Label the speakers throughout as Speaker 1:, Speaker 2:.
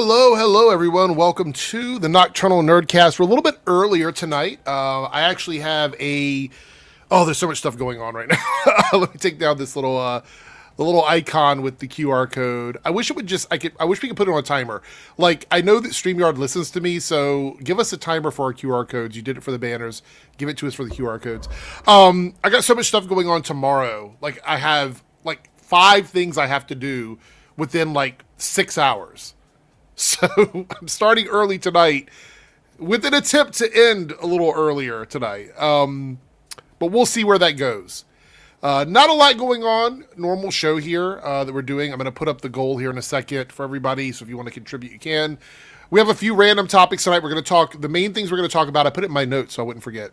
Speaker 1: Hello, everyone. Welcome to the Nocturnal Nerdcast. We're a little bit earlier tonight. I actually have there's so much stuff going on right now. Let me take down this the little icon with the QR code. I wish I wish we could put it on a timer. Like, I know that StreamYard listens to me, so give us a timer for our QR codes. You did it for the banners. Give it to us for the QR codes. I got so much stuff going on tomorrow. Like, I have, 5 things I have to do within, 6 hours. So I'm starting early tonight with an attempt to end a little earlier tonight. But we'll see where that goes. Not a lot going on. Normal show here that we're doing. I'm going to put up the goal here in a second for everybody. So if you want to contribute, you can. We have a few random topics tonight. We're going to talk. The main things we're going to talk about, I put it in my notes so I wouldn't forget.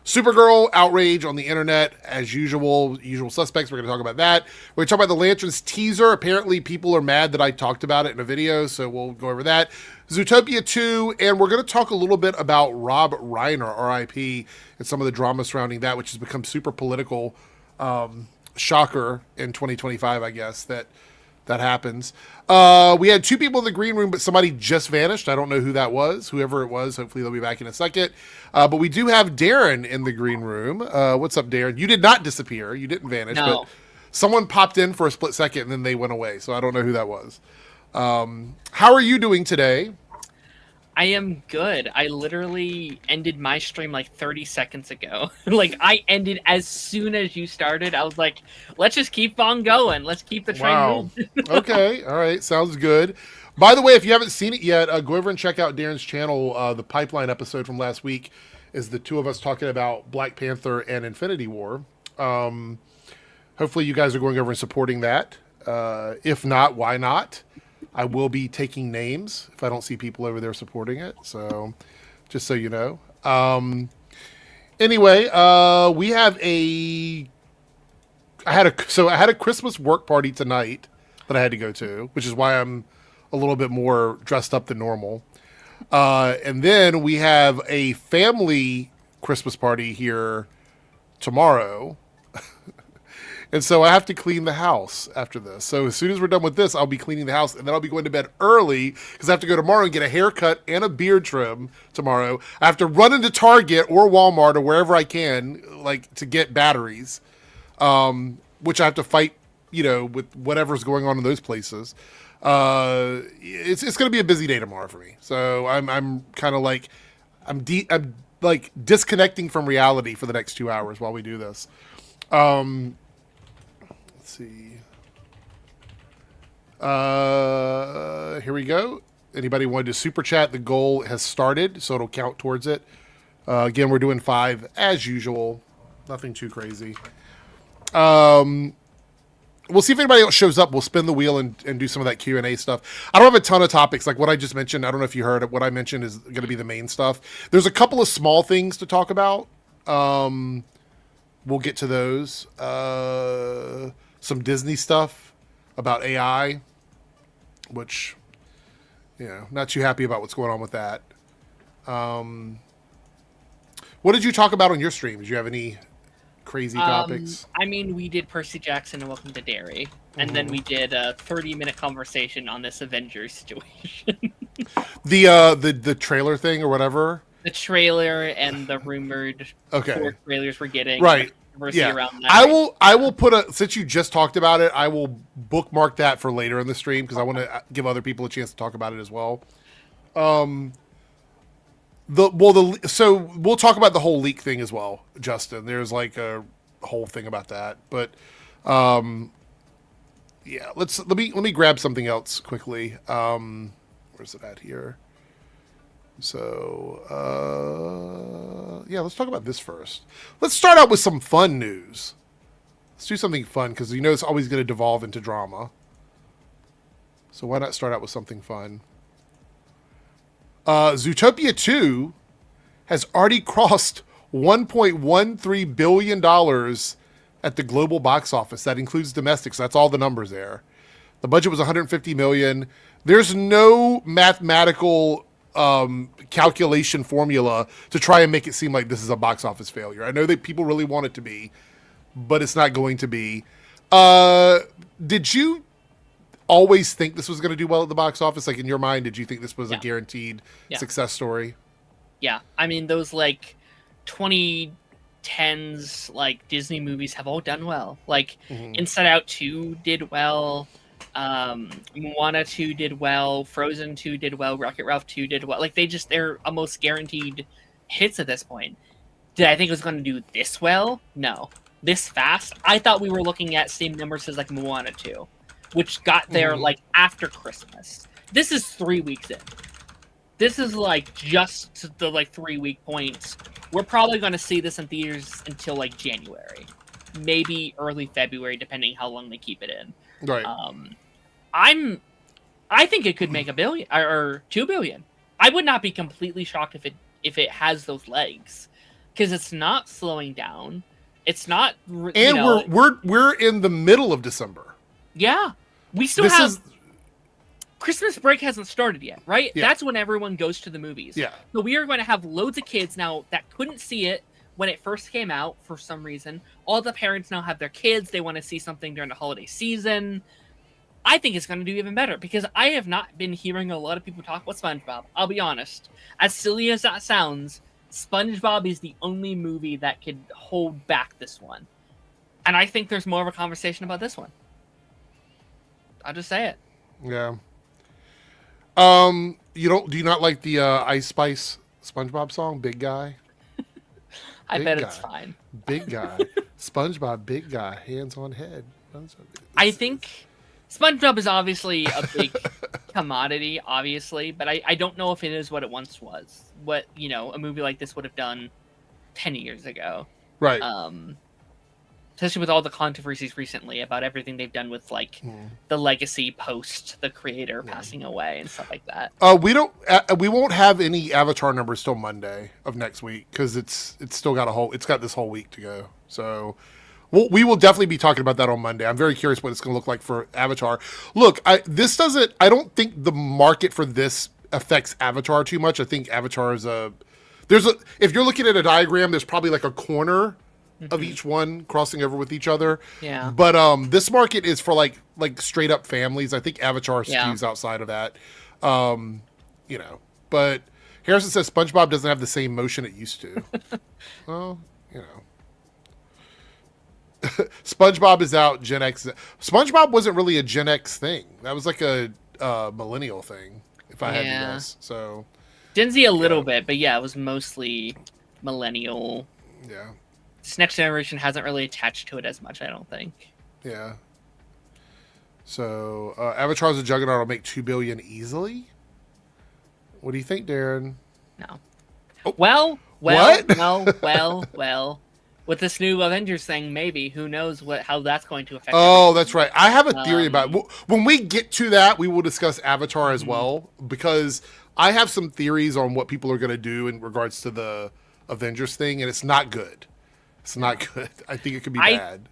Speaker 1: Supergirl outrage on the internet, as usual suspects. We're going to talk about that. We're going to talk about the Lanterns teaser. Apparently, people are mad that I talked about it in a video, so we'll go over that. Zootopia 2, and we're going to talk a little bit about Rob Reiner, R.I.P., and some of the drama surrounding that, which has become super political. Shocker in 2025, I guess, that happens. We had 2 people in the green room, but somebody just vanished. I don't know who that was. Whoever it was, hopefully they'll be back in a second. But we do have Darren in the green room. What's up, Darren? You did not disappear. You didn't vanish.
Speaker 2: No.
Speaker 1: But someone popped in for a split second, and then they went away. So I don't know who that was. How are you doing today?
Speaker 2: I am good. I literally ended my stream 30 seconds ago. I ended as soon as you started. I was like, let's just keep on going. Let's keep the train moving.
Speaker 1: Okay. All right. Sounds good. By the way, if you haven't seen it yet, go over and check out Darren's channel. The Pipeline episode from last week is the 2 of us talking about Black Panther and Infinity War. Hopefully you guys are going over and supporting that. If not, why not? I will be taking names if I don't see people over there supporting it. So, just so you know. Anyway, we have I had a Christmas work party tonight that I had to go to, which is why I'm a little bit more dressed up than normal. And then we have a family Christmas party here tomorrow. And so I have to clean the house after this. So as soon as we're done with this, I'll be cleaning the house, and then I'll be going to bed early because I have to go tomorrow and get a haircut and a beard trim tomorrow. I have to run into Target or Walmart or wherever I can, to get batteries, which I have to fight, with whatever's going on in those places. It's going to be a busy day tomorrow for me. So I'm kind of I'm disconnecting from reality for the next 2 hours while we do this. Let's see. Here we go. Anybody wanted to super chat? The goal has started, so it'll count towards it. Again, we're doing 5 as usual. Nothing too crazy. We'll see if anybody else shows up. We'll spin the wheel and do some of that Q&A stuff. I don't have a ton of topics. Like what I just mentioned, I don't know if you heard it. What I mentioned is going to be the main stuff. There's a couple of small things to talk about. We'll get to those. Some Disney stuff about AI, which, not too happy about what's going on with that. What did you talk about on your stream? Did you have any crazy topics?
Speaker 2: We did Percy Jackson and Welcome to Derry, and then we did a 30-minute conversation on this Avengers situation.
Speaker 1: The trailer thing or whatever?
Speaker 2: The trailer and the rumored 4 trailers we're getting.
Speaker 1: Right.
Speaker 2: Yeah. Around that.
Speaker 1: I will put since you just talked about it, I will bookmark that for later in the stream because I want to give other people a chance to talk about it as well. So we'll talk about the whole leak thing as well, Justin. There's a whole thing about that, but let me grab something else quickly. Where's it at here? So, let's talk about this first. Let's start out with some fun news. Let's do something fun because it's always going to devolve into drama. So why not start out with something fun? Zootopia 2 has already crossed $1.13 billion at the global box office. That includes domestics. That's all the numbers there. The budget was $150 million. There's no mathematical calculation formula to try and make it seem like this is a box office failure. I know that people really want it to be, but it's not going to be. Did you always think this was going to do well at the box office? Like in your mind, did you think this was a
Speaker 2: Yeah.
Speaker 1: guaranteed
Speaker 2: Yeah.
Speaker 1: success story?
Speaker 2: Yeah, I mean those like 2010s like Disney movies have all done well. Like
Speaker 1: Mhm.
Speaker 2: Inside Out 2 did well, Moana 2 did well, Frozen 2 did well, Rocket Ralph 2 did well. Like they're almost guaranteed hits at this point. Did I think it was going to do this well? No. This fast? I thought we were looking at same numbers as like Moana 2, which got there like after Christmas. This is 3 weeks in. This is like just the like 3 week points. We're probably going to see this in theaters until like January, maybe early February, depending how long they keep it in.
Speaker 1: Right.
Speaker 2: I think it could make $1 billion or $2 billion. I would not be completely shocked if it has those legs, because it's not slowing down. It's not,
Speaker 1: And we're in the middle of December.
Speaker 2: Yeah, we still have. Christmas break hasn't started yet, right?
Speaker 1: Yeah.
Speaker 2: That's when everyone goes to the movies.
Speaker 1: Yeah.
Speaker 2: So we are going to have loads of kids now that couldn't see it when it first came out for some reason. All the parents now have their kids. They want to see something during the holiday season. I think it's going to do even better because I have not been hearing a lot of people talk about SpongeBob. I'll be honest. As silly as that sounds, SpongeBob is the only movie that could hold back this one. And I think there's more of a conversation about this one. I'll just say it.
Speaker 1: Yeah. Do you not like the Ice Spice SpongeBob song, Big Guy?
Speaker 2: I
Speaker 1: Big
Speaker 2: bet
Speaker 1: guy.
Speaker 2: it's fine.
Speaker 1: Big guy. SpongeBob, big guy, hands on head.
Speaker 2: I think SpongeBob is obviously a big commodity, obviously, but I don't know if it is what it once was. What, a movie like this would have done 10 years ago.
Speaker 1: Right.
Speaker 2: Especially with all the controversies recently about everything they've done with the legacy post the creator passing away and stuff like that.
Speaker 1: We won't have any Avatar numbers till Monday of next week because it's got this whole week to go. So we will definitely be talking about that on Monday. I'm very curious what it's going to look like for Avatar. Look, I don't think the market for this affects Avatar too much. I think Avatar is if you're looking at a diagram, there's probably like a corner of each one crossing over with each other.
Speaker 2: Yeah.
Speaker 1: But this market is for like straight up families. I think Avatar skews outside of that. But Harrison says SpongeBob doesn't have the same motion it used to. Well, SpongeBob is out Gen X. SpongeBob wasn't really a Gen X thing. That was like a millennial thing, if I had to guess. So
Speaker 2: Gen Z a little bit, but yeah, it was mostly millennial.
Speaker 1: Yeah.
Speaker 2: This next generation hasn't really attached to it as much, I don't think.
Speaker 1: Yeah. So Avatar's a Juggernaut will make $2 billion easily. What do you think, Darren?
Speaker 2: No.
Speaker 1: Oh.
Speaker 2: Well.
Speaker 1: What?
Speaker 2: Well. With this new Avengers thing, maybe. Who knows how that's going to affect
Speaker 1: everything. That's right. I have a theory about it. When we get to that, we will discuss Avatar as well, because I have some theories on what people are going to do in regards to the Avengers thing, and it's not good. It's not good. I think it could be bad.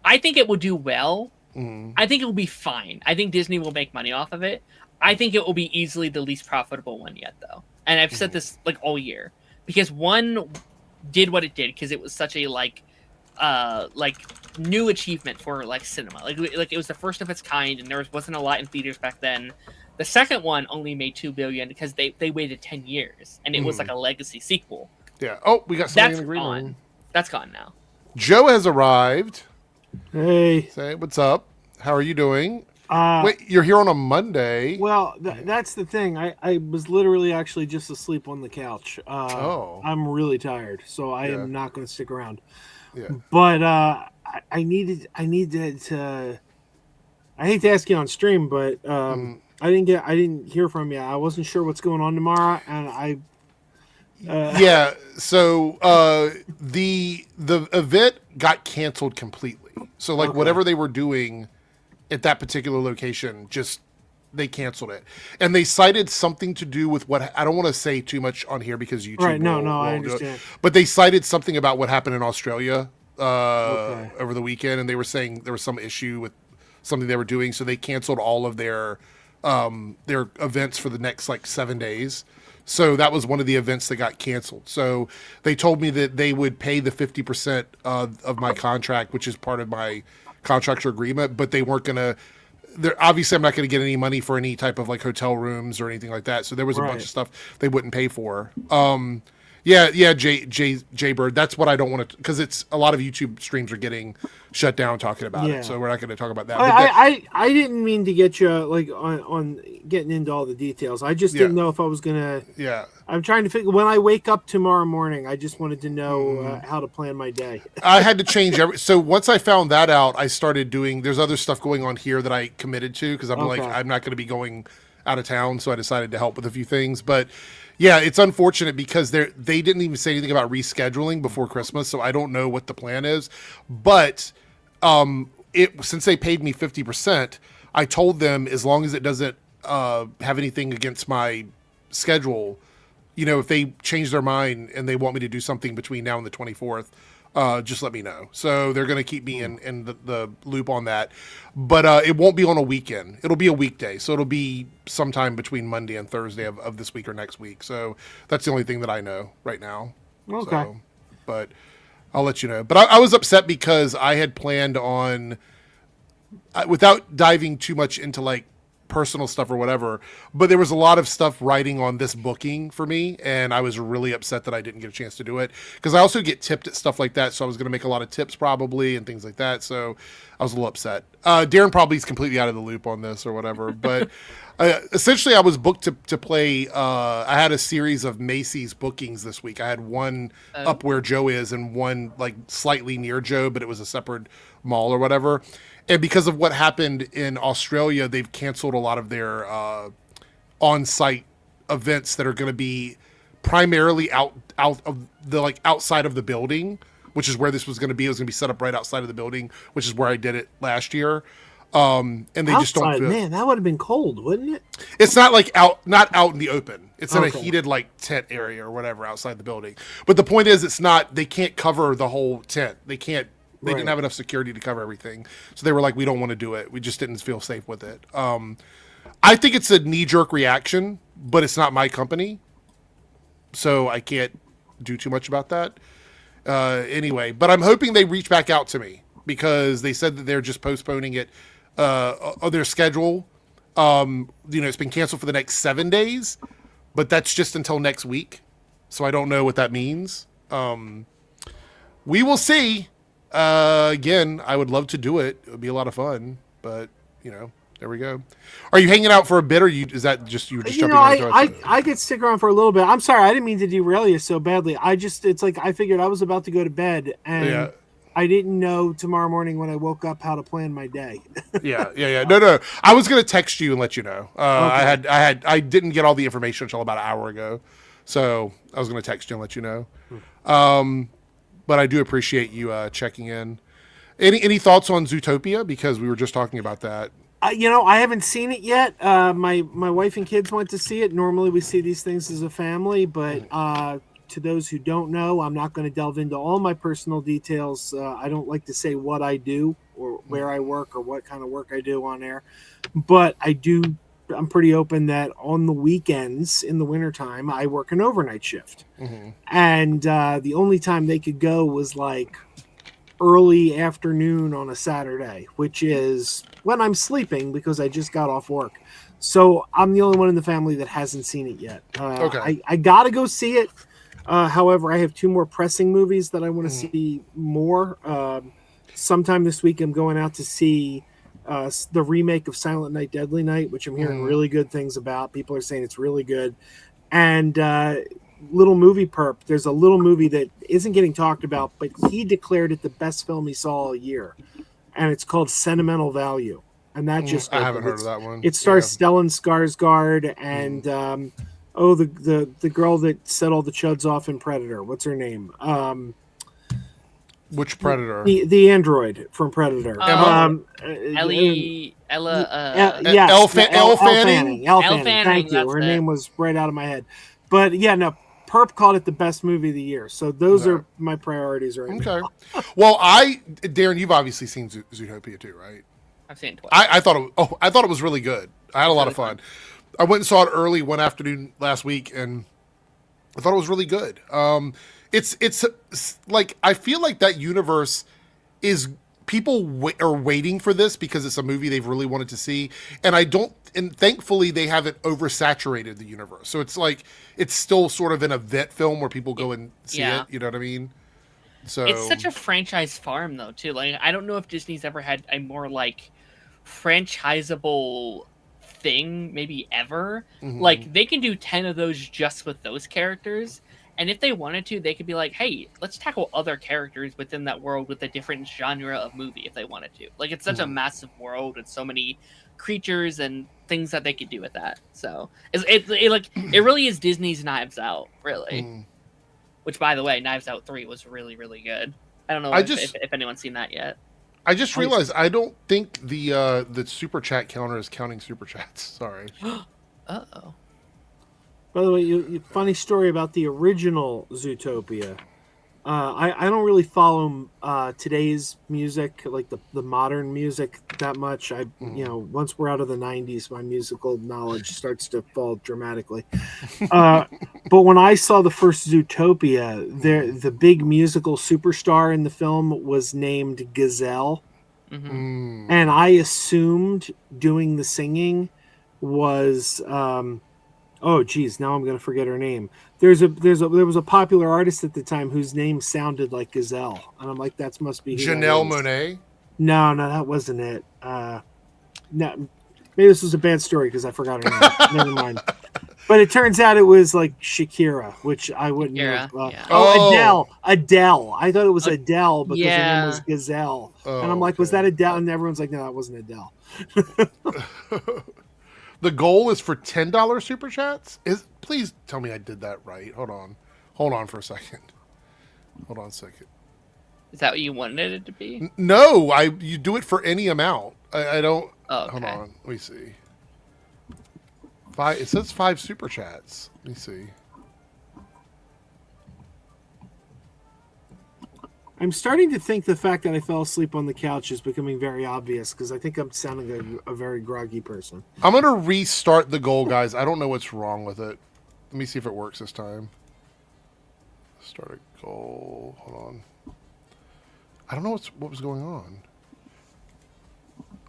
Speaker 2: I think it will do well. I think it will be fine. I think Disney will make money off of it. I think it will be easily the least profitable one yet, though. And I've said this all year, because one did what it did because it was such a new achievement for cinema. Like it was the first of its kind, and there wasn't a lot in theaters back then. The second one only made $2 billion because they waited 10 years, and it was like a legacy sequel.
Speaker 1: Yeah. Oh, we got something in the green
Speaker 2: gone.
Speaker 1: room.
Speaker 2: That's gone now.
Speaker 1: Joe has arrived.
Speaker 3: Hey.
Speaker 1: Say, what's up? How are you doing? Wait, you're here on a Monday.
Speaker 3: Well, that's the thing. I was literally actually just asleep on the couch. I'm really tired, so I am not going to stick around.
Speaker 1: Yeah.
Speaker 3: But I needed to. I hate to ask you on stream, but I didn't hear from you. I wasn't sure what's going on tomorrow, and
Speaker 1: yeah. So the event got canceled completely. So whatever they were doing at that particular location, they canceled it, and they cited something to do with what I don't want to say too much on here because YouTube.
Speaker 3: Right? No, I understand.
Speaker 1: But they cited something about what happened in Australia over the weekend, and they were saying there was some issue with something they were doing, so they canceled all of their events for the next 7 days. So that was one of the events that got canceled. So they told me that they would pay the 50% of my contract, which is part of my contractual agreement, but they weren't going to there obviously I'm not going to get any money for any type of like hotel rooms or anything like that. So there was a bunch of stuff they wouldn't pay for. Yeah, Jay Bird. That's what I don't want to, because it's a lot of YouTube streams are getting shut down talking about it. So we're not going to talk about that.
Speaker 3: I didn't mean to get you like on getting into all the details. I just didn't know if I was gonna.
Speaker 1: Yeah.
Speaker 3: I'm trying to figure when I wake up tomorrow morning. I just wanted to know how to plan my day.
Speaker 1: I had to change so once I found that out, I started doing. There's other stuff going on here that I committed to because I'm like I'm not going to be going out of town, so I decided to help with a few things, but. Yeah, it's unfortunate because they didn't even say anything about rescheduling before Christmas, so I don't know what the plan is. But since they paid me 50%, I told them as long as it doesn't have anything against my schedule, if they change their mind and they want me to do something between now and the 24th, just let me know. So they're going to keep me in the loop on that. But it won't be on a weekend. It'll be a weekday. So it'll be sometime between Monday and Thursday of this week or next week. So that's the only thing that I know right now.
Speaker 3: Okay.
Speaker 1: So, but I'll let you know. But I was upset because I had planned on, without diving too much into like personal stuff or whatever, but there was a lot of stuff writing on this booking for me, and I was really upset that I didn't get a chance to do it because I also get tipped at stuff like that, so I was going to make a lot of tips probably and things like that, so I was a little upset. Darren probably is completely out of the loop on this or whatever, but essentially I was booked to play. I had a series of Macy's bookings this week. I had one up where Joe is and one like slightly near Joe, but it was a separate mall or whatever. And because of what happened in Australia, they've canceled a lot of their on-site events that are going to be primarily out of the like outside of the building, which is where this was going to be. It was going to be set up right outside of the building, which is where I did it last year. And they just don't.
Speaker 3: Man, that would have been cold, wouldn't it?
Speaker 1: It's not like not out in the open. It's in a heated like tent area or whatever outside the building. But the point is, it's not. They can't cover the whole tent. They can't. They didn't have enough security to cover everything. So they were like, we don't want to do it. We just didn't feel safe with it. I think it's a knee-jerk reaction, but it's not my company. So I can't do too much about that. Anyway, but I'm hoping they reach back out to me because they said that they're just postponing it on their schedule. It's been canceled for the next 7 days, but that's just until next week. So I don't know what that means. We will see. Again, I would love to do it. It would be a lot of fun, but there we go. Are you hanging out for a bit, or is that just you? Just jumping
Speaker 3: I could stick around for a little bit. I'm sorry, I didn't mean to derail you so badly. It's like I figured I was about to go to bed, and I didn't know tomorrow morning when I woke up how to plan my day.
Speaker 1: Yeah. No. I was gonna text you and let you know. I didn't get all the information until about an hour ago, so I was gonna text you and let you know. But I do appreciate you checking in. Any thoughts on Zootopia? Because we were just talking about that.
Speaker 3: I haven't seen it yet. My wife and kids went to see it. Normally we see these things as a family, but to those who don't know, I'm not going to delve into all my personal details. I don't like to say what I do or where I work or what kind of work I do on air. But I'm pretty open that on the weekends in the wintertime, I work an overnight shift. Mm-hmm. And the only time they could go was like early afternoon on a Saturday, which is when I'm sleeping because I just got off work. So I'm the only one in the family that hasn't seen it yet. I got to go see it. However, I have 2 more pressing movies that I want to see more. Sometime this week, I'm going out to see the remake of Silent Night, Deadly Night, which I'm hearing really good things about. People are saying it's really good. And Little Movie Perp, there's a little movie that isn't getting talked about, but he declared it the best film he saw all year. And it's called Sentimental Value. And that just
Speaker 1: I haven't heard of that one.
Speaker 3: It stars Stellan Skarsgård and the girl that set all the chuds off in Predator. What's her name?
Speaker 1: Which Predator?
Speaker 3: The android from Predator.
Speaker 2: Elle
Speaker 3: Fanning. Thank you. Her name was right out of my head. But Perp called it the best movie of the year. So those are my priorities right now.
Speaker 1: Okay. Well, Darren, you've obviously seen Zootopia too, right?
Speaker 2: I've seen it twice.
Speaker 1: I thought it was really good. I had a lot of fun. I went and saw it early one afternoon last week, and I thought it was really good. It's like I feel like that universe is people are waiting for this because it's a movie they've really wanted to see, and thankfully they haven't oversaturated the universe. So it's like it's still sort of an event film where people go and see it. You know what I mean? So
Speaker 2: it's such a franchise farm though too. Like I don't know if Disney's ever had a more like franchisable thing maybe ever. Like they can do 10 of those just with those characters, and if they wanted to they could be like, hey, let's tackle other characters within that world with a different genre of movie if they wanted to. Like it's such a massive world with so many creatures and things that they could do with that. So it really is Disney's Knives Out, really. Which, by the way, Knives Out 3 was really, really good. I don't know if anyone's seen that yet.
Speaker 1: I just realized I don't think the super chat counter is counting super chats. Sorry.
Speaker 2: Uh-oh.
Speaker 3: By the way, funny story about the original Zootopia. I don't really follow today's music, like the modern music, that much. Once we're out of the 90s, my musical knowledge starts to fall dramatically. But when I saw the first Zootopia, the big musical superstar in the film was named Gazelle. And I assumed doing the singing was... oh geez, now I'm gonna forget her name. There was a popular artist at the time whose name sounded like Gazelle, and I'm like, that must be
Speaker 1: Janelle Monáe.
Speaker 3: No, that wasn't it. No, maybe this was a bad story because I forgot her name. Never mind. But it turns out it was like Shakira, which I wouldn't know.
Speaker 2: Yeah.
Speaker 3: Adele. I thought it was Adele because her name was Gazelle, and I'm like, was that Adele? And everyone's like, no, that wasn't Adele.
Speaker 1: The goal is for $10 super chats? Please tell me I did that right. Hold on for a second. Hold on a second.
Speaker 2: Is that what you wanted it to be?
Speaker 1: No, you do it for any amount. I don't.
Speaker 2: Oh, okay.
Speaker 1: Hold on. Let me see. It says 5 super chats. Let me see.
Speaker 3: I'm starting to think the fact that I fell asleep on the couch is becoming very obvious because I think I'm sounding a very groggy person.
Speaker 1: I'm going to restart the goal, guys. I don't know what's wrong with it. Let me see if it works this time. Start a goal. Hold on. I don't know what was going on.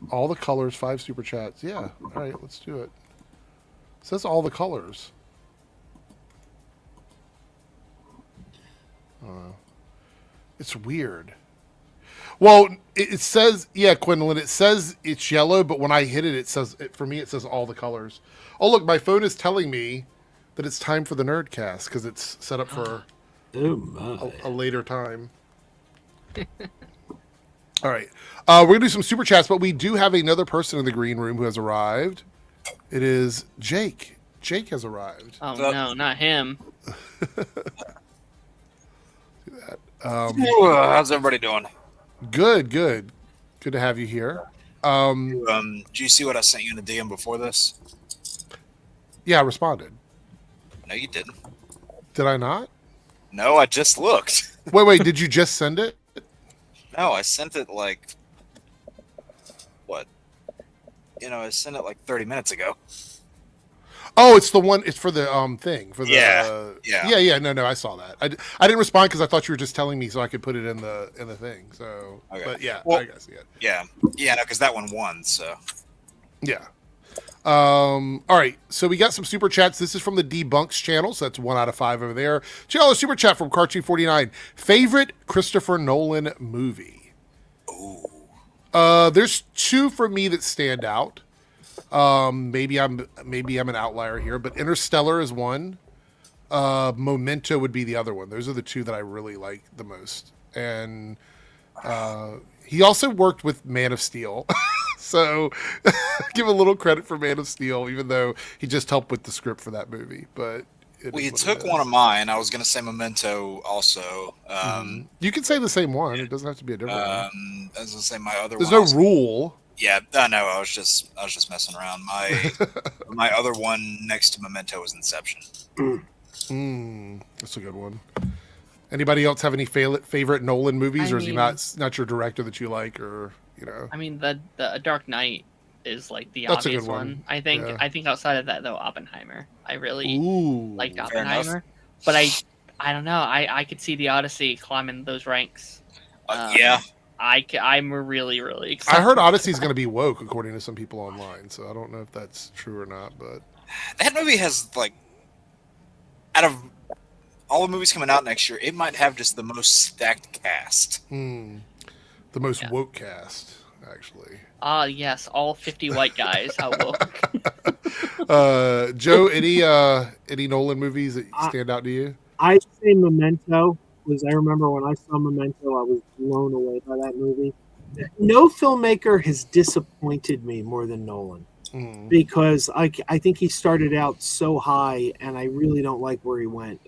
Speaker 1: All the colors, 5 super chats. Yeah. All right, let's do it. It says all the colors. I don't know. It's weird. Well, it says, yeah, Quinlan, it says it's yellow, but when I hit it, it says, for me, it says all the colors. Oh, look, my phone is telling me that it's time for the Nerdcast because it's set up for a later time. All right. We're going to do some super chats, but we do have another person in the green room who has arrived. It is Jake. Jake has arrived.
Speaker 2: Oh, no, not him.
Speaker 4: How's everybody doing?
Speaker 1: Good. Good to have you here.
Speaker 4: Do you see what I sent you in the DM before this?
Speaker 1: Yeah, I responded.
Speaker 4: No, you didn't.
Speaker 1: Did I not?
Speaker 4: No, I just looked.
Speaker 1: Wait, did you just send it?
Speaker 4: No, I sent it like... What? I sent it like 30 minutes ago.
Speaker 1: Oh, it's the one. It's for the thing. For the
Speaker 4: yeah.
Speaker 1: No, I saw that. I didn't respond because I thought you were just telling me so I could put it in the thing. So,
Speaker 4: okay.
Speaker 1: But yeah,
Speaker 4: well,
Speaker 1: I guess yeah.
Speaker 4: Yeah, no, because that one won. So,
Speaker 1: yeah. All right. So we got some super chats. This is from the Debunks channel. So that's 1 out of 5 over there. Check super chat from Cartoon49. Favorite Christopher Nolan movie?
Speaker 4: Ooh.
Speaker 1: There's 2 for me that stand out. Maybe I'm an outlier here, but Interstellar is one. Memento would be the other one. Those are the 2 that I really like the most. And he also worked with Man of Steel. So give a little credit for Man of Steel, even though he just helped with the script for that movie. But
Speaker 4: you took one of mine. I was going to say Memento also.
Speaker 1: You can say the same one. It doesn't have to be a different one.
Speaker 4: I was going to say my other
Speaker 1: There's
Speaker 4: one.
Speaker 1: no rule.
Speaker 4: Yeah, I know. I was just messing around. My other one next to Memento was Inception.
Speaker 1: That's a good one. Anybody else have any favorite Nolan movies, or is he not your director that you like, or
Speaker 2: I mean, the Dark Knight is like the
Speaker 1: That's
Speaker 2: obvious
Speaker 1: a good one.
Speaker 2: one. I think outside of that though, Oppenheimer. I really liked
Speaker 4: Fair
Speaker 2: Oppenheimer, but I don't know. I could see the Odyssey climbing those ranks.
Speaker 4: Yeah.
Speaker 2: I'm really, really excited.
Speaker 1: I heard Odyssey's going to be woke, according to some people online. So I don't know if that's true or not. But
Speaker 4: That movie has like, out of all the movies coming out next year, it might have just the most stacked cast.
Speaker 1: the most woke cast, actually.
Speaker 2: Yes, all 50 white guys. How woke.
Speaker 1: Joe, any Nolan movies that stand out to you?
Speaker 3: I say Memento, because I remember when I saw Memento, I was blown away by that movie. No filmmaker has disappointed me more than Nolan, because I think he started out so high, and I really don't like where he went.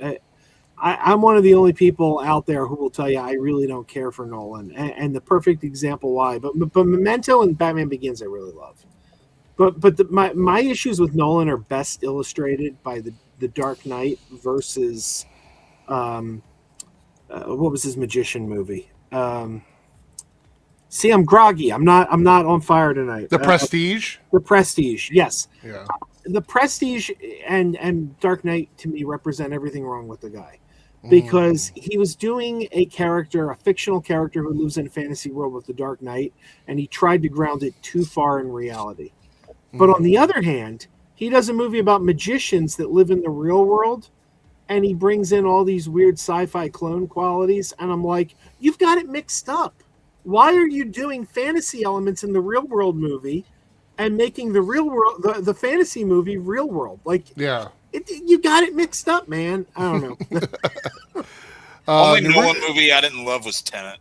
Speaker 3: I'm one of the only people out there who will tell you I really don't care for Nolan, and the perfect example why. But Memento and Batman Begins I really love. But my issues with Nolan are best illustrated by the Dark Knight versus what was his magician movie? See, I'm groggy. I'm not on fire tonight.
Speaker 1: The Prestige.
Speaker 3: The Prestige, yes.
Speaker 1: Yeah.
Speaker 3: The Prestige and Dark Knight to me represent everything wrong with the guy, because he was doing a fictional character who lives in a fantasy world with the Dark Knight, and he tried to ground it too far in reality. But on the other hand, he does a movie about magicians that live in the real world, and he brings in all these weird sci-fi clone qualities, and I'm like, you've got it mixed up. Why are you doing fantasy elements in the real world movie and making the real world, the fantasy movie, real world? Like,
Speaker 1: Yeah.
Speaker 3: You got it mixed up, man. I don't know.
Speaker 4: Only Nolan movie I didn't love was Tenet.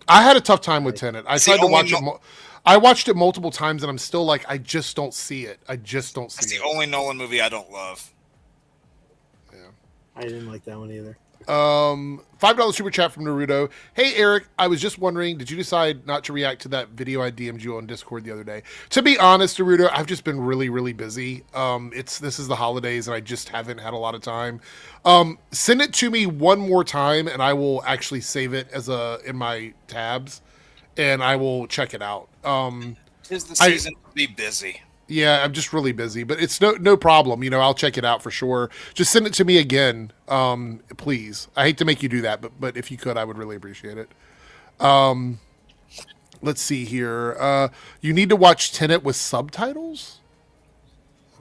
Speaker 1: I had a tough time with Tenet. I tried to watch it. I watched it multiple times, and I'm still like, I just don't see it.
Speaker 4: That's the only Nolan movie I don't love.
Speaker 1: Yeah.
Speaker 3: I didn't like that one either.
Speaker 1: $5 super chat from Naruto. Hey Eric, I was just wondering, did you decide not to react to that video I DM'd you on Discord the other day? To be honest, Naruto, I've just been really, really busy. This is the holidays, and I just haven't had a lot of time. Send it to me one more time, and I will actually save it in my tabs, and I will check it out.
Speaker 4: Tis the season to be busy.
Speaker 1: Yeah, I'm just really busy, but it's no problem. I'll check it out for sure. Just send it to me again, please. I hate to make you do that, but if you could, I would really appreciate it. Let's see here. You need to watch Tenet with subtitles?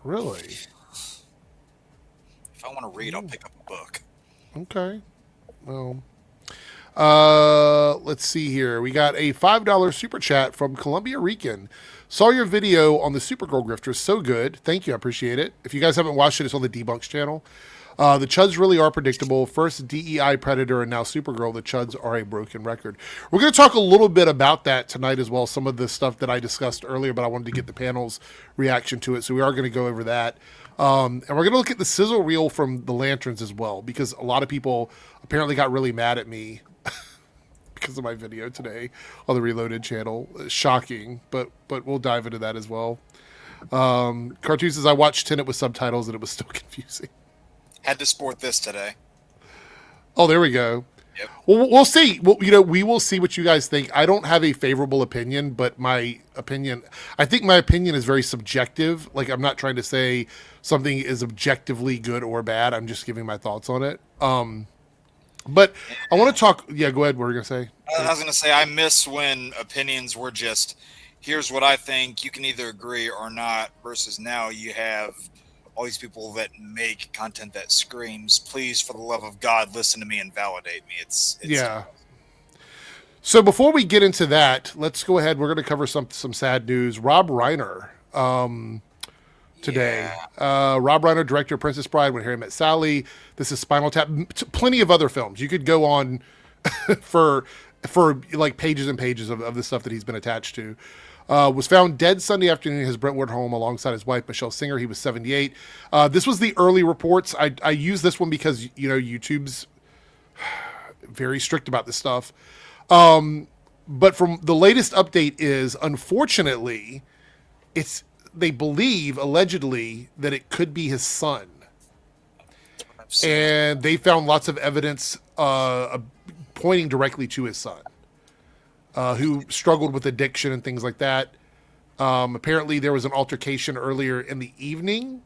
Speaker 1: Really?
Speaker 4: If I want to read, I'll pick up a book.
Speaker 1: Okay. Well, let's see here. We got a $5 super chat from Columbia Rican. Saw your video on the Supergirl grifters. So good. Thank you. I appreciate it. If you guys haven't watched it, it's on the Debunks channel. The Chuds really are predictable. First DEI Predator and now Supergirl. The Chuds are a broken record. We're going to talk a little bit about that tonight as well. Some of the stuff that I discussed earlier, but I wanted to get the panel's reaction to it. So we are going to go over that. And we're going to look at the sizzle reel from the Lanterns as well, because a lot of people apparently got really mad at me because of my video today on the Reloaded channel. Shocking, but we'll dive into that as well. Cartoon says, I watched Tenet with subtitles and it was still confusing.
Speaker 4: Had to sport this today.
Speaker 1: Oh, there we go.
Speaker 4: Yep.
Speaker 1: Well, we'll see. Well, we will see what you guys think. I don't have a favorable opinion, but I think my opinion is very subjective. Like, I'm not trying to say something is objectively good or bad. I'm just giving my thoughts on it. But I want to talk. Yeah, go ahead. What were you going to say?
Speaker 4: I was going to say, I miss when opinions were just, here's what I think, you can either agree or not, versus now you have all these people that make content that screams, please, for the love of God, listen to me and validate me. It's
Speaker 1: yeah. So before we get into that, let's go ahead. We're going to cover some sad news. Rob Reiner today. Yeah. Rob Reiner, director of Princess Bride, When Harry Met Sally. This is Spinal Tap. Plenty of other films. You could go on for like pages and pages of the stuff that he's been attached to. Was found dead Sunday afternoon in his Brentwood home alongside his wife, Michelle Singer. He was 78. This was the early reports. I use this one because, YouTube's very strict about this stuff. But from the latest update is, unfortunately, they believe, allegedly, that it could be his son. And they found lots of evidence pointing directly to his son. Who struggled with addiction and things like that. Apparently, there was an altercation earlier in the evening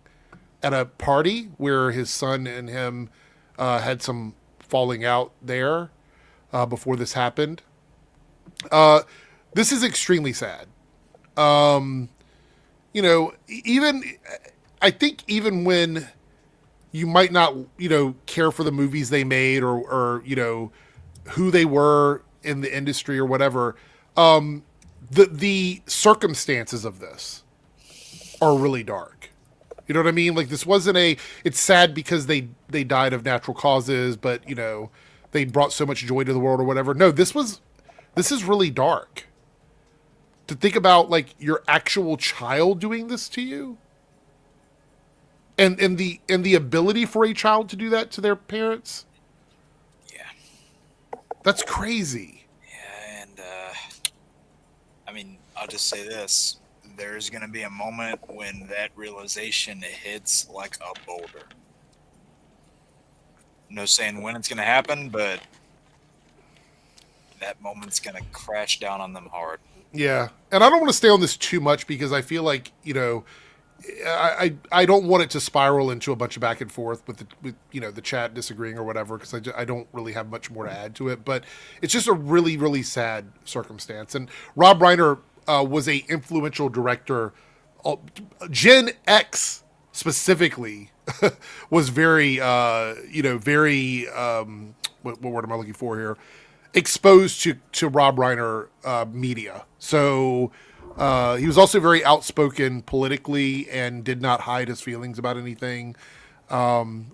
Speaker 1: at a party where his son and him had some falling out there before this happened. This is extremely sad. Um, even I think even when you might not, care for the movies they made or who they were in the industry or whatever, the circumstances of this are really dark. You know what I mean? Like this wasn't it's sad because they died of natural causes, but they brought so much joy to the world or whatever. No, this is really dark. To think about like your actual child doing this to you. And the ability for a child to do that to their parents.
Speaker 4: Yeah.
Speaker 1: That's crazy.
Speaker 4: Yeah, and I mean, I'll just say this. There's going to be a moment when that realization hits like a boulder. No saying when it's going to happen, but that moment's going to crash down on them hard.
Speaker 1: Yeah. And I don't want to stay on this too much because I feel like, I don't want it to spiral into a bunch of back and forth with the chat disagreeing or whatever, because I don't really have much more to add to it. But it's just a really, really sad circumstance. And Rob Reiner was a influential director. Gen X specifically was very, very, what word am I looking for here? Exposed to Rob Reiner media. So he was also very outspoken politically and did not hide his feelings about anything,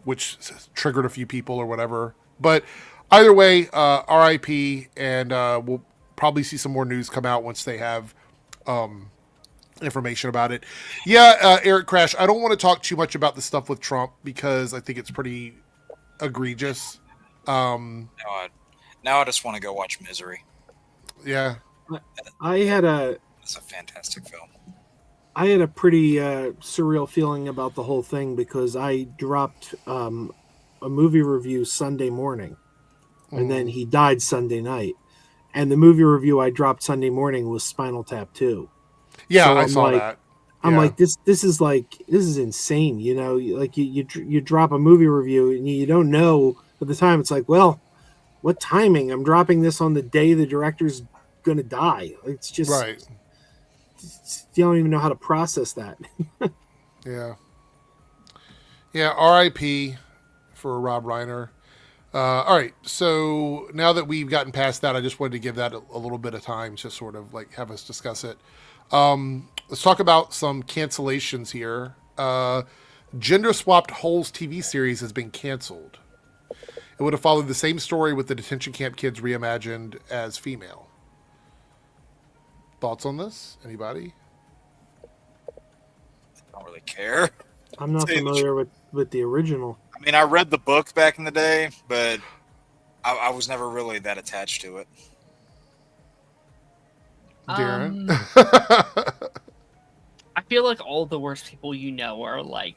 Speaker 1: which triggered a few people or whatever. But either way, RIP, and we'll probably see some more news come out once they have information about it. Yeah, Eric Crash, I don't want to talk too much about the stuff with Trump because I think it's pretty egregious.
Speaker 4: Now I just want to go watch Misery.
Speaker 1: Yeah.
Speaker 4: It's a fantastic film.
Speaker 3: I had a pretty surreal feeling about the whole thing because I dropped a movie review Sunday morning, and then he died Sunday night. And the movie review I dropped Sunday morning was Spinal Tap 2.
Speaker 1: Yeah,
Speaker 3: so
Speaker 1: I saw that.
Speaker 3: I'm
Speaker 1: Yeah.
Speaker 3: like, this is insane. You drop a movie review and you don't know at the time. It's like, well, what timing? I'm dropping this on the day the director's gonna die. It's just
Speaker 1: Right.
Speaker 3: You don't even know how to process that.
Speaker 1: Yeah. Yeah, RIP for Rob Reiner. All right, so now that we've gotten past that, I just wanted to give that a little bit of time to sort of like have us discuss it. Let's talk about some cancellations here. Gender Swapped Holes TV series has been canceled. It would have followed the same story with the detention camp kids reimagined as female. Thoughts on this? Anybody?
Speaker 4: I don't really care.
Speaker 3: I'm not familiar with the original.
Speaker 4: I mean, I read the book back in the day, but I was never really that attached to it.
Speaker 1: Darren?
Speaker 2: I feel like all the worst people are like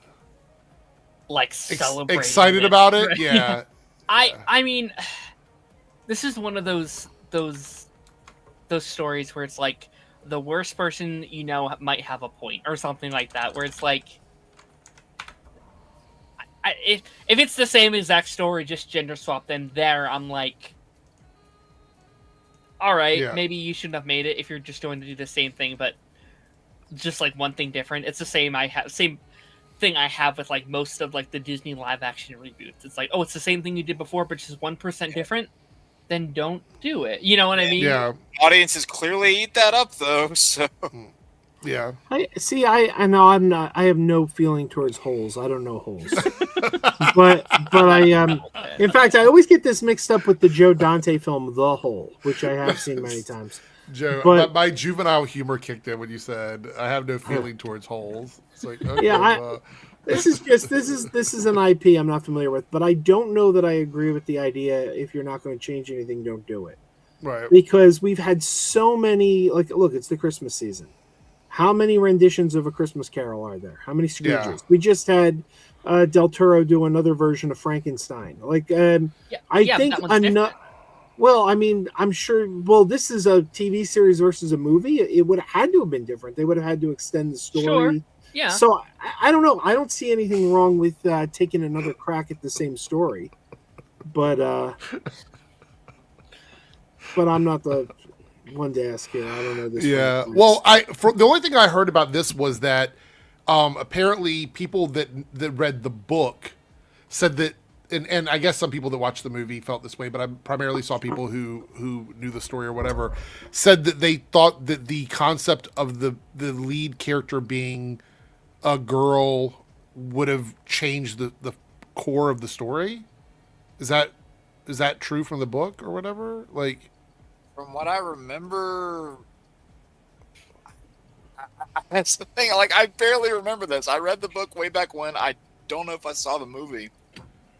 Speaker 2: celebrating
Speaker 1: excited
Speaker 2: it,
Speaker 1: about it?
Speaker 2: right?
Speaker 1: Yeah.
Speaker 2: I mean, this is one of those stories where it's like the worst person might have a point or something like that, where it's like, if it's the same exact story, just gender swap, then I'm like, all right, maybe you shouldn't have made it if you're just going to do the same thing, but just like one thing different. It's the same thing I have with like most of like the Disney live action reboots. It's like, oh, it's the same thing you did before, but just 1% different. Then don't do it. You know what I mean?
Speaker 1: Yeah.
Speaker 4: Audiences clearly eat that up, though. So
Speaker 1: Yeah.
Speaker 3: I know I'm not. I have no feeling towards holes. I don't know holes, but I in fact, I always get this mixed up with the Joe Dante film The Hole, which I have seen many times.
Speaker 1: Joe,
Speaker 3: But-
Speaker 1: my juvenile humor kicked in when you said I have no feeling towards holes. It's like, okay,
Speaker 3: Yeah, this is an IP I'm not familiar with, but I don't know that I agree with the idea. If you're not going to change anything, don't do it.
Speaker 1: right.
Speaker 3: Because we've had so many. Like, look, it's the Christmas season. How many renditions of A Christmas Carol are there? How many Scrooges?
Speaker 1: Yeah.
Speaker 3: We just had Del Toro do another version of Frankenstein. Like, I think
Speaker 2: that one's different.
Speaker 3: Well, I mean, I'm sure. Well, this is a TV series versus a movie. It would have had to have been different. They would have had to extend the story.
Speaker 2: Sure. Yeah.
Speaker 3: So I don't know. I don't see anything wrong with taking another crack at the same story, but I'm not the one to ask here. I don't know this.
Speaker 1: Yeah.
Speaker 3: one.
Speaker 1: Well, the only thing I heard about this was that apparently people that read the book said that, and I guess some people that watched the movie felt this way, but I primarily saw people who knew the story or whatever said that they thought that the concept of the lead character being a girl would have changed the core of the story. Is that true from the book or whatever? Like,
Speaker 4: From what I remember, that's the thing. Like, I barely remember this. I read the book way back when. I don't know if I saw the movie,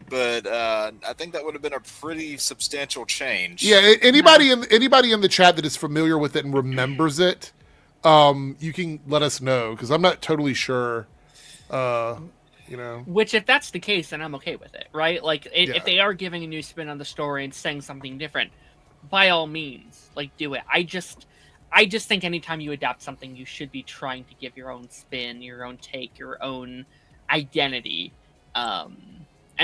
Speaker 4: but I think that would have been a pretty substantial change.
Speaker 1: yeah. Anybody in the chat that is familiar with it and remembers it, you can let us know because I'm not totally sure. You know,
Speaker 2: Which, if that's the case, then I'm okay with it, right? Like,
Speaker 1: Yeah.
Speaker 2: if they are giving a new spin on the story and saying something different, by all means, like, do it. I just think anytime you adapt something, you should be trying to give your own spin, your own take, your own identity. And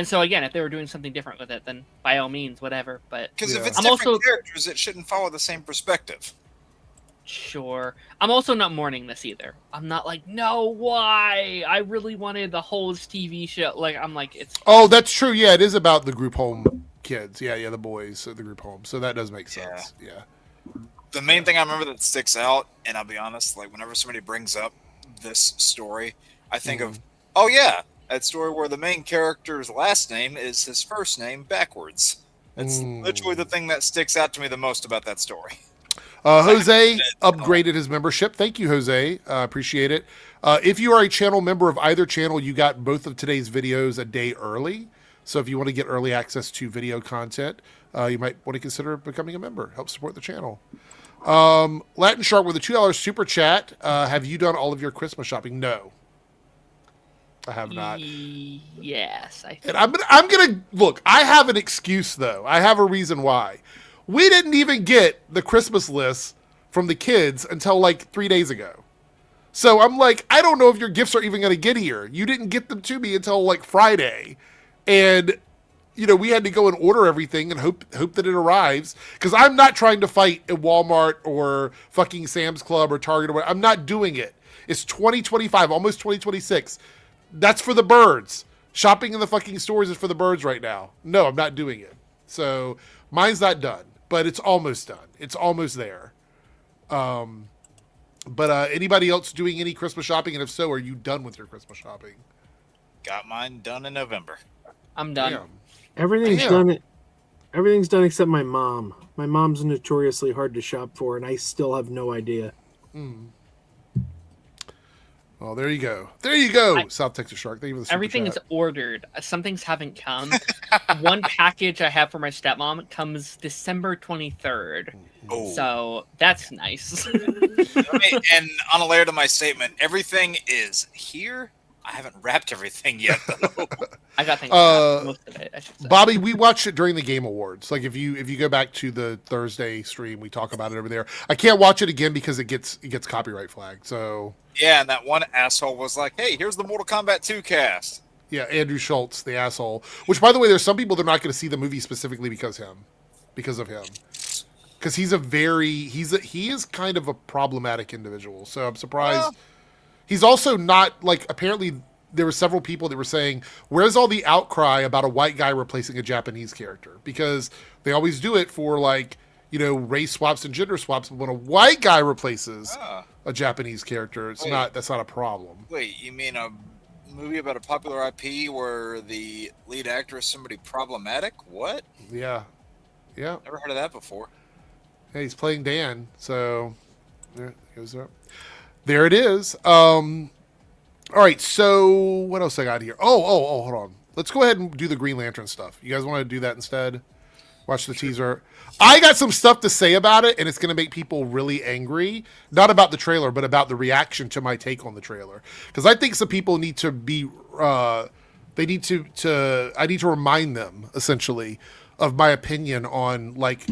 Speaker 2: so, again, if they were doing something different with it, then by all means, whatever. But
Speaker 4: Because if
Speaker 1: Yeah.
Speaker 4: it's
Speaker 2: I'm
Speaker 4: different
Speaker 2: also-
Speaker 4: characters, it shouldn't follow the same perspective.
Speaker 2: sure. I'm also not mourning this either. I'm not like, no, why? I really wanted the whole TV show. Like, I'm like, it's
Speaker 1: oh, that's true. Yeah, it is about the group home kids. Yeah, the boys at the group home. So that does make sense. Yeah.
Speaker 4: The main thing I remember that sticks out, and I'll be honest, like whenever somebody brings up this story, I think of, oh yeah, that story where the main character's last name is his first name backwards. That's literally the thing that sticks out to me the most about that story.
Speaker 1: Jose upgraded his membership. Thank you, Jose. Appreciate it. If you are a channel member of either channel, you got both of today's videos a day early. So if you want to get early access to video content, you might want to consider becoming a member. Help support the channel. Latin Shark with a $2 super chat. Have you done all of your Christmas shopping? No, I have not.
Speaker 2: Yes, I think.
Speaker 1: And I'm gonna look. I have an excuse though. I have a reason why. We didn't even get the Christmas list from the kids until like 3 days ago. So I'm like, I don't know if your gifts are even going to get here. You didn't get them to me until like Friday. And, you know, we had to go and order everything and hope that it arrives. Because I'm not trying to fight at Walmart or fucking Sam's Club or Target or whatever. I'm not doing it. It's 2025, almost 2026. That's for the birds. Shopping in the fucking stores is for the birds right now. No, I'm not doing it. So mine's not done. But it's almost done. It's almost there. But anybody else doing any Christmas shopping? And if so, are you done with your Christmas shopping?
Speaker 4: Got mine done in November.
Speaker 2: I'm done.
Speaker 1: Damn.
Speaker 3: Everything's
Speaker 1: Damn.
Speaker 3: done. Everything's done except my mom. My mom's notoriously hard to shop for, and I still have no idea.
Speaker 1: Well, there you go. There you go, South Texas Shark. Thank you for the super
Speaker 2: Everything
Speaker 1: chat.
Speaker 2: is ordered. Some things haven't come. One package I have for my stepmom comes December 23rd.
Speaker 4: Oh.
Speaker 2: So that's nice.
Speaker 4: And on a layer to my statement, everything is here. I haven't wrapped everything yet, though.
Speaker 2: I got things most of it, I should say.
Speaker 1: Bobby, we watched it during the Game Awards. Like if you go back to the Thursday stream, we talk about it over there. I can't watch it again because it gets copyright flagged. So
Speaker 4: Yeah, and that one asshole was like, hey, here's the Mortal Kombat 2 cast.
Speaker 1: yeah, Andrew Schultz, the asshole. Which, by the way, there's some people that are not going to see the movie specifically because of him. Because he is kind of a problematic individual. So I'm surprised.
Speaker 4: Well,
Speaker 1: He's also not, like, apparently there were several people that were saying, where's all the outcry about a white guy replacing a Japanese character? Because they always do it for, like, you know, race swaps and gender swaps. But when a white guy replaces a Japanese character, that's not a problem.
Speaker 4: Wait, you mean a movie about a popular IP where the lead actor is somebody problematic? What?
Speaker 1: Yeah. Yeah.
Speaker 4: Never heard of that before.
Speaker 1: Hey, he's playing Dan, so there goes there. There it is. All right, so what else I got here? Oh, hold on. Let's go ahead and do the Green Lantern stuff. You guys want to do that instead? Watch the teaser. I got some stuff to say about it, and it's going to make people really angry. Not about the trailer, but about the reaction to my take on the trailer. Because I think some people need to be... I need to remind them, essentially, of my opinion on, like...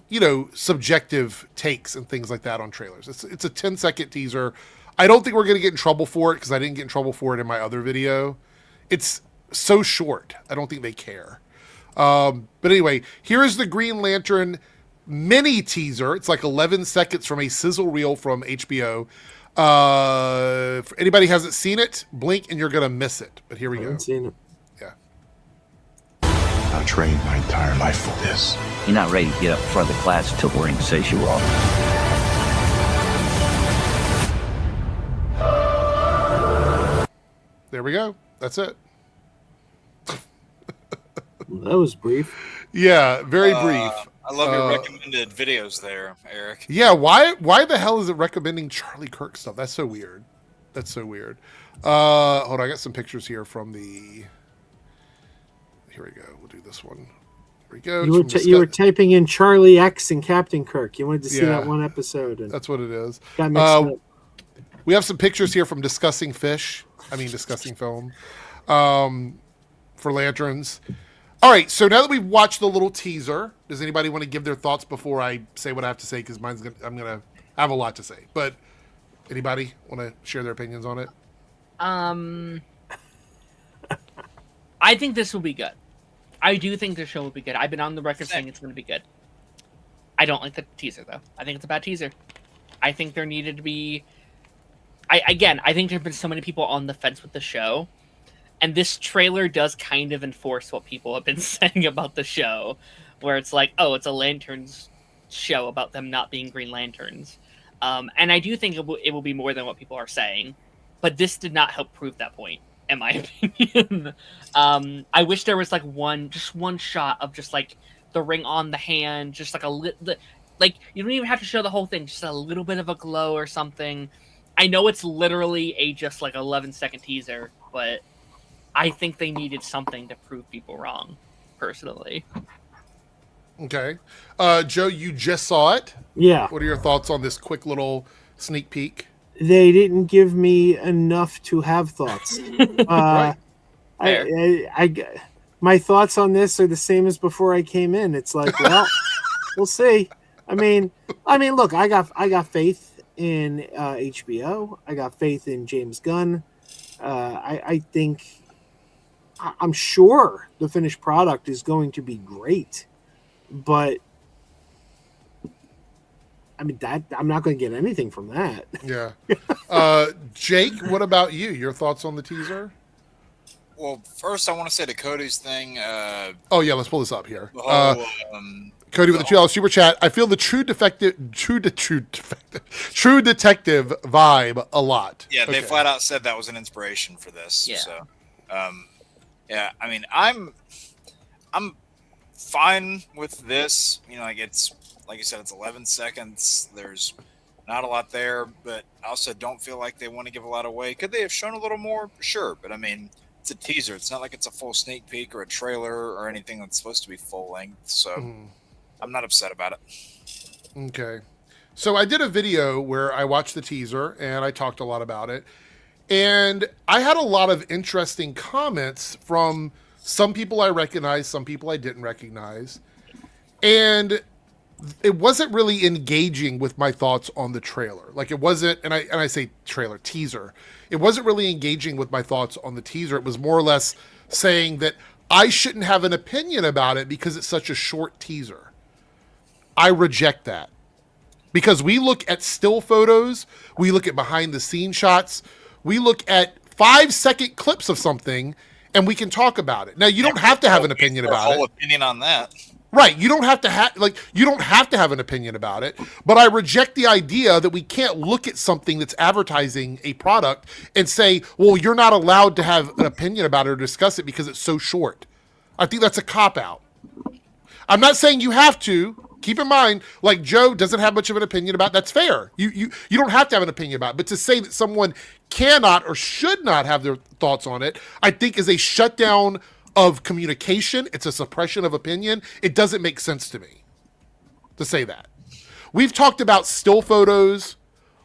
Speaker 1: you know, subjective takes and things like that on trailers. It's a 10-second teaser. I don't think we're going to get in trouble for it because I didn't get in trouble for it in my other video. It's so short. I don't think they care. But anyway, here is the Green Lantern mini teaser. It's like 11 seconds from a sizzle reel from HBO. If anybody hasn't seen it, blink and you're going to miss it. But here we
Speaker 3: I
Speaker 1: go.
Speaker 3: haven't seen it.
Speaker 1: Yeah.
Speaker 5: I've trained my entire life for this.
Speaker 6: You're not ready to get up in front of the class until Boring says you are.
Speaker 1: There we go. That's it.
Speaker 3: Well, that was brief.
Speaker 1: Yeah, very brief.
Speaker 4: I love your recommended videos there, Eric.
Speaker 1: Yeah, why the hell is it recommending Charlie Kirk stuff? That's so weird. That's so weird. Hold on, I got some pictures here from the... Here we go. We'll do this one. Here we go.
Speaker 3: You were typing in Charlie X and Captain Kirk. You wanted to see
Speaker 1: Yeah.
Speaker 3: that one episode. And
Speaker 1: That's what it is.
Speaker 3: got mixed up.
Speaker 1: We have some pictures here from Discussing Film, for Lanterns. All right, so now that we've watched the little teaser, does anybody want to give their thoughts before I say what I have to say? Because I'm gonna have a lot to say. But anybody want to share their opinions on it?
Speaker 2: I think this will be good. I do think the show will be good. I've been on the record saying it's going to be good. I don't like the teaser, though. I think it's a bad teaser. I think there needed to be... I think there have been so many people on the fence with the show, and this trailer does kind of enforce what people have been saying about the show, where it's like, oh, it's a Lanterns show about them not being Green Lanterns. And I do think it will be more than what people are saying, but this did not help prove that point, in my opinion. I wish there was like one shot of just like the ring on the hand, just like like you don't even have to show the whole thing, just a little bit of a glow or something. I know it's literally a just like 11-second teaser, but I think they needed something to prove people wrong, personally.
Speaker 1: Okay. Joe, you just saw it.
Speaker 3: Yeah.
Speaker 1: What are your thoughts on this quick little sneak peek?
Speaker 3: They didn't give me enough to have thoughts.
Speaker 1: Right.
Speaker 3: My thoughts on this are the same as before I came in. It's like, well, we'll see. I mean, look, I got faith in HBO. I got faith in James Gunn. I'm sure the finished product is going to be great, but I mean that I'm not going to get anything from that.
Speaker 1: Yeah. Jake, what about you? Your thoughts on the teaser?
Speaker 4: Well, first I want to say to Cody's thing.
Speaker 1: Oh yeah, let's pull this up here.
Speaker 4: The whole,
Speaker 1: Cody with the $2 super chat. I feel the true detective vibe a lot.
Speaker 4: Yeah, they
Speaker 1: Okay.
Speaker 4: flat out said that was an inspiration for this.
Speaker 2: Yeah.
Speaker 4: So, yeah, I mean, I'm fine with this. You know, like it's like you said, it's 11 seconds. There's not a lot there, but I also don't feel like they want to give a lot away. Could they have shown a little more? Sure, but I mean, it's a teaser. It's not like it's a full sneak peek or a trailer or anything that's supposed to be full length. So. I'm not upset about it.
Speaker 1: Okay. So I did a video where I watched the teaser and I talked a lot about it. And I had a lot of interesting comments from some people I recognized, some people I didn't recognize. And it wasn't really engaging with my thoughts on the trailer. Like it wasn't, and I say trailer, teaser. It wasn't really engaging with my thoughts on the teaser. It was more or less saying that I shouldn't have an opinion about it because it's such a short teaser. I reject that because we look at still photos, we look at behind the scenes shots, we look at 5-second clips of something and we can talk about it. Now you don't have to have an opinion about it.
Speaker 4: Whole opinion on that.
Speaker 1: Right. You don't have to have an opinion about it, but I reject the idea that we can't look at something that's advertising a product and say, well, you're not allowed to have an opinion about it or discuss it because it's so short. I think that's a cop-out. I'm not saying you have to. Keep in mind, like Joe doesn't have much of an opinion about it. That's fair. You don't have to have an opinion about it. But to say that someone cannot or should not have their thoughts on it, I think is a shutdown of communication. It's a suppression of opinion. It doesn't make sense to me to say that. We've talked about still photos.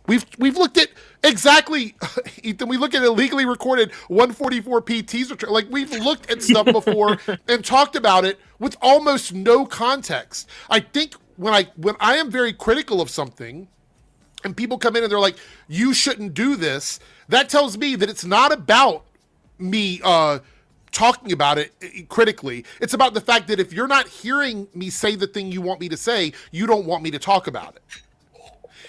Speaker 1: We've looked at exactly, Ethan, we look at illegally recorded 144p teaser. Like we've looked at stuff before and talked about it with almost no context. I think when I am very critical of something and people come in and they're like, you shouldn't do this, that tells me that it's not about me talking about it critically. It's about the fact that if you're not hearing me say the thing you want me to say, you don't want me to talk about it.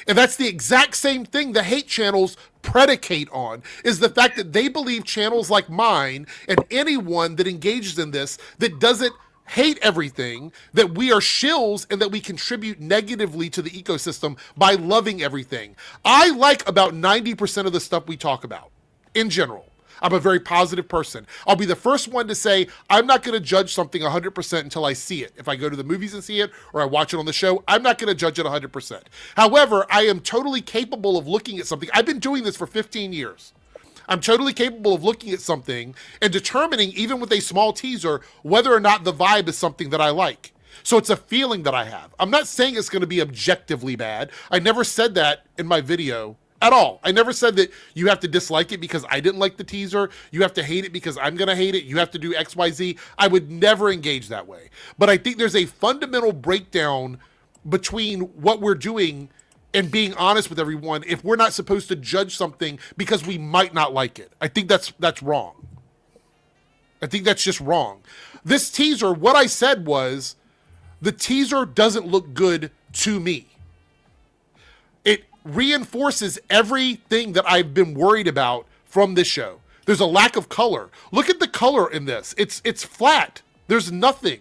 Speaker 1: And that's the exact same thing the hate channels predicate on, is the fact that they believe channels like mine and anyone that engages in this that doesn't hate everything, that we are shills and that we contribute negatively to the ecosystem by loving everything. I like about 90% of the stuff we talk about in general. I'm a very positive person. I'll be the first one to say I'm not going to judge something 100% until I see it. If I go to the movies and see it or I watch it on the show, I'm not going to judge it 100%. However, I am totally capable of looking at something. I've been doing this for 15 years. I'm totally capable of looking at something and determining, even with a small teaser, whether or not the vibe is something that I like. So it's a feeling that I have. I'm not saying it's going to be objectively bad. I never said that in my video at all. I never said that you have to dislike it because I didn't like the teaser. You have to hate it because I'm going to hate it. You have to do X, Y, Z. I would never engage that way. But I think there's a fundamental breakdown between what we're doing and being honest with everyone if we're not supposed to judge something because we might not like it. I think that's wrong. I think that's just wrong. This teaser, what I said was, the teaser doesn't look good to me. It reinforces everything that I've been worried about from this show. There's a lack of color. Look at the color in this. It's flat. There's nothing.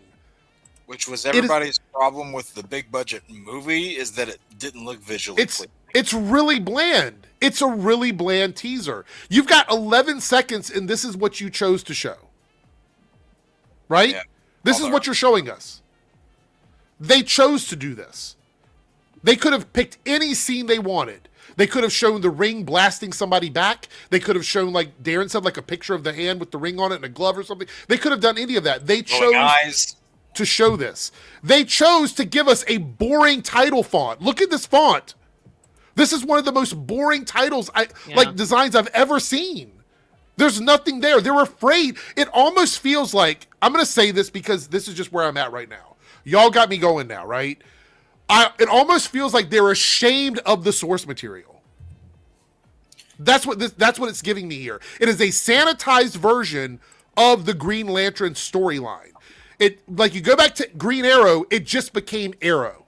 Speaker 4: Which was everybody's problem with the big budget movie, is that it didn't look visually pleasing.
Speaker 1: It's really bland. It's a really bland teaser. You've got 11 seconds and this is what you chose to show. Right?
Speaker 4: Yeah.
Speaker 1: This is what you're showing us. They chose to do this. They could have picked any scene they wanted. They could have shown the ring blasting somebody back. They could have shown, like Darren said, like a picture of the hand with the ring on it and a glove or something. They could have done any of that. They chose to show this. They chose to give us a boring title font. Look at this font. This is one of the most boring titles like designs I've ever seen. There's nothing there. They're afraid. It almost feels like, I'm going to say this because this is just where I'm at right now. Y'all got me going now, right? It almost feels like they're ashamed of the source material. That's what it's giving me here. It is a sanitized version of the Green Lantern storyline. It, like, you go back to Green Arrow, it just became Arrow.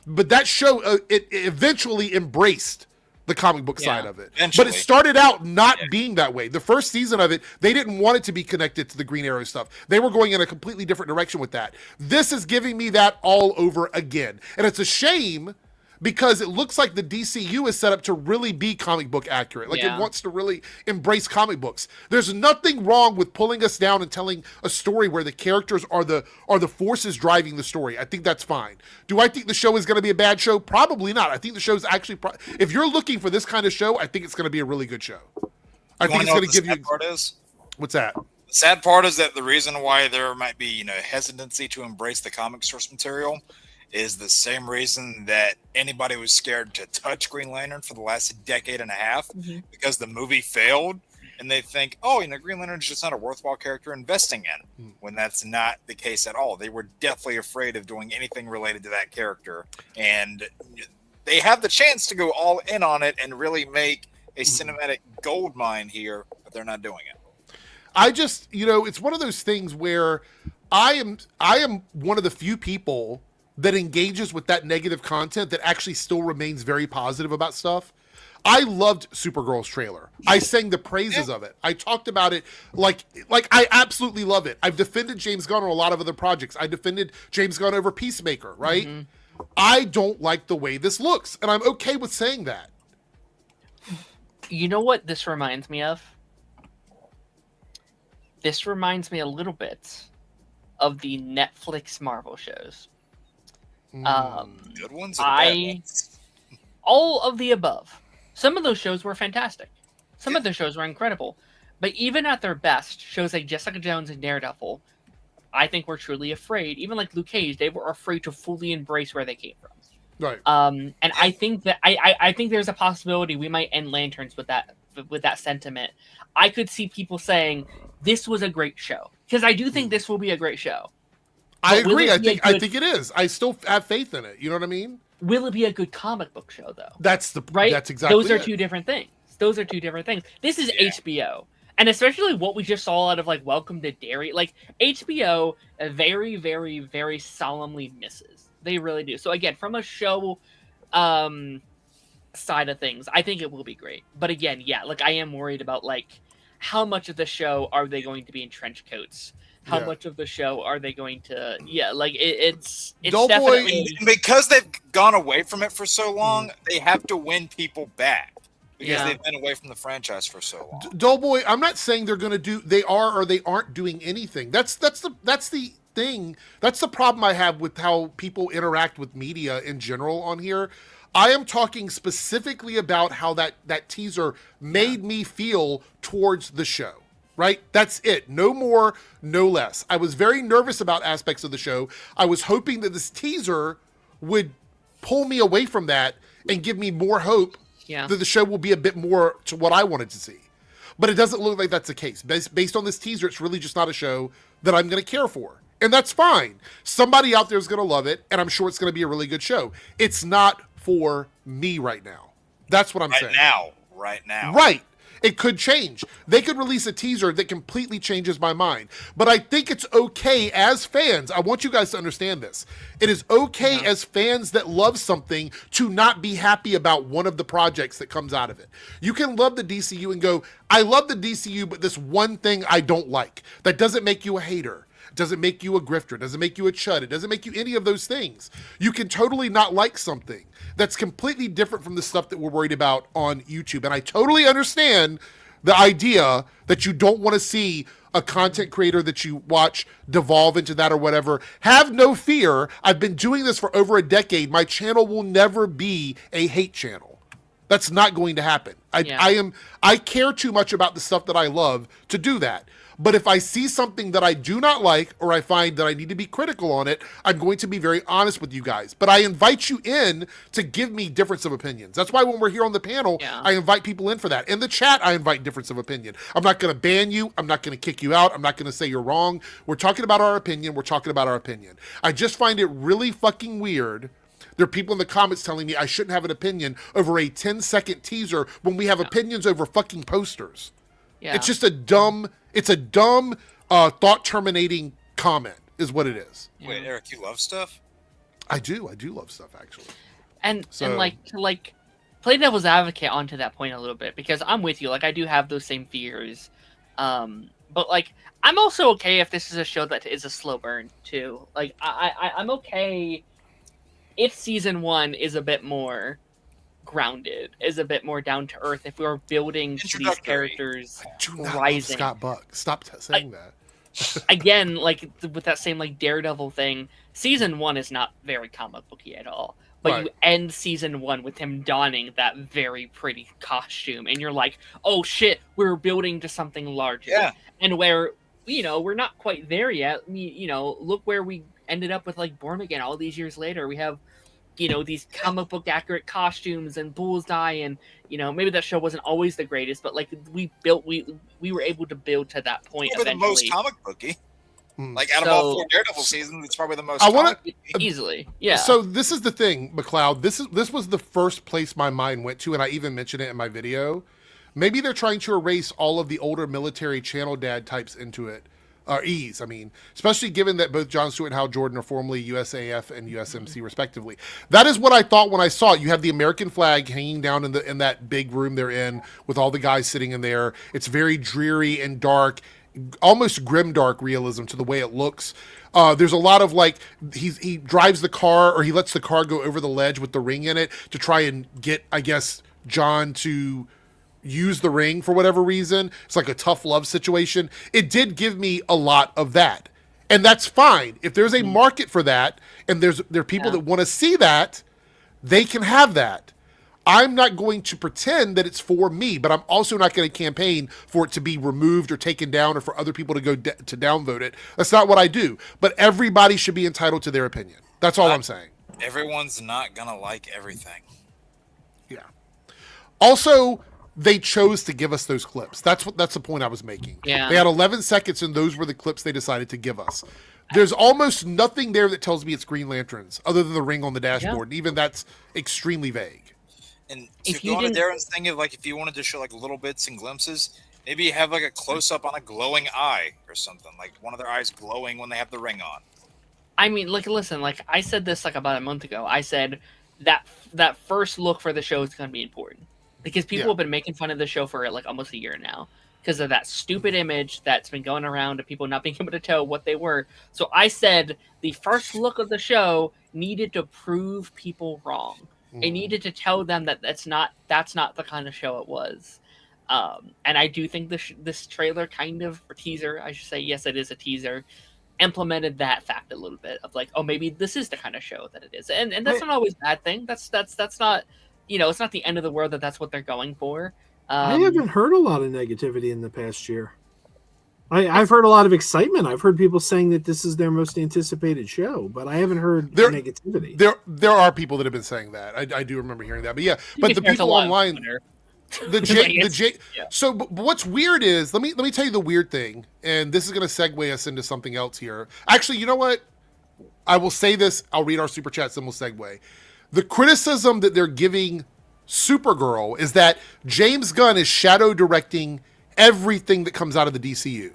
Speaker 1: But that show, it eventually embraced the comic book side of it.
Speaker 4: Eventually.
Speaker 1: But it started out not being that way. The first season of it, they didn't want it to be connected to the Green Arrow stuff. They were going in a completely different direction with that. This is giving me that all over again. And it's a shame because it looks like the DCU is set up to really be comic book accurate. Like, it wants to really embrace comic books. There's nothing wrong with pulling us down and telling a story where the characters are the forces driving the story. I think that's fine. Do I think the show is going to be a bad show? Probably not. I think the show's actually, if you're looking for this kind of show, I think it's going to be a really good show. I think it's going to give you.
Speaker 4: Part is?
Speaker 1: What's that?
Speaker 4: The sad part is that the reason why there might be, hesitancy to embrace the comic source material is the same reason that anybody was scared to touch Green Lantern for the last decade and a half, because the movie failed, and they think, Green Lantern's just not a worthwhile character investing in, when that's not the case at all. They were deathly afraid of doing anything related to that character, and they have the chance to go all in on it and really make a cinematic gold mine here, but they're not doing it.
Speaker 1: I just, it's one of those things where I am one of the few people that engages with that negative content that actually still remains very positive about stuff. I loved Supergirl's trailer. I sang the praises of it. I talked about it like I absolutely love it. I've defended James Gunn on a lot of other projects. I defended James Gunn over Peacemaker, right? I don't like the way this looks, and I'm okay with saying that.
Speaker 2: You know what this reminds me of? This reminds me a little bit of the Netflix Marvel shows.
Speaker 4: Good ones or bad ones?
Speaker 2: All of the above. Some of those shows were fantastic. Some of the shows were incredible. But even at their best, shows like Jessica Jones and Daredevil, I think were truly afraid. Even like Luke Cage, they were afraid to fully embrace where they came from.
Speaker 1: Right.
Speaker 2: And I think that I think there's a possibility we might end Lanterns with that sentiment. I could see people saying this was a great show, because I do think this will be a great show.
Speaker 1: I agree. I think it is. I still have faith in it. You know what I mean?
Speaker 2: Will it be a good comic book show, though?
Speaker 1: That's
Speaker 2: right.
Speaker 1: That's exactly.
Speaker 2: Those are two different things. This is HBO, And especially what we just saw out of like Welcome to Derry, like HBO very, very, very solemnly misses. They really do. So again, from a show side of things, I think it will be great. But again, yeah, like I am worried about like how much of the show are they going to be in trench coats? How much of the show are they going to? Yeah, like it's definitely
Speaker 4: because they've gone away from it for so long. They have to win people back because they've been away from the franchise for so long.
Speaker 1: Doughboy, I'm not saying they're going to do. They are or they aren't doing anything. That's the thing. That's the problem I have with how people interact with media in general on here. I am talking specifically about how that teaser made me feel towards the show. Right? That's it. No more, no less. I was very nervous about aspects of the show. I was hoping that this teaser would pull me away from that and give me more hope that the show will be a bit more to what I wanted to see. But it doesn't look like that's the case. Based on this teaser, it's really just not a show that I'm going to care for. And that's fine. Somebody out there is going to love it, and I'm sure it's going to be a really good show. It's not for me right now. That's what I'm saying.
Speaker 4: Right now.
Speaker 1: Right. It could change. They could release a teaser that completely changes my mind. But I think it's okay as fans. I want you guys to understand this. It is okay as fans that love something to not be happy about one of the projects that comes out of it. You can love the DCU and go, I love the DCU, but this one thing I don't like. That doesn't make you a hater. It doesn't make you a grifter. It doesn't make you a chud. It doesn't make you any of those things. You can totally not like something that's completely different from the stuff that we're worried about on YouTube. And I totally understand the idea that you don't want to see a content creator that you watch devolve into that or whatever. Have no fear. I've been doing this for over a decade. My channel will never be a hate channel. That's not going to happen. I care too much about the stuff that I love to do that. But if I see something that I do not like, or I find that I need to be critical on it, I'm going to be very honest with you guys. But I invite you in to give me difference of opinions. That's why when we're here on the panel, I invite people in for that. In the chat, I invite difference of opinion. I'm not going to ban you. I'm not going to kick you out. I'm not going to say you're wrong. We're talking about our opinion. We're talking about our opinion. I just find it really fucking weird. There are people in the comments telling me I shouldn't have an opinion over a 10-second teaser when we have opinions over fucking posters. Yeah. It's just a dumb thought-terminating comment is what it is.
Speaker 4: Wait, Eric, you love stuff?
Speaker 1: I do love stuff, actually.
Speaker 2: And like to play devil's advocate onto that point a little bit, because I'm with you. Like, I do have those same fears. But like, I'm also okay if this is a show that is a slow burn too. Like, I'm okay if season 1 is a bit more grounded, is a bit more down to earth, if we are building to these characters rising.
Speaker 1: Scott Buck, stop saying that.
Speaker 2: Again, like with that same like Daredevil thing, season 1 is not very comic booky at all. But you end season 1 with him donning that very pretty costume, and you're like, oh shit, we're building to something larger. Yeah. And where, we're not quite there yet. Look where we ended up with like Born Again all these years later. We have these comic book accurate costumes and Bullseye, and maybe that show wasn't always the greatest, but like we were able to build to that point.
Speaker 4: Probably the most comic booky. Like out of all 4 Daredevil seasons, it's probably the most. I want to
Speaker 2: easily, yeah.
Speaker 1: So this is the thing, McLeod. This was the first place my mind went to, and I even mentioned it in my video. Maybe they're trying to erase all of the older military channel dad types into it. Ease, I mean, especially given that both Jon Stewart and Hal Jordan are formerly USAF and USMC respectively. That is what I thought when I saw it. You have the American flag hanging down in that big room they're in with all the guys sitting in there. It's very dreary and dark, almost grimdark realism to the way it looks. There's a lot of like he drives the car, or he lets the car go over the ledge with the ring in it to try and get, I guess, John to use the ring for whatever reason. It's like a tough love situation. It did give me a lot of that, and that's fine. If there's a market for that, and there are people that want to see that, they can have that. I'm not going to pretend that it's for me, but I'm also not going to campaign for it to be removed or taken down, or for other people to go to downvote it. That's not what I do. But everybody should be entitled to their opinion. That's all I'm saying.
Speaker 4: Everyone's not gonna like everything.
Speaker 1: Yeah. Also, they chose to give us those clips. That's the point I was making.
Speaker 2: Yeah.
Speaker 1: They had 11 seconds, and those were the clips they decided to give us. There's almost nothing there that tells me it's Green Lanterns, other than the ring on the dashboard. And even that's extremely vague.
Speaker 4: And to go on to Darren's thing of like, if you wanted to show like little bits and glimpses, Maybe have like a close up on a glowing eye or something, like one of their eyes glowing when they have the ring on.
Speaker 2: I mean, listen, like I said this like about a month ago. I said that first look for the show is going to be important because people have been making fun of the show for like almost a year now because of that stupid image that's been going around of people not being able to tell what they were. So I said the first look of the show needed to prove people wrong. It needed to tell them that that's not the kind of show it was. And I do think this trailer kind of, or teaser, I should say, yes, it is a teaser, implemented that fact a little bit of like, oh, maybe this is the kind of show that it is, and that's not always a bad thing. That's not, it's not the end of the world that that's what they're going for.
Speaker 3: I haven't heard a lot of negativity in the past year. I've heard a lot of excitement. I've heard people saying that this is their most anticipated show, but I haven't heard negativity.
Speaker 1: There are people that have been saying that. I do remember hearing that, but yeah, but the people online. So but what's weird is let me tell you the weird thing, and this is going to segue us into something else here. Actually, you know what? I will say this. I'll read our super chats and we'll segue. The criticism that they're giving Supergirl is that James Gunn is shadow directing everything that comes out of the DCU.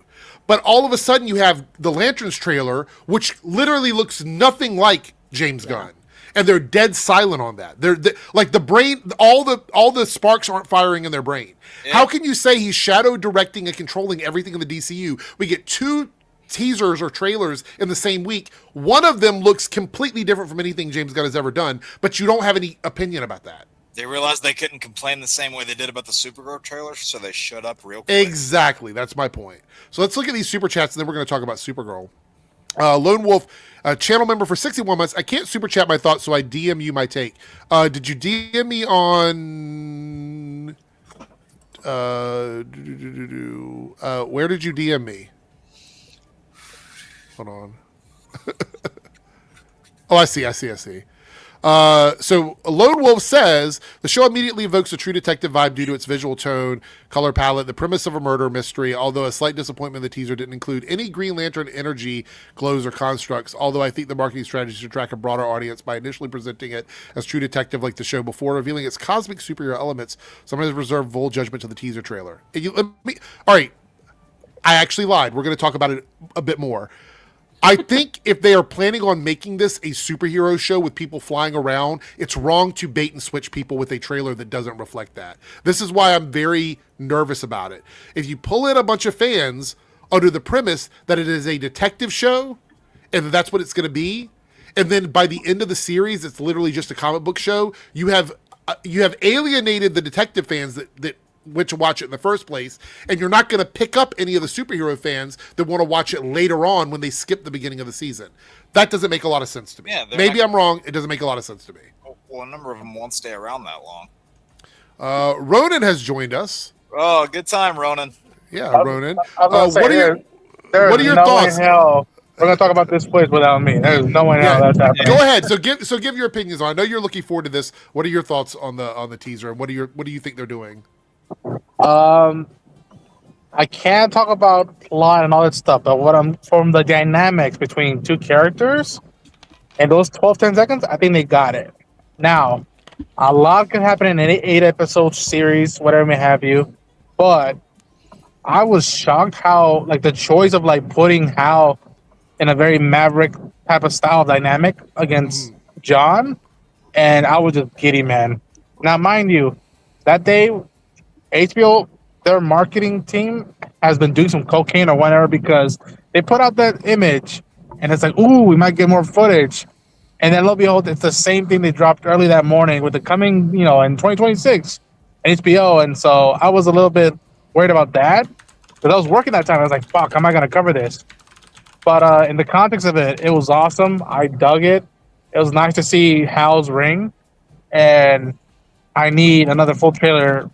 Speaker 1: But all of a sudden you have the Lanterns trailer, which literally looks nothing like James Gunn. And they're dead silent on that. They're like the brain, all the sparks aren't firing in their brain. Yeah. How can you say he's shadow directing and controlling everything in the DCU? We get 2 teasers or trailers in the same week. One of them looks completely different from anything James Gunn has ever done, but you don't have any opinion about that.
Speaker 4: They realized they couldn't complain the same way they did about the Supergirl trailer, so they shut up real quick.
Speaker 1: Exactly. That's my point. So let's look at these super chats, and then we're going to talk about Supergirl. Lone Wolf, channel member for 61 months. I can't super chat my thoughts, so I DM you my take. Did you DM me on... where did you DM me? Hold on. Oh, I see. So Lone Wolf says, the show immediately evokes a True Detective vibe due to its visual tone, color palette, the premise of a murder mystery, although a slight disappointment the teaser didn't include any Green Lantern energy, glows, or constructs, although I think the marketing strategy should attract a broader audience by initially presenting it as True Detective like the show before, revealing its cosmic superhero elements. Sometimes reserve full judgment to the teaser trailer. All right, I actually lied. We're going to talk about it a bit more. I think if they are planning on making this a superhero show with people flying around, it's wrong to bait and switch people with a trailer that doesn't reflect that. This is why I'm very nervous about it. If you pull in a bunch of fans under the premise that it is a detective show and that's what it's going to be, and then by the end of the series, it's literally just a comic book show, you have alienated the detective fans that went to watch it in the first place, and you're not going to pick up any of the superhero fans that want to watch it later on when they skip the beginning of the season. That doesn't make a lot of sense to me. Yeah, maybe I'm wrong. It doesn't make a lot of sense to me.
Speaker 4: Well, a number of them won't stay around that long.
Speaker 1: Ronan has joined us.
Speaker 4: Oh, good time, Ronan.
Speaker 1: Yeah, Ronan. What are your thoughts?
Speaker 7: We're gonna talk about this place without me. There's no one else that's happening.
Speaker 1: Go ahead. So give your opinions on it. I know you're looking forward to this. What are your thoughts on the teaser, and what do you think they're doing?
Speaker 7: I can't talk about plot and all that stuff, but from the dynamics between 2 characters and those 10 seconds, I think they got it. Now, a lot can happen in an 8-episode series, whatever may have you, but I was shocked how, like, the choice of, like, putting Hal in a very Maverick type of style dynamic against John, and I was just giddy, man. Now, mind you, that day, HBO, their marketing team has been doing some cocaine or whatever because they put out that image and it's like, ooh, we might get more footage. And then lo and behold, it's the same thing they dropped early that morning with the coming, in 2026 HBO. And so I was a little bit worried about that because I was working that time. I was like, fuck, how am I going to cover this? But in the context of it, it was awesome. I dug it. It was nice to see Hal's ring. And I need another full trailer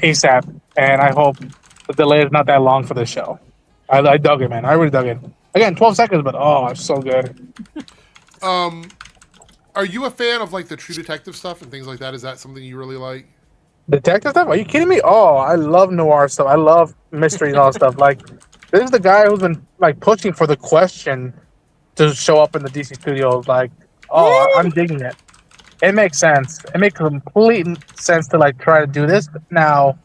Speaker 7: ASAP, and I hope the delay is not that long for the show. I dug it, man. I really dug it. Again, 12 seconds, but it's so good.
Speaker 1: Are you a fan of like the True Detective stuff and things like that? Is that something you really like?
Speaker 7: Detective stuff? Are you kidding me? Oh, I love noir stuff. I love mysteries and all that stuff. Like, this is the guy who's been like pushing for the Question to show up in the DC studios. Like, I'm digging it. It makes sense. It makes complete sense to like try to do this. Now,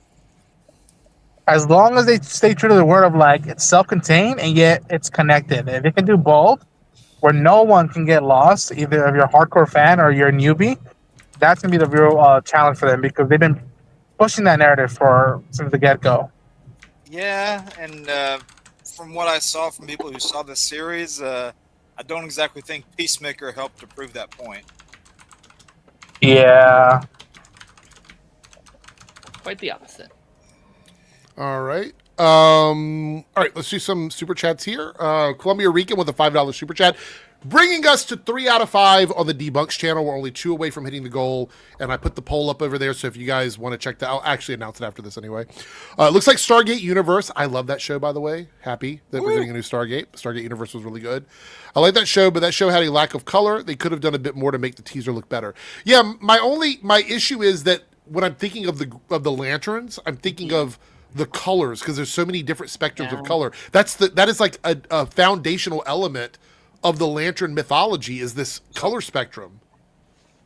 Speaker 7: as long as they stay true to the word of like it's self-contained and yet it's connected. If they can do both, where no one can get lost, either if you're a hardcore fan or you're a newbie, that's gonna be the real challenge for them because they've been pushing that narrative since the get-go.
Speaker 4: Yeah, and from what I saw from people who saw this series, I don't exactly think Peacemaker helped to prove that point.
Speaker 7: Yeah.
Speaker 2: Quite the opposite.
Speaker 1: All right. All right, let's do some super chats here. Columbia Rican with a $5 super chat, bringing us to 3 out of 5 on the Debunks channel. We're only 2 away from hitting the goal, and I put the poll up over there. So if you guys want to check that, I'll actually announce it after this anyway. Looks like Stargate Universe. I love that show, by the way. Happy that we're getting a new Stargate. Stargate Universe was really good. I like that show, but that show had a lack of color. They could have done a bit more to make the teaser look better. Yeah, my issue is that when I'm thinking of the lanterns, I'm thinking of the colors because there's so many different spectrums of color. That is like a foundational element of the lantern mythology is this color spectrum.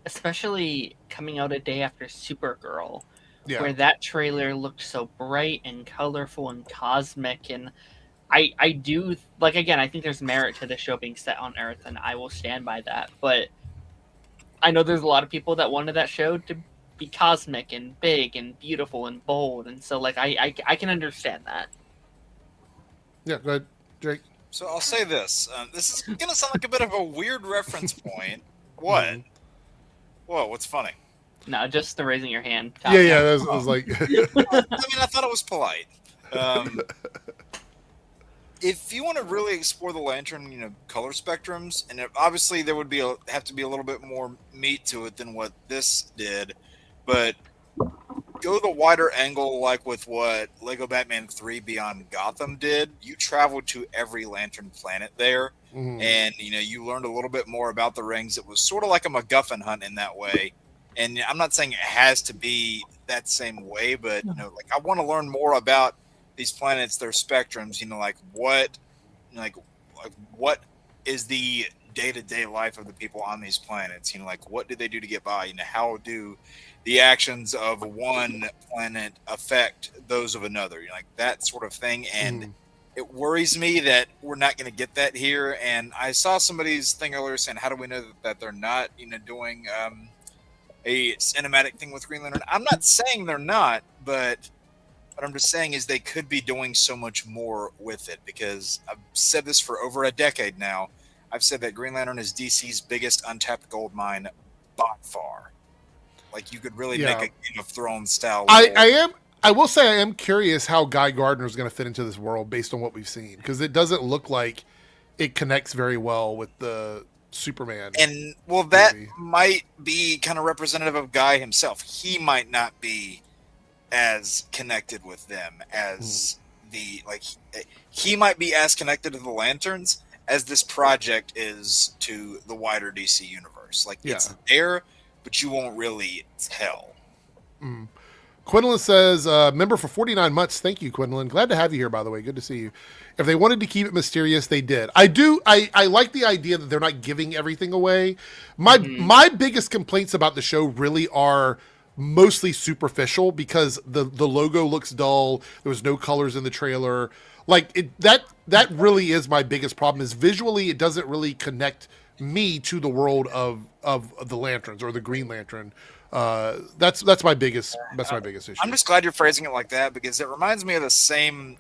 Speaker 2: Especially coming out a day after Supergirl,
Speaker 1: Yeah.
Speaker 2: where that trailer looked so bright and colorful and cosmic. And I do, like, again, I think there's merit to the show being set on Earth, and I will stand by that. But I know there's a lot of people that wanted that show to be cosmic and big and beautiful and bold, and so like I can understand that.
Speaker 1: Yeah, go ahead, Jake.
Speaker 4: So I'll say this. This is going to sound like a bit of a weird reference point. What?
Speaker 1: Mm-hmm.
Speaker 4: Whoa, what's funny?
Speaker 2: No, just the raising your hand.
Speaker 1: Yeah, that was like...
Speaker 4: I mean, I thought it was polite. If you want to really explore the lantern, color spectrums, and obviously there would have to be a little bit more meat to it than what this did, but go the wider angle, like with what Lego Batman 3 Beyond Gotham did. You traveled to every lantern planet there, and you learned a little bit more about the rings. It was sort of like a MacGuffin hunt in that way. And I'm not saying it has to be that same way, but I want to learn more about these planets, their spectrums. What is the day-to-day life of the people on these planets? What do they do to get by? How do the actions of one planet affect those of another? That sort of thing. And it worries me that we're not going to get that here. And I saw somebody's thing earlier saying, how do we know that they're not, doing a cinematic thing with Green Lantern? I'm not saying they're not, but what I'm just saying is they could be doing so much more with it, because I've said this for over a decade now. I've said that Green Lantern is DC's biggest untapped gold mine by far. You could really make a Game of Thrones style.
Speaker 1: I will say I am curious how Guy Gardner is going to fit into this world based on what we've seen, because it doesn't look like it connects very well with the Superman.
Speaker 4: And that might be kind of representative of Guy himself. He might not be as connected with them as he might be as connected to the Lanterns as this project is to the wider DC universe. It's there, but you won't really tell.
Speaker 1: Quinlan says, member for 49 months. Thank you, Quinlan. Glad to have you here, by the way. Good to see you. If they wanted to keep it mysterious, they did. I like the idea that they're not giving everything away. My biggest complaints about the show really are mostly superficial, because the logo looks dull. There was no colors in the trailer. That really is my biggest problem, is visually it doesn't really connect me to the world of the Lanterns or the Green Lantern. That's my biggest issue.
Speaker 4: I'm just glad you're phrasing it like that, because it reminds me of the same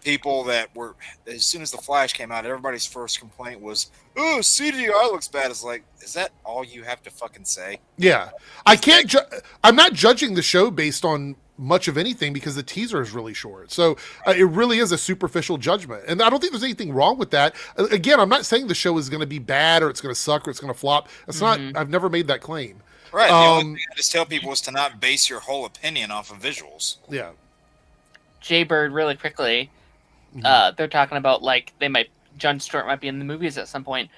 Speaker 4: people that were, as soon as The Flash came out, everybody's first complaint was, "Oh, CGI looks bad." It's like, is that all you have to fucking say?
Speaker 1: Yeah, I'm not judging the show based on much of anything, because the teaser is really short. So it really is a superficial judgment, and I don't think there's anything wrong with that. Again, I'm not saying the show is going to be bad or it's going to suck or it's going to flop. It's not. I've never made that claim.
Speaker 4: Right. The only thing I just tell people is to not base your whole opinion off of visuals.
Speaker 1: Yeah.
Speaker 2: Jaybird, really quickly, they're talking about Jon Stewart might be in the movies at some point.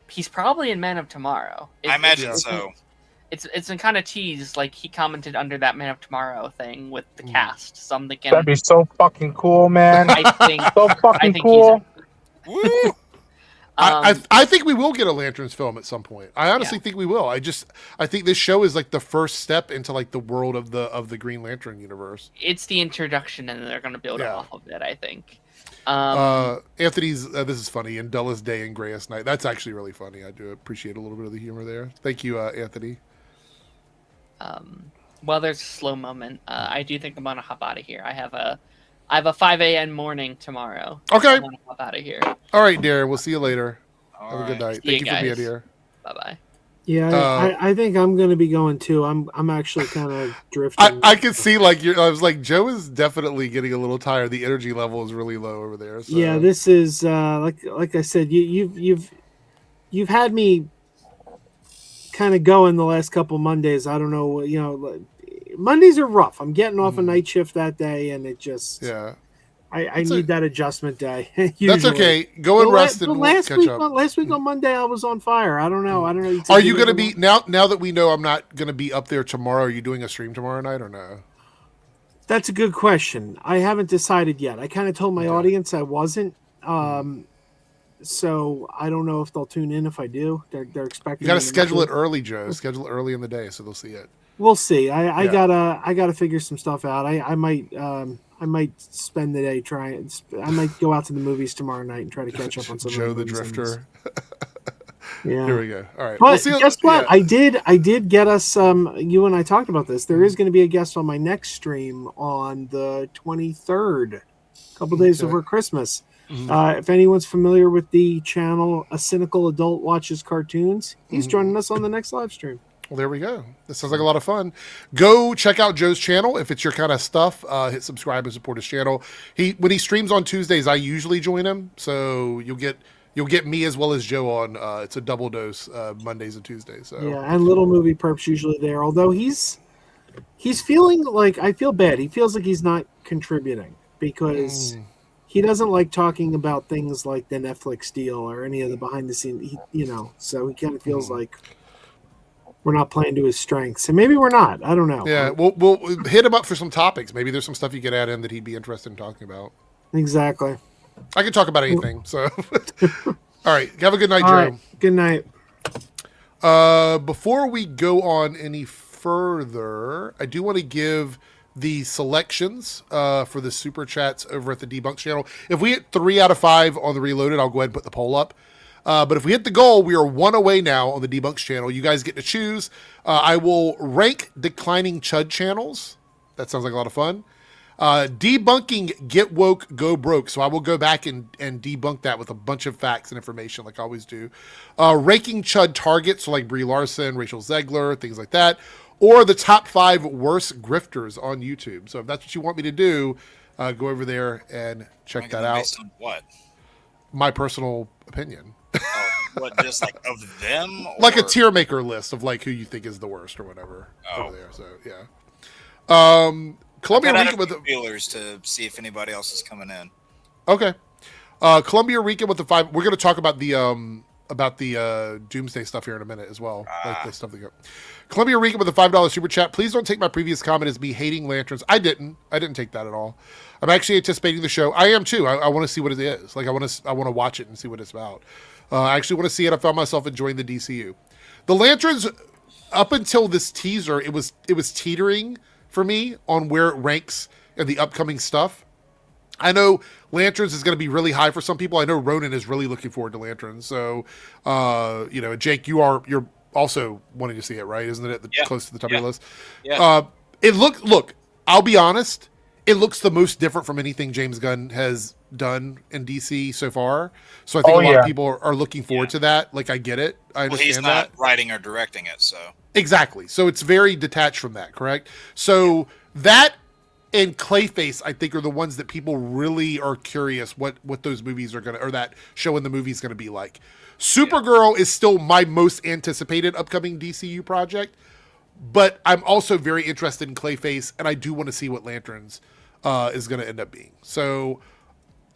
Speaker 2: He's probably in Man of Tomorrow.
Speaker 4: I imagine so.
Speaker 2: It's been kind of teased, he commented under that Man of Tomorrow thing with the cast. So I'm thinking
Speaker 7: that'd be so fucking cool, man.
Speaker 2: I think
Speaker 7: so fucking cool.
Speaker 4: Woo!
Speaker 1: I think we will get a Lanterns film at some point. I honestly think we will. I think this show is like the first step into like the world of the Green Lantern universe.
Speaker 2: It's the introduction, and they're going to build off of it, I think.
Speaker 1: Anthony's this is funny. In dullest day and grayest night. That's actually really funny. I do appreciate a little bit of the humor there. Thank you, Anthony.
Speaker 2: Well, there's a slow moment. I do think I'm going to hop out of here. I have a 5 a.m. morning tomorrow.
Speaker 1: Okay.
Speaker 2: So I'm going to hop out of here.
Speaker 1: All right, Darren. We'll see you later.
Speaker 4: All
Speaker 1: Have a good
Speaker 4: right.
Speaker 1: night.
Speaker 2: See you
Speaker 1: Thank you for being
Speaker 2: guys.
Speaker 1: here.
Speaker 2: Bye-bye.
Speaker 3: Yeah, I think I'm going to be going too. I'm actually kind of drifting.
Speaker 1: I can see like I was like Joe is definitely getting a little tired. The energy level is really low over there. So.
Speaker 3: Yeah, this is like I said, you've had me kind of going the last couple Mondays. I don't know, Mondays are rough. I'm getting off a night shift that day, and it just I need that adjustment day.
Speaker 1: That's okay. Go and rest and we'll catch up.
Speaker 3: Last week on Monday, I was on fire. I don't know.
Speaker 1: Are you going to be now that we know I'm not going to be up there tomorrow? Are you doing a stream tomorrow night or no?
Speaker 3: That's a good question. I haven't decided yet. I kind of told my audience I wasn't. So I don't know if they'll tune in if I do. They're expecting.
Speaker 1: You got to schedule it early, Joe. Schedule it early in the day so they'll see it.
Speaker 3: We'll see. I gotta figure some stuff out. I might spend the day trying. I might go out to the movies tomorrow night and try to catch up on some.
Speaker 1: Joe
Speaker 3: of the
Speaker 1: the Drifter.
Speaker 3: Yeah.
Speaker 1: Here we go. All right.
Speaker 3: But guess what? Yeah. I did get us. You and I talked about this. There is going to be a guest on my next stream on the 23rd, a couple days before Christmas. If anyone's familiar with the channel, A Cynical Adult Watches Cartoons, he's joining us on the next live stream.
Speaker 1: Well, there we go. This sounds like a lot of fun. Go check out Joe's channel if it's your kind of stuff. Hit subscribe and support his channel. When he streams on Tuesdays, I usually join him, so you'll get me as well as Joe on. It's a double dose Mondays and Tuesdays. So
Speaker 3: yeah, and Little Movie Perp's usually there. Although he's feeling like I feel bad. He feels like he's not contributing because. He doesn't like talking about things like the Netflix deal or any of the behind the scenes, so he kind of feels like we're not playing to his strengths. And maybe we're not. I don't know.
Speaker 1: Yeah, we'll hit him up for some topics. Maybe there's some stuff you could add in that he'd be interested in talking about.
Speaker 3: Exactly.
Speaker 1: I can talk about anything. So, all right. Have a good night,
Speaker 3: All
Speaker 1: Joe.
Speaker 3: Right. Good night.
Speaker 1: Before we go on any further, I do want to give the selections for the super chats over at the Debunks channel. If we hit 3 out of 5 on the Reloaded, I'll go ahead and put the poll up. But if we hit the goal, we are 1 away now on the Debunks channel. You guys get to choose. I will rank declining Chud channels. That sounds like a lot of fun. Debunking Get Woke, Go Broke. So I will go back and debunk that with a bunch of facts and information like I always do. Ranking Chud targets, so like Brie Larson, Rachel Zegler, things like that. Or the top 5 worst grifters on YouTube. So if that's what you want me to do, go over there and check that out.
Speaker 4: Based on what?
Speaker 1: My personal opinion.
Speaker 4: What, just like of them? Or?
Speaker 1: Like a tier maker list of like who you think is the worst or whatever over there. So yeah. Columbia Rican with the
Speaker 4: feelers to see if anybody else is coming in.
Speaker 1: Okay. Columbia Rican with the 5. We're going to talk about the Doomsday stuff here in a minute as well. Like the stuff that go. Columbia Rican with a $5 super chat. Please don't take my previous comment as me hating lanterns. I didn't take that at all. I'm actually anticipating the show. I am too. I want to see what it is. Like I want to watch it and see what it's about. I actually want to see it. I found myself enjoying the DCU. The lanterns, up until this teaser, it was teetering for me on where it ranks in the upcoming stuff. I know Lanterns is going to be really high for some people. I know Ronan is really looking forward to Lanterns. So, Jake, you're also wanting to see it, right? Isn't it close to the top of your list?
Speaker 4: Yeah.
Speaker 1: Look, I'll be honest. It looks the most different from anything James Gunn has done in DC so far. So I think a lot of people are looking forward to that. Like, I get it. I understand
Speaker 4: he's not writing or directing it, so.
Speaker 1: Exactly. So it's very detached from that, correct? So that and Clayface, I think, are the ones that people really are curious what those movies are or that show in the movie is going to be like. Supergirl is still my most anticipated upcoming DCU project, but I'm also very interested in Clayface, and I do want to see what Lanterns is going to end up being. So,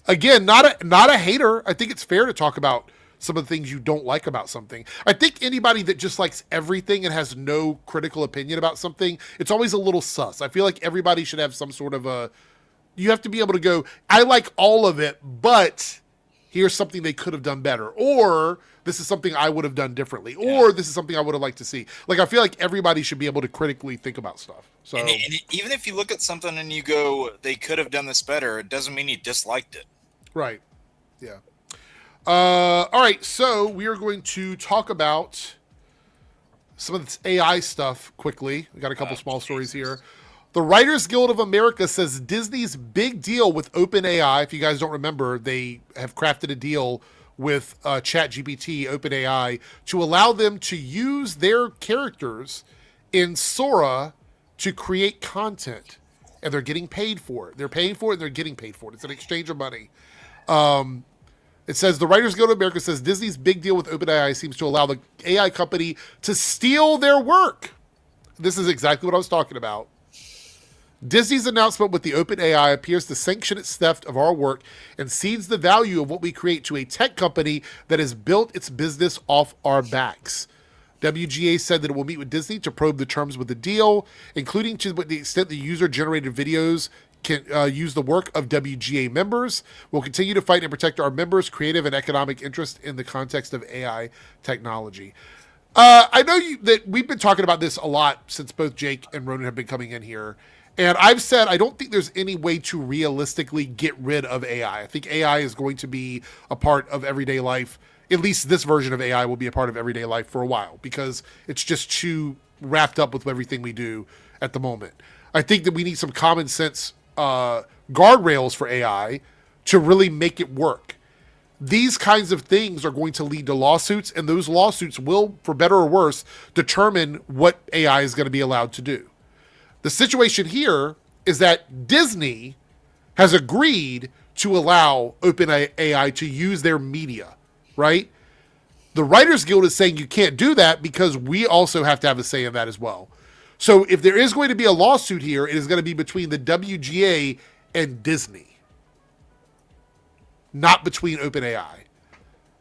Speaker 1: again, not a hater. I think it's fair to talk about some of the things you don't like about something. I think anybody that just likes everything and has no critical opinion about something, it's always a little sus. I feel like everybody should have some sort of you have to be able to go, I like all of it, but here's something they could have done better, or this is something I would have done differently, or this is something I would have liked to see. Like, I feel like everybody should be able to critically think about stuff. So,
Speaker 4: and even if you look at something and you go, they could have done this better, it doesn't mean you disliked it.
Speaker 1: right. Yeah. All right. So we are going to talk about some of this AI stuff quickly. We got a couple small stories here. The Writers Guild of America says Disney's big deal with OpenAI, if you guys don't remember, they have crafted a deal with ChatGPT, OpenAI, to allow them to use their characters in Sora to create content. And they're getting paid for it. They're paying for it and they're getting paid for it. It's an exchange of money. It says the Writers Guild of America says Disney's big deal with OpenAI seems to allow the AI company to steal their work. This is exactly what I was talking about. Disney's announcement with the OpenAI appears to sanction its theft of our work and cedes the value of what we create to a tech company that has built its business off our backs. WGA said that it will meet with Disney to probe the terms of the deal, including to the extent the user-generated videos can use the work of WGA members. We'll continue to fight and protect our members' creative and economic interest in the context of AI technology. I know that we've been talking about this a lot since both Jake and Ronan have been coming in here. And I've said I don't think there's any way to realistically get rid of AI. I think AI is going to be a part of everyday life. At least this version of AI will be a part of everyday life for a while because it's just too wrapped up with everything we do at the moment. I think that we need some common sense guardrails for AI to really make it work. These kinds of things are going to lead to lawsuits, and those lawsuits will, for better or worse, determine what AI is going to be allowed to do. The situation here is that Disney has agreed to allow OpenAI to use their media, right? The Writers Guild is saying you can't do that because we also have to have a say in that as well. So if there is going to be a lawsuit here, it is going to be between the WGA and Disney, not between OpenAI.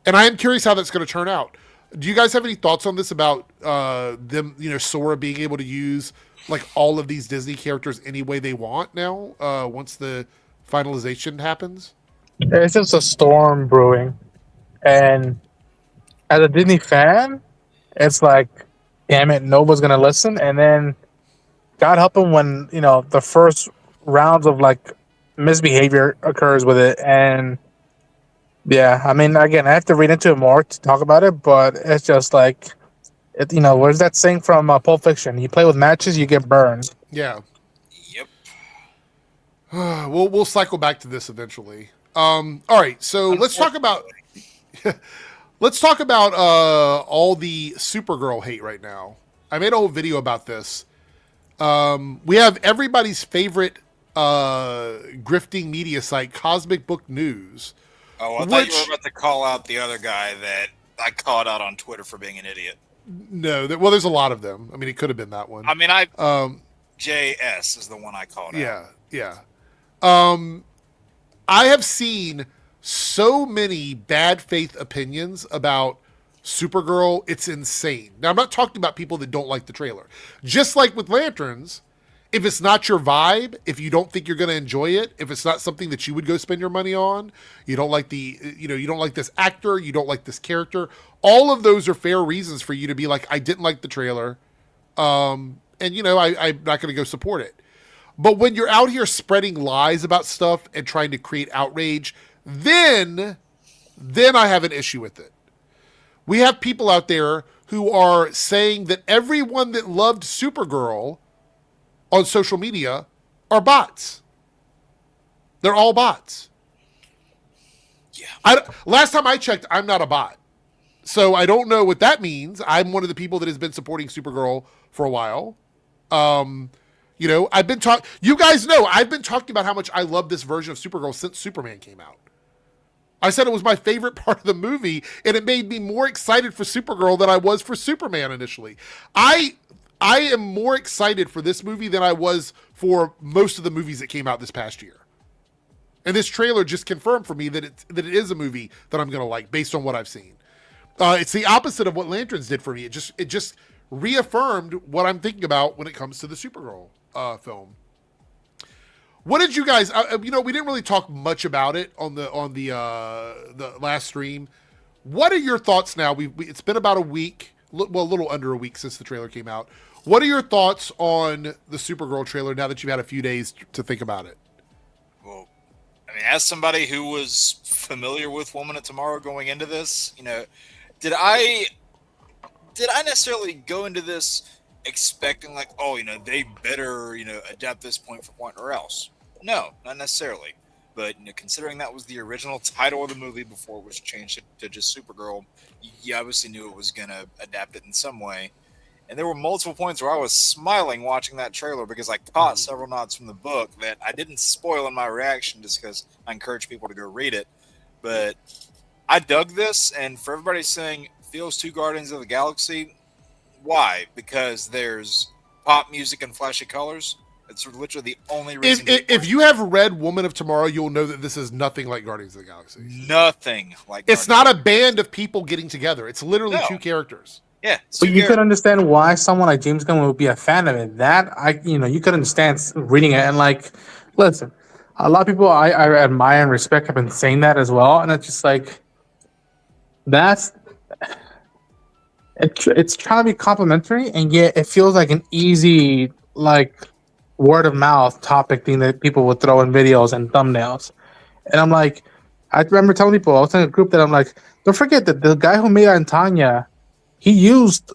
Speaker 1: And I am curious how that's going to turn out. Do you guys have any thoughts on this about them, Sora being able to use like all of these Disney characters any way they want now, once the finalization happens?
Speaker 7: It's just a storm brewing. And as a Disney fan, it's like, damn it, nobody's going to listen. And then God help him when, the first rounds of like misbehavior occurs with it. And yeah, I mean, again, I have to read into it more to talk about it, but it's just like, where's that saying from Pulp Fiction? You play with matches, you get burned.
Speaker 1: Yeah.
Speaker 4: Yep.
Speaker 1: We'll cycle back to this eventually. All right, so let's talk about all the Supergirl hate right now. I made a whole video about this. We have everybody's favorite grifting media site, Cosmic Book News.
Speaker 4: Oh, I thought you were about to call out the other guy that I called out on Twitter for being an idiot.
Speaker 1: No, there's a lot of them. I mean, it could have been that one.
Speaker 4: I mean, JS is the one I called out.
Speaker 1: Yeah. I have seen so many bad faith opinions about Supergirl. It's insane. Now, I'm not talking about people that don't like the trailer. Just like with Lanterns, if it's not your vibe, if you don't think you're going to enjoy it, if it's not something that you would go spend your money on, you don't like you don't like this actor, you don't like this character, all of those are fair reasons for you to be like, I didn't like the trailer, and I'm not going to go support it. But when you're out here spreading lies about stuff and trying to create outrage, then I have an issue with it. We have people out there who are saying that everyone that loved Supergirl on social media are bots. They're all bots.
Speaker 4: Yeah.
Speaker 1: Last time I checked, I'm not a bot. So I don't know what that means. I'm one of the people that has been supporting Supergirl for a while. I've been you guys know, I've been talking about how much I love this version of Supergirl since Superman came out. I said it was my favorite part of the movie, and it made me more excited for Supergirl than I was for Superman initially. I am more excited for this movie than I was for most of the movies that came out this past year. And this trailer just confirmed for me that it is a movie that I'm going to like based on what I've seen. It's the opposite of what Lanterns did for me. It just reaffirmed what I'm thinking about when it comes to the Supergirl film. What did you guys? We didn't really talk much about it on the last stream. What are your thoughts now? It's been about a week, well, a little under a week since the trailer came out. What are your thoughts on the Supergirl trailer now that you've had a few days to think about it?
Speaker 4: Well, I mean, as somebody who was familiar with Woman of Tomorrow going into this, did I necessarily go into this expecting like, oh, they better, adapt this point for point or else? No, not necessarily. But considering that was the original title of the movie before it was changed to just Supergirl, you obviously knew it was gonna adapt it in some way. And there were multiple points where I was smiling watching that trailer because I caught several nods from the book that I didn't spoil in my reaction just because I encourage people to go read it. But I dug this, and for everybody saying feels too Guardians of the Galaxy, why? Because there's pop music and flashy colors. It's literally the only reason.
Speaker 1: If you have read Woman of Tomorrow, you'll know that this is nothing like Guardians of the Galaxy.
Speaker 4: Nothing like.
Speaker 1: It's not a band of people getting together. It's literally two characters.
Speaker 4: Yeah,
Speaker 7: but you could understand why someone like James Gunn would be a fan of it. You could understand reading it and like, listen, a lot of people I admire and respect have been saying that as well, and it's just like, it's trying to be complimentary, and yet it feels like an easy like word of mouth topic thing that people would throw in videos and thumbnails, and I'm like, I remember telling people I was in a group that I'm like, don't forget that the guy who made Antanya, he used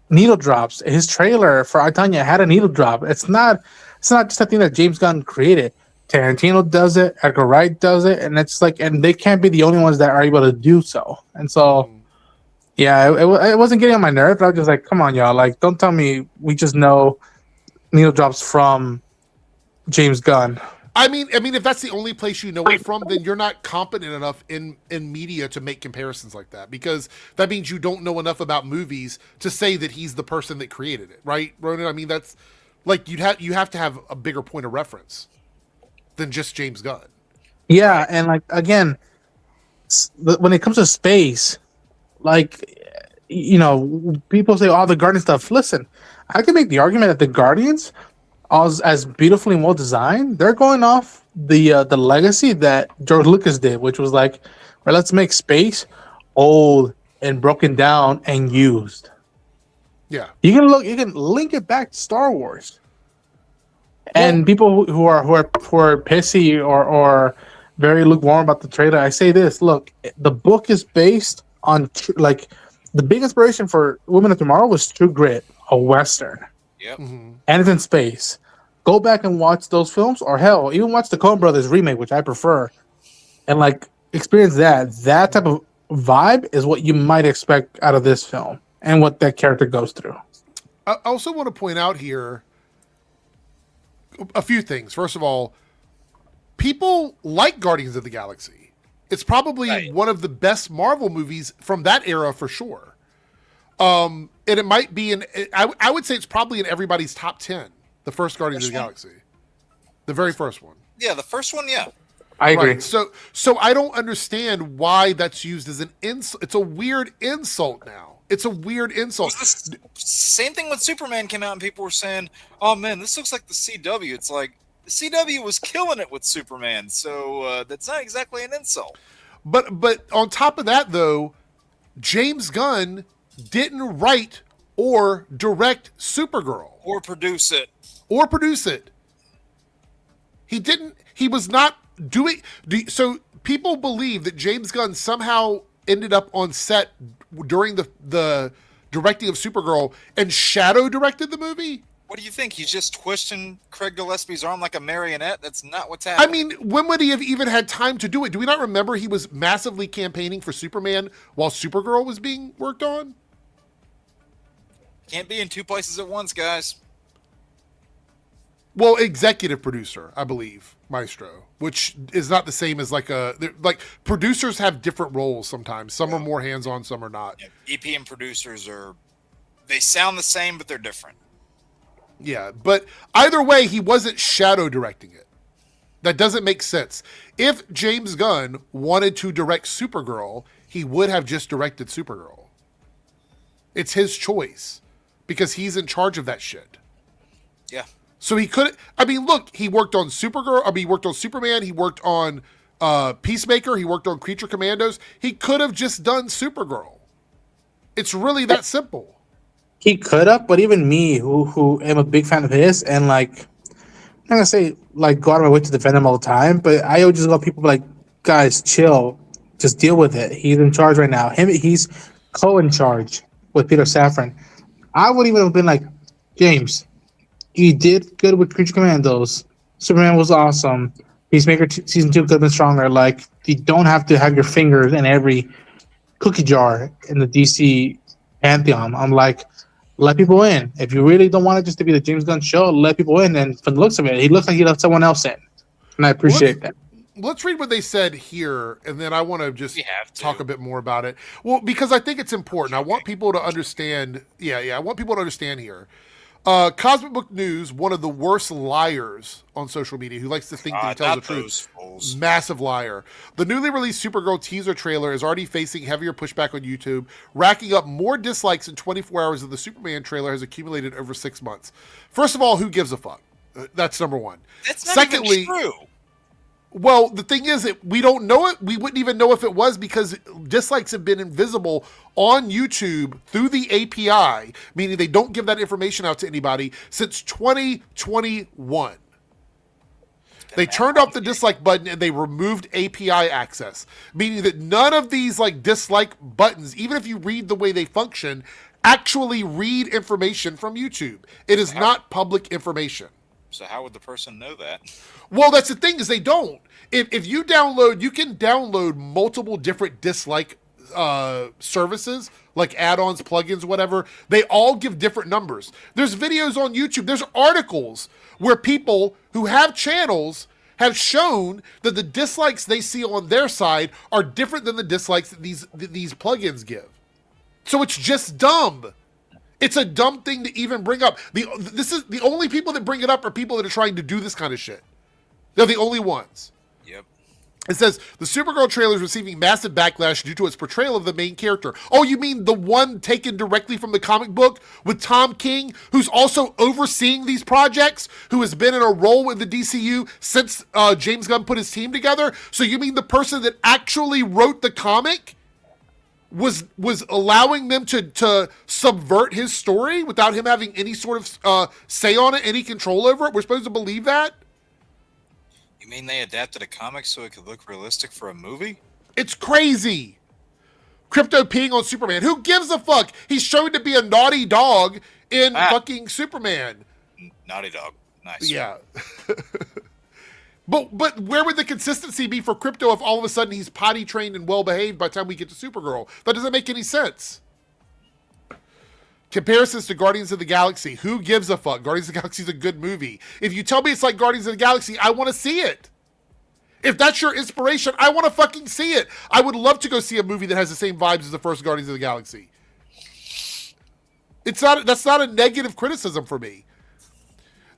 Speaker 7: needle drops. His trailer for Antanya had a needle drop. It's not just a thing that James Gunn created. Tarantino does it, Edgar Wright does it, and it's like, and they can't be the only ones that are able to do so. And so, yeah, it wasn't getting on my nerves. But I was just like, come on, y'all, like, don't tell me we just know needle drops from James Gunn.
Speaker 1: I mean, if that's the only place you know it from, then you're not competent enough in media to make comparisons like that, because that means you don't know enough about movies to say that he's the person that created it, right, Ronan? I mean, that's like you have to have a bigger point of reference than just James Gunn.
Speaker 7: Yeah, and like again, when it comes to space, like people say, "Oh, the Guardian stuff." Listen, I can make the argument that the Guardians, as beautifully and well designed, they're going off the legacy that George Lucas did, which was like, well, let's make space old and broken down and used.
Speaker 1: Yeah,
Speaker 7: you can link it back to Star Wars. And people who are pissy or very lukewarm about the trailer, I say this: look, the book is based on like the big inspiration for Women of Tomorrow was True Grit, a western.
Speaker 4: Yep.
Speaker 7: And it's in space. Go back and watch those films, or hell, even watch the Coen Brothers remake, which I prefer, and like experience that. That type of vibe is what you might expect out of this film and what that character goes through.
Speaker 1: I also want to point out here a few things. First of all, people like Guardians of the Galaxy. It's probably one of the best Marvel movies from that era for sure. And it might be I would say it's probably in everybody's top 10. The first Guardians of the Galaxy. The very first one.
Speaker 4: Yeah, the first one, yeah.
Speaker 7: I agree.
Speaker 1: Right. So I don't understand why that's used as an insult. It's a weird insult now. It's a weird insult.
Speaker 4: Same thing when Superman came out and people were saying, oh man, this looks like the CW. It's like, the CW was killing it with Superman, so that's not exactly an insult.
Speaker 1: But on top of that, though, James Gunn didn't write or direct Supergirl.
Speaker 4: Or produce it.
Speaker 1: He didn't. He was not doing. So people believe that James Gunn somehow ended up on set during the directing of Supergirl and shadow directed the movie.
Speaker 4: What do you think? He's just twisting Craig Gillespie's arm like a marionette? That's not what's happening.
Speaker 1: I mean, when would he have even had time to do it? Do we not remember he was massively campaigning for Superman while Supergirl was being worked on?
Speaker 4: Can't be in two places at once, guys.
Speaker 1: Well, executive producer, I believe, Maestro, which is not the same as like producers have different roles sometimes. Some are more hands-on, some are not.
Speaker 4: Yeah, EP and producers they sound the same, but they're different.
Speaker 1: Yeah, but either way, he wasn't shadow directing it. That doesn't make sense. If James Gunn wanted to direct Supergirl, he would have just directed Supergirl. It's his choice because he's in charge of that shit.
Speaker 4: Yeah.
Speaker 1: So he could. I mean, look, he worked on Supergirl. I mean, he worked on Superman. He worked on Peacemaker. He worked on Creature Commandos. He could have just done Supergirl. It's really that simple.
Speaker 7: He could have, but even me, who am a big fan of his, and like, I'm not gonna say like go out of my way to defend him all the time, but I would just go people like, guys, chill, just deal with it. He's in charge right now. He's co-in charge with Peter Safran. I would even have been like, James, you did good with Creature Commandos. Superman was awesome. Peacemaker season 2 could have been stronger. Like, you don't have to have your fingers in every cookie jar in the DC pantheon. I'm like, let people in. If you really don't want it just to be the James Gunn show, let people in. And from the looks of it, he looks like he let someone else in. And I appreciate that.
Speaker 1: Let's read what they said here, and then I want to just talk a bit more about it. Well, because I think it's important. I want people to understand. Yeah, I want people to understand here. Cosmic Book News, one of the worst liars on social media, who likes to think that he tells the truth. Massive liar. The newly released Supergirl teaser trailer is already facing heavier pushback on YouTube, racking up more dislikes in 24 hours than the Superman trailer has accumulated over 6 months. First of all, who gives a fuck? That's number one.
Speaker 4: That's not
Speaker 1: Secondly,
Speaker 4: even true.
Speaker 1: Well, the thing is that we don't know it. We wouldn't even know if it was because dislikes have been invisible on YouTube through the API, meaning they don't give that information out to anybody since 2021. They turned off the dislike button and they removed API access, meaning that none of these like dislike buttons, even if you read the way they function, actually read information from YouTube. It is not public information.
Speaker 4: So how would the person know that?
Speaker 1: Well, that's the thing is they don't. If you download, you can download multiple different dislike services, like add-ons, plugins, whatever. They all give different numbers. There's videos on YouTube. There's articles where people who have channels have shown that the dislikes they see on their side are different than the dislikes that these plugins give. So it's just dumb. It's a dumb thing to even bring up. This is the only people that bring it up are people that are trying to do this kind of shit. They're the only ones.
Speaker 4: Yep.
Speaker 1: It says the Supergirl trailer is receiving massive backlash due to its portrayal of the main character. Oh, you mean the one taken directly from the comic book with Tom King, who's also overseeing these projects, who has been in a role with the DCU since James Gunn put his team together? So you mean the person that actually wrote the comic was allowing them to subvert his story without him having any sort of say on it, any control over it? We're supposed to believe that?
Speaker 4: You mean they adapted a comic so it could look realistic for a movie?
Speaker 1: It's crazy. Crypto peeing on Superman. Who gives a fuck? He's shown to be a naughty dog in fucking Superman.
Speaker 4: Naughty dog. Nice.
Speaker 1: Yeah. But where would the consistency be for Crypto if all of a sudden he's potty trained and well behaved by the time we get to Supergirl? That doesn't make any sense. Comparisons to Guardians of the Galaxy. Who gives a fuck? Guardians of the Galaxy is a good movie. If you tell me it's like Guardians of the Galaxy, I want to see it. If that's your inspiration, I want to fucking see it. I would love to go see a movie that has the same vibes as the first Guardians of the Galaxy. That's not a negative criticism for me.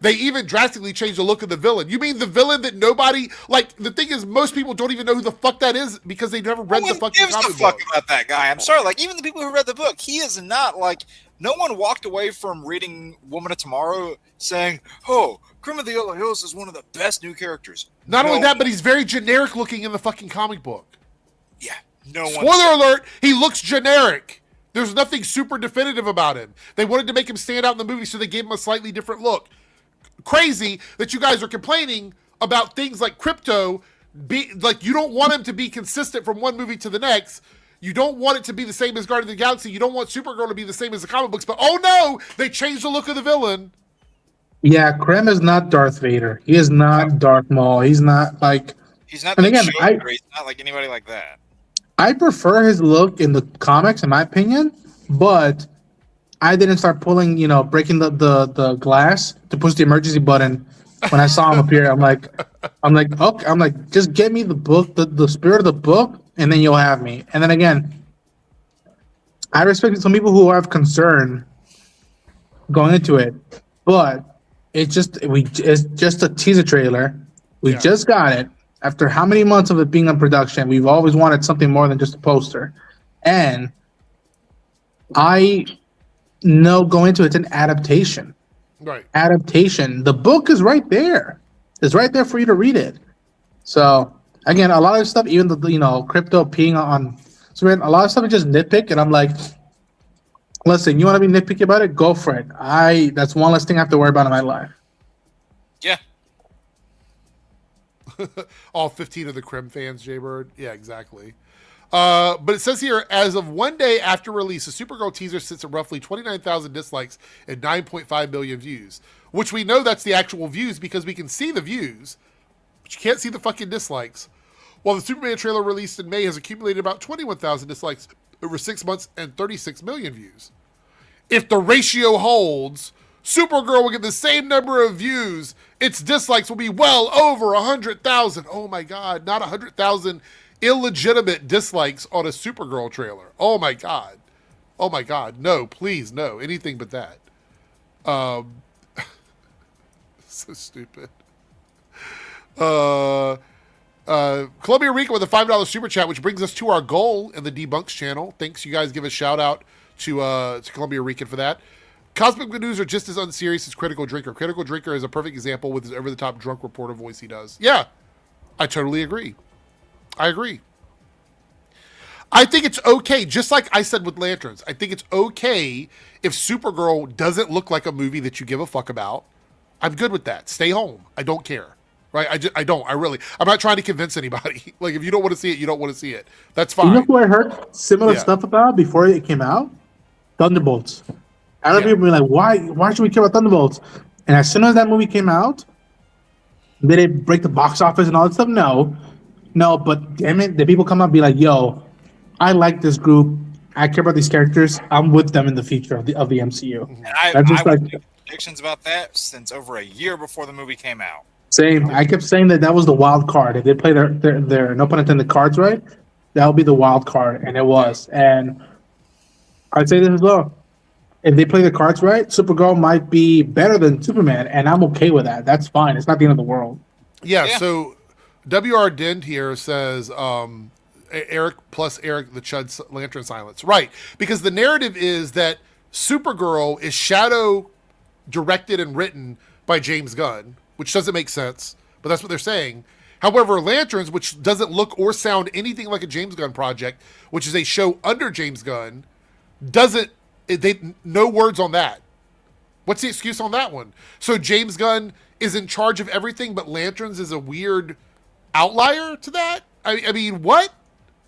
Speaker 1: They even drastically changed the look of the villain. You mean the villain that nobody, like, the thing is, most people don't even know who the fuck that is because they never read the fucking comic book.
Speaker 4: Who gives a fuck about that guy? I'm sorry, like, even the people who read the book, he is not, like, no one walked away from reading Woman of Tomorrow saying, oh, Criminal of the Yellow Hills is one of the best new characters.
Speaker 1: Not only that, but he's very generic looking in the fucking comic book.
Speaker 4: Yeah, no one.
Speaker 1: Spoiler alert, he looks generic. There's nothing super definitive about him. They wanted to make him stand out in the movie, so they gave him a slightly different look. Crazy that you guys are complaining about things like Crypto, like you don't want him to be consistent from one movie to the next. You don't want it to be the same as Guardians of the Galaxy. You don't want Supergirl to be the same as the comic books. But oh no, they changed the look of the villain.
Speaker 7: Yeah, Krem is not Darth Vader. He is not Darth Maul. He's not like.
Speaker 4: He's not. And again, he's not like anybody like that.
Speaker 7: I prefer his look in the comics, in my opinion, but I didn't start pulling, breaking the glass to push the emergency button when I saw him appear. I'm like, okay, just get me the book, the spirit of the book, and then you'll have me. And then again, I respect some people who have concern going into it, but it's just a teaser trailer. We just got it after how many months of it being in production. We've always wanted something more than just a poster, and I know going into it's an adaptation.
Speaker 1: Right.
Speaker 7: adaptation. The book is right there. It's right there for you to read it. So again, a lot of stuff, even the crypto peeing on Superman, a lot of stuff is just nitpick, and I'm like, listen, you want to be nitpicky about it? Go for it. That's one less thing I have to worry about in my life.
Speaker 4: Yeah.
Speaker 1: All 15 of the Crim fans, Jaybird. Yeah, exactly. But it says here, as of one day after release, the Supergirl teaser sits at roughly 29,000 dislikes and 9.5 million views, which we know that's the actual views because we can see the views, but you can't see the fucking dislikes. While the Superman trailer released in May has accumulated about 21,000 dislikes over 6 months and 36 million views. If the ratio holds, Supergirl will get the same number of views. Its dislikes will be well over 100,000. Oh my God, not 100,000 illegitimate dislikes on a Supergirl trailer. Oh my God. Oh my God. No, please, no. Anything but that. So stupid. Columbia Rica with a $5 super chat, which brings us to our goal in the Debunks channel. Thanks, you guys. Give a shout out to Columbia Rican for that. Cosmic News are just as unserious as Critical Drinker. Critical Drinker is a perfect example with his over-the-top drunk reporter voice he does. Yeah, I totally agree. I agree. I think it's okay, just like I said with Lanterns. I think it's okay if Supergirl doesn't look like a movie that you give a fuck about. I'm good with that. Stay home. I don't care. Right? I'm not trying to convince anybody. Like, if you don't want to see it, you don't want to see it. That's fine.
Speaker 7: You know who I heard similar stuff about before it came out? Thunderbolts. I remember people being like, why should we care about Thunderbolts? And as soon as that movie came out, did it break the box office and all that stuff? No, but damn it, the people come out and be like, yo, I like this group. I care about these characters. I'm with them in the future of the MCU.
Speaker 4: And I've made predictions about that since over a year before the movie came out.
Speaker 7: Same. I kept saying that was the wild card. If they play their no pun intended cards right, that would be the wild card, and it was. And I'd say this as well. If they play the cards right, Supergirl might be better than Superman, and I'm okay with that. That's fine. It's not the end of the world.
Speaker 1: Yeah. So W.R. Dent here says Eric plus Eric the Chud Lantern Silence. Right. Because the narrative is that Supergirl is shadow directed and written by James Gunn, which doesn't make sense, but that's what they're saying. However, Lanterns, which doesn't look or sound anything like a James Gunn project, which is a show under James Gunn, no words on that. What's the excuse on that one? So James Gunn is in charge of everything, but Lanterns is a weird outlier to that? I mean, what?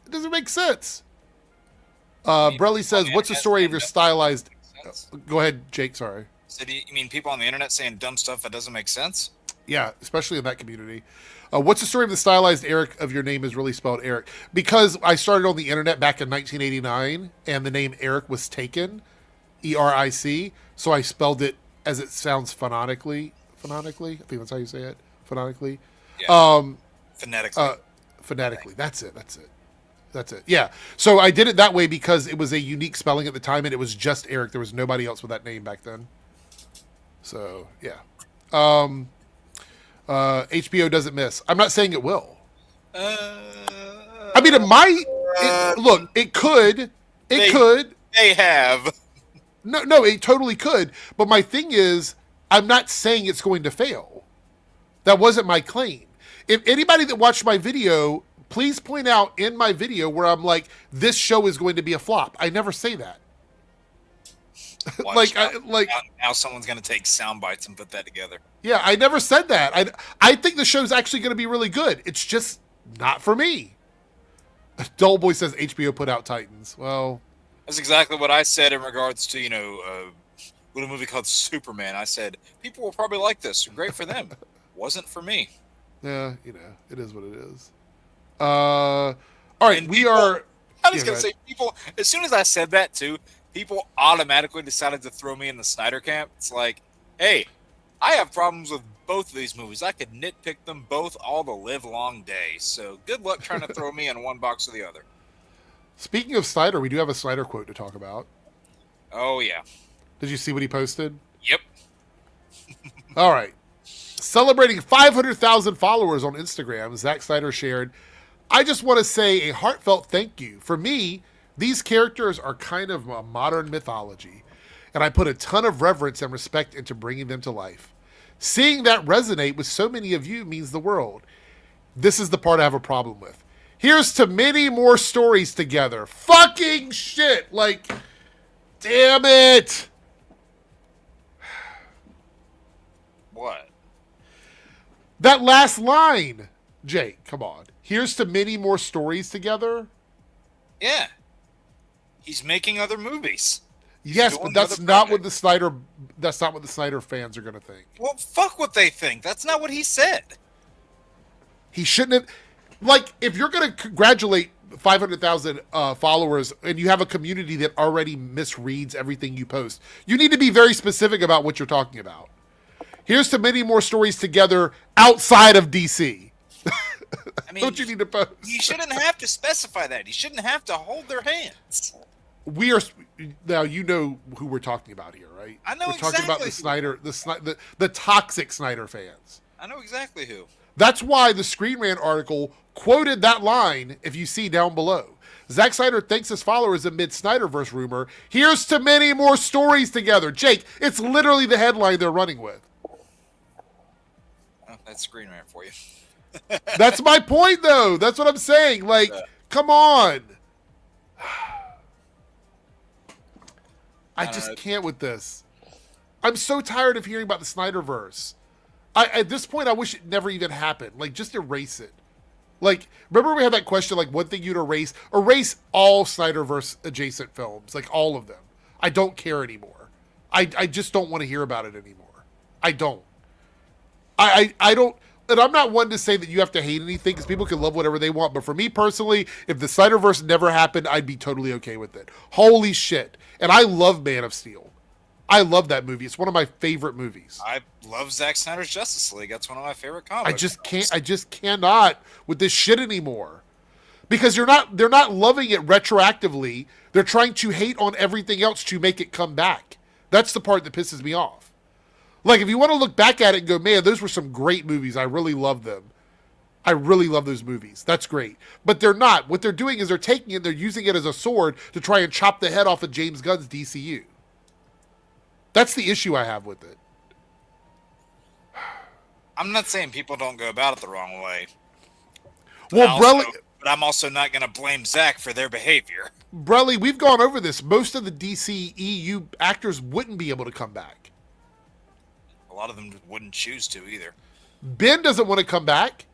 Speaker 1: It doesn't make sense. Brelly says, what's the story of your stylized... Go ahead, Jake, sorry.
Speaker 4: So do you mean people on the internet saying dumb stuff that doesn't make sense?
Speaker 1: Yeah, especially in that community. What's the story of the stylized Eric of your name is really spelled Eric? Because I started on the internet back in 1989, and the name Eric was taken, E-R-I-C, so I spelled it as it sounds phonetically. Phonetically? I think that's how you say it. Phonetically.
Speaker 4: Yeah. Phonetically.
Speaker 1: Phonetically. That's it. Yeah. So I did it that way because it was a unique spelling at the time, and it was just Eric. There was nobody else with that name back then. So, yeah. HBO doesn't miss. I'm not saying it will. I mean, it might. Look, it could. It could.
Speaker 4: They have.
Speaker 1: No, it totally could. But my thing is, I'm not saying it's going to fail. That wasn't my claim. If anybody that watched my video, please point out in my video where I'm like, this show is going to be a flop. I never say that.
Speaker 4: Now someone's gonna take sound bites and put that together.
Speaker 1: Yeah, I never said that. I think the show's actually going to be really good. It's just not for me. Dullboy says HBO put out Titans. Well,
Speaker 4: that's exactly what I said in regards to with a movie called Superman. I said people will probably like this. Great for them. Wasn't for me.
Speaker 1: Yeah, it is what it is. All right, I
Speaker 4: was gonna say people. As soon as I said that too, people automatically decided to throw me in the Snyder camp. It's like, hey, I have problems with both of these movies. I could nitpick them both all the live long day. So good luck trying to throw me in one box or the other.
Speaker 1: Speaking of Snyder, we do have a Snyder quote to talk about.
Speaker 4: Oh, yeah.
Speaker 1: Did you see what he posted?
Speaker 4: Yep.
Speaker 1: All right. Celebrating 500,000 followers on Instagram, Zack Snyder shared, I just want to say a heartfelt thank you. For me, these characters are kind of a modern mythology. and I put a ton of reverence and respect into bringing them to life. Seeing that resonate with so many of you means the world. This is the part I have a problem with. Here's to many more stories together. Fucking shit. Like, damn it.
Speaker 4: What?
Speaker 1: That last line, Jake, come on. Here's to many more stories together.
Speaker 4: Yeah. He's making other movies.
Speaker 1: Yes, but that's not what the Snyder fans are going to think.
Speaker 4: Well, fuck what they think. That's not what he said.
Speaker 1: He shouldn't have. Like, if you're going to congratulate 500,000 followers and you have a community that already misreads everything you post, you need to be very specific about what you're talking about. Here's to many more stories together outside of DC. I mean, don't you need to post?
Speaker 4: You shouldn't have to specify that. You shouldn't have to hold their hands.
Speaker 1: We are now. You know who we're talking about here, right?
Speaker 4: I know
Speaker 1: we're
Speaker 4: exactly.
Speaker 1: talking about the toxic Snyder fans.
Speaker 4: I know exactly who.
Speaker 1: That's why the Screen Rant article quoted that line. If you see down below, Zack Snyder thanks his followers amid Snyderverse rumor. Here's to many more stories together. Jake, it's literally the headline they're running with.
Speaker 4: Oh, that's Screen Rant for you.
Speaker 1: That's my point, though. That's what I'm saying. Like, come on. I just can't with this. I'm so tired of hearing about the Snyderverse. At this point, I wish it never even happened. Like, just erase it. Like, remember we had that question, like, one thing you'd erase? Erase all Snyderverse adjacent films. Like, all of them. I don't care anymore. I just don't want to hear about it anymore. I don't. I don't... And I'm not one to say that you have to hate anything, because people can love whatever they want. But for me personally, if the Snyderverse never happened, I'd be totally okay with it. Holy shit. And I love Man of Steel. I love that movie. It's one of my favorite movies.
Speaker 4: I love Zack Snyder's Justice League. That's one of my favorite comics.
Speaker 1: I just cannot with this shit anymore. Because they're not loving it retroactively. They're trying to hate on everything else to make it come back. That's the part that pisses me off. Like, if you want to look back at it and go, man, those were some great movies. I really love them. I really love those movies. That's great. But they're not. What they're doing is they're taking it, they're using it as a sword to try and chop the head off of James Gunn's DCU. That's the issue I have with it.
Speaker 4: I'm not saying people don't go about it the wrong way.
Speaker 1: Well,
Speaker 4: but I'm also not going to blame Zack for their behavior.
Speaker 1: Brelly, we've gone over this. Most of the DCEU actors wouldn't be able to come back.
Speaker 4: A lot of them wouldn't choose to either.
Speaker 1: Ben doesn't want to come back.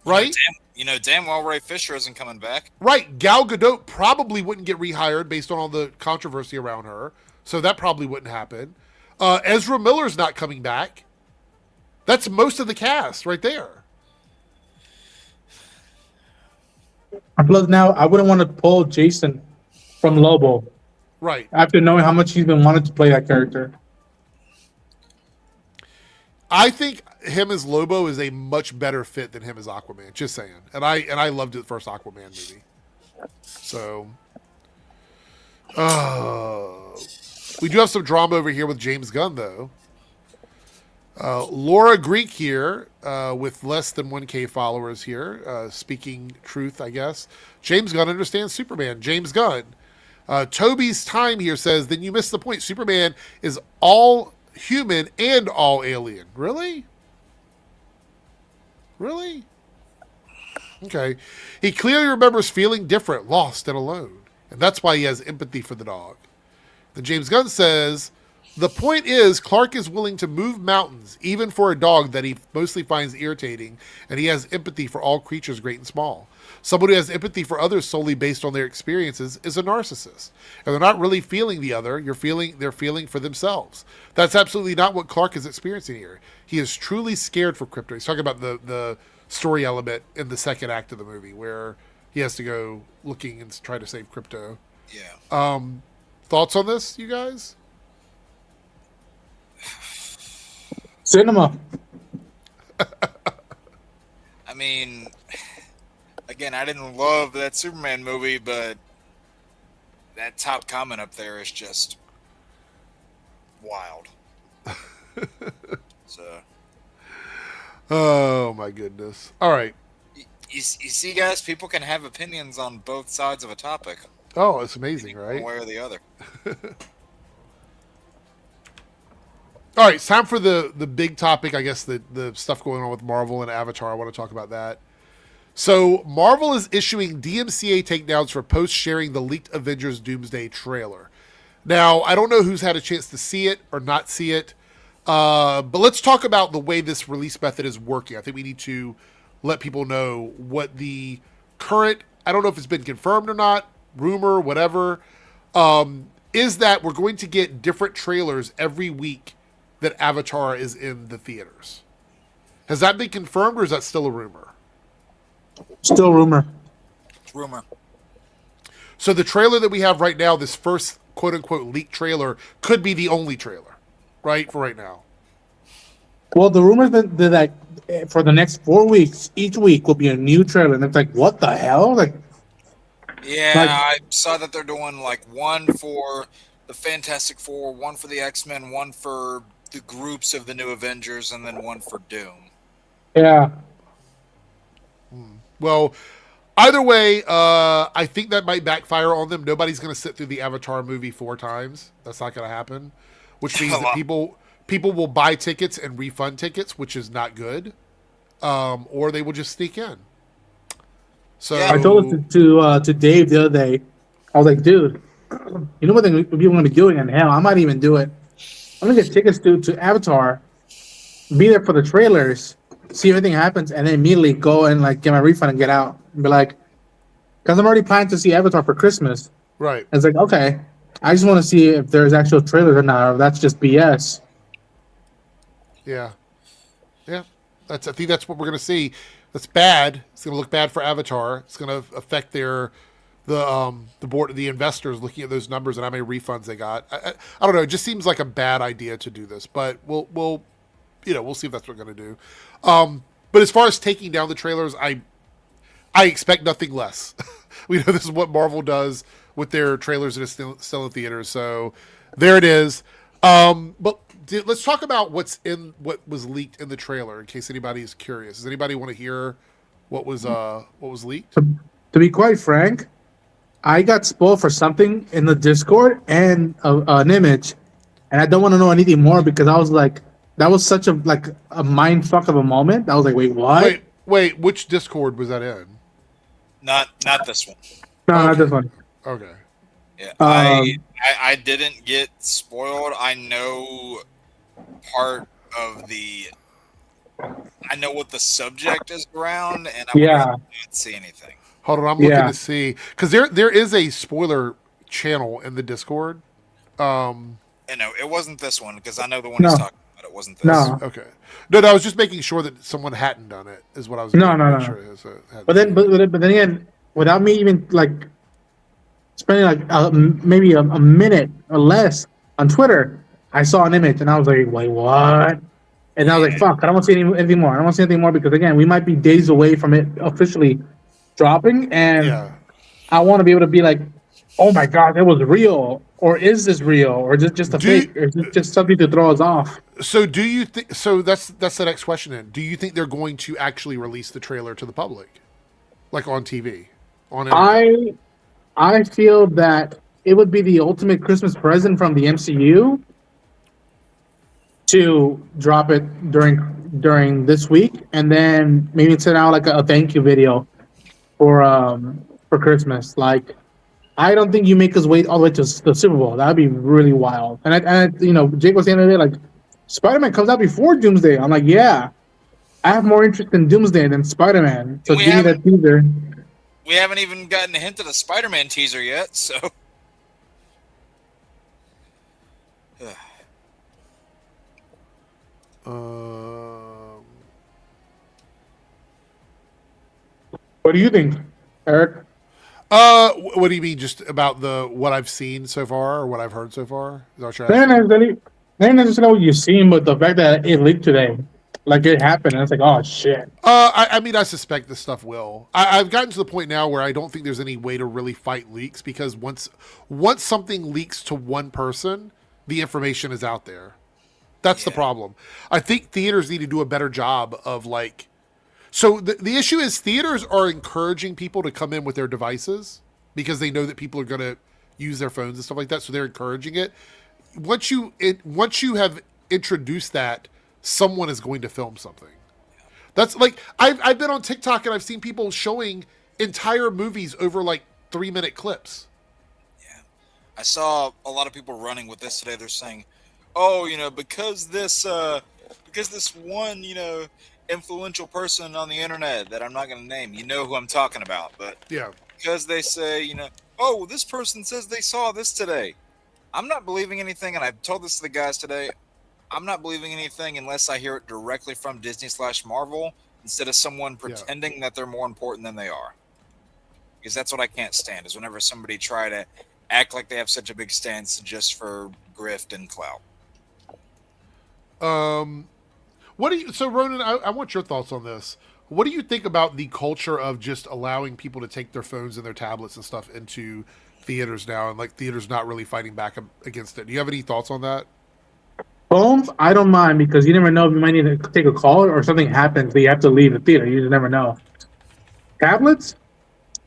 Speaker 1: Right?
Speaker 4: You know damn well Ray Fisher isn't coming back.
Speaker 1: Right. Gal Gadot probably wouldn't get rehired based on all the controversy around her. So that probably wouldn't happen. Ezra Miller's not coming back. That's most of the cast right there.
Speaker 7: Plus, now I wouldn't want to pull Jason from Lobo.
Speaker 1: Right.
Speaker 7: After knowing how much he's been wanting to play that character.
Speaker 1: I think him as Lobo is a much better fit than him as Aquaman. Just saying. And I loved the first Aquaman movie. So, we do have some drama over here with James Gunn, though. Laura Greek here, with less than 1K followers here, speaking truth, I guess. James Gunn understands Superman. James Gunn. Toby's Time here says, then you missed the point. Superman is all human and all alien. Really? Really? Okay. He clearly remembers feeling different, lost, and alone. And that's why he has empathy for the dog. Then James Gunn says, the point is, Clark is willing to move mountains, even for a dog that he mostly finds irritating, and he has empathy for all creatures, great and small. Someone who has empathy for others solely based on their experiences is a narcissist. And they're not really feeling the other, they're feeling for themselves. That's absolutely not what Clark is experiencing here. He is truly scared for Krypto. He's talking about the story element in the second act of the movie, where he has to go looking and try to save Krypto.
Speaker 4: Yeah.
Speaker 1: Thoughts on this, you guys?
Speaker 7: Cinema.
Speaker 4: I mean, again, I didn't love that Superman movie, but that top comment up there is just wild. So.
Speaker 1: Oh my goodness! All right.
Speaker 4: You see, guys, people can have opinions on both sides of a topic.
Speaker 1: Oh, it's amazing, right?
Speaker 4: One way or the other.
Speaker 1: All right, it's time for the big topic, I guess, the stuff going on with Marvel and Avatar. I want to talk about that. So, Marvel is issuing DMCA takedowns for posts sharing the leaked Avengers Doomsday trailer. Now, I don't know who's had a chance to see it or not see it, but let's talk about the way this release method is working. I think we need to let people know what the current, I don't know if it's been confirmed or not, rumor, whatever, is that we're going to get different trailers every week that Avatar is in the theaters. Has that been confirmed, or is that still a rumor?
Speaker 7: Still rumor.
Speaker 4: It's rumor.
Speaker 1: So the trailer that we have right now, this first quote-unquote leaked trailer, could be the only trailer, right, for right now.
Speaker 7: Well, the rumors that for the next 4 weeks, each week will be a new trailer, and it's like, what the hell? Like,
Speaker 4: Yeah, I saw that they're doing like one for the Fantastic Four, one for the X-Men, one for the groups of the new Avengers, and then one for Doom.
Speaker 7: yeah.
Speaker 1: Well, either way, I think that might backfire on them. Nobody's going to sit through the Avatar movie 4 times. That's not going to happen, which means that people will buy tickets and refund tickets, which is not good, or they will just sneak in. So
Speaker 4: Yeah.
Speaker 7: I told it to Dave the other day. I was like, dude, you know what people are going to be doing? And hell, I might even do it. I'm going to get tickets to Avatar, be there for the trailers, see if anything happens, and then immediately go and like get my refund and get out. And be like, because I'm already planning to see Avatar for Christmas.
Speaker 1: right.
Speaker 7: It's like, okay, I just want to see if there's actual trailers or not, or if that's just BS.
Speaker 1: Yeah. I think that's what we're going to see. That's bad. It's going to look bad for Avatar. It's going to affect the board, the investors looking at those numbers and how many refunds they got. I don't know. It just seems like a bad idea to do this, but we'll see if that's what we're going to do. But as far as taking down the trailers, I expect nothing less. We know this is what Marvel does with their trailers that are still in theaters. So there it is. But let's talk about what was leaked in the trailer in case anybody is curious. Does anybody want to hear what was leaked?
Speaker 7: To be quite frank, I got spoiled for something in the Discord and an image, and I don't want to know anything more because I was like, that was such a mind fuck of a moment. I was like, wait, what?
Speaker 1: Wait, which Discord was that in?
Speaker 4: Not this one.
Speaker 7: No, not this one.
Speaker 1: Okay.
Speaker 4: Yeah, I didn't get spoiled. I know part of the. I know what the subject is around, and I would rather not see anything.
Speaker 1: Hold on, I'm looking to see because there is a spoiler channel in the Discord.
Speaker 4: And no, it wasn't this one because I know the one he's talking about. It wasn't this.
Speaker 7: No.
Speaker 1: Okay. No, I was just making sure that someone hadn't done it. Is what I was.
Speaker 7: No.
Speaker 1: Sure
Speaker 7: But then again, without me even like spending like maybe a minute or less on Twitter, I saw an image and I was like, wait, what? And I was like, fuck, I don't want to see anything more. I don't want to see anything more because again, we might be days away from it officially dropping, and I want to be able to be like, oh my god, that was real, or is this real, or just a fake, or just something to throw us off.
Speaker 1: So do you think? So that's the next question. Then, do you think they're going to actually release the trailer to the public, like on TV, on internet?
Speaker 7: I feel that it would be the ultimate Christmas present from the MCU to drop it during this week, and then maybe send out like a thank you video for Christmas. Like, I don't think you make us wait all the way to the Super Bowl. That'd be really wild. And I Jake was saying the other day, like, Spider-Man comes out before Doomsday. I'm like, yeah, I have more interest in Doomsday than Spider-Man. So give me that teaser.
Speaker 4: We haven't even gotten a hint of the Spider-Man teaser yet, so.
Speaker 7: What do you think, Eric?
Speaker 1: What do you mean? Just about what I've seen so far, or what I've heard so far? Is that what you're asking?
Speaker 7: Not necessarily what you've seen, but the fact that it leaked today, like it happened, and it's like, oh shit.
Speaker 1: I mean, I suspect this stuff will. I've gotten to the point now where I don't think there's any way to really fight leaks because once something leaks to one person, the information is out there. That's the problem. I think theaters need to do a better job of like. So the issue is theaters are encouraging people to come in with their devices because they know that people are going to use their phones and stuff like that. So they're encouraging it. Once you have introduce that, someone is going to film something. That's like I've been on TikTok and I've seen people showing entire movies over like 3-minute clips.
Speaker 4: Yeah, I saw a lot of people running with this today. They're saying, "Oh, because this one, influential person on the internet that I'm not going to name, you know who I'm talking about, but
Speaker 1: Yeah,
Speaker 4: because they say, oh, this person says they saw this today." I'm not believing anything, and I've told this to the guys today. I'm not believing anything unless I hear it directly from Disney/Marvel instead of someone pretending that they're more important than they are. Because that's what I can't stand, is whenever somebody try to act like they have such a big stance just for grift and clout.
Speaker 1: So Ronan, I want your thoughts on this. What do you think about the culture of just allowing people to take their phones and their tablets and stuff into theaters now, and like theaters not really fighting back against it? Do you have any thoughts on that?
Speaker 7: Phones, I don't mind because you never know if you might need to take a call or something happens that you have to leave the theater. You just never know. Tablets?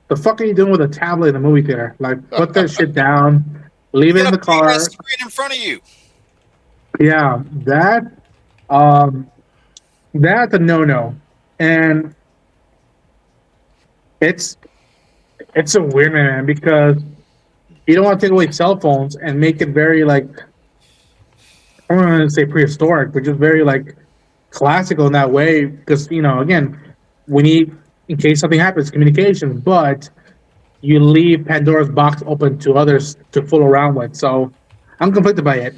Speaker 7: The fuck are you doing with a tablet in a movie theater? Like, put that shit down, leave it in the car.
Speaker 4: Screen in front of you.
Speaker 7: Yeah, that's a no-no, and it's a weird one, man, because you don't want to take away cell phones and make it very like, I don't want to say prehistoric, but just very like classical in that way. Because again, we need, in case something happens, communication, but you leave Pandora's box open to others to fool around with. So I'm conflicted by it.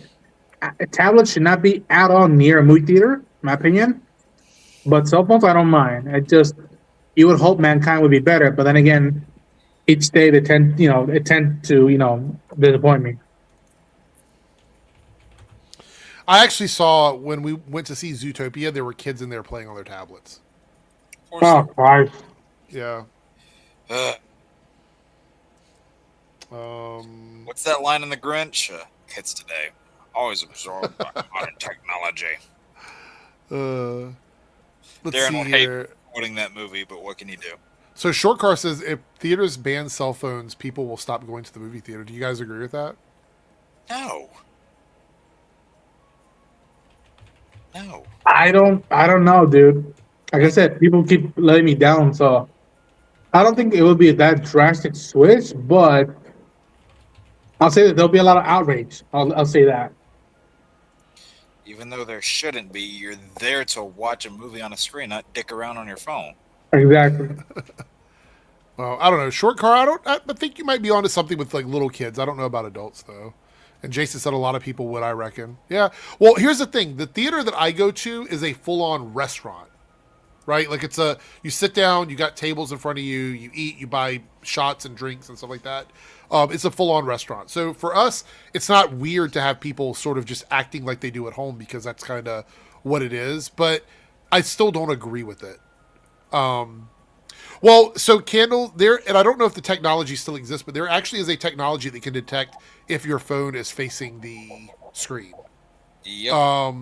Speaker 7: A tablet should not be at all near a movie theater, in my opinion. But cell phones, I don't mind. You would hope mankind would be better, but then again, each day they tend to disappoint me.
Speaker 1: I actually saw when we went to see Zootopia, there were kids in there playing on their tablets.
Speaker 7: Oh, Christ.
Speaker 1: Yeah.
Speaker 4: What's that line in The Grinch? Kids today always absorbed by modern technology.
Speaker 1: Let's
Speaker 4: Darren
Speaker 1: see
Speaker 4: will hate
Speaker 1: here.
Speaker 4: quoting that movie, but what can you do?
Speaker 1: So Short Car says if theaters ban cell phones, people will stop going to the movie theater. Do you guys agree with that?
Speaker 4: No. No.
Speaker 7: I don't know, dude. Like I said, people keep letting me down, so I don't think it would be that drastic switch, but I'll say that there'll be a lot of outrage. I'll say that.
Speaker 4: Even though there shouldn't be, you're there to watch a movie on a screen, not dick around on your phone.
Speaker 7: Exactly.
Speaker 1: Well, I don't know. Short Car, I think you might be onto something with like little kids. I don't know about adults though. And Jason said a lot of people would, I reckon. Yeah. Well, here's the thing. The theater that I go to is a full-on restaurant, right? Like you sit down, you got tables in front of you, you eat, you buy shots and drinks and stuff like that. It's a full-on restaurant. So for us, it's not weird to have people sort of just acting like they do at home because that's kind of what it is. But I still don't agree with it. Well, so Candle, and I don't know if the technology still exists, but there actually is a technology that can detect if your phone is facing the screen.
Speaker 4: Yep.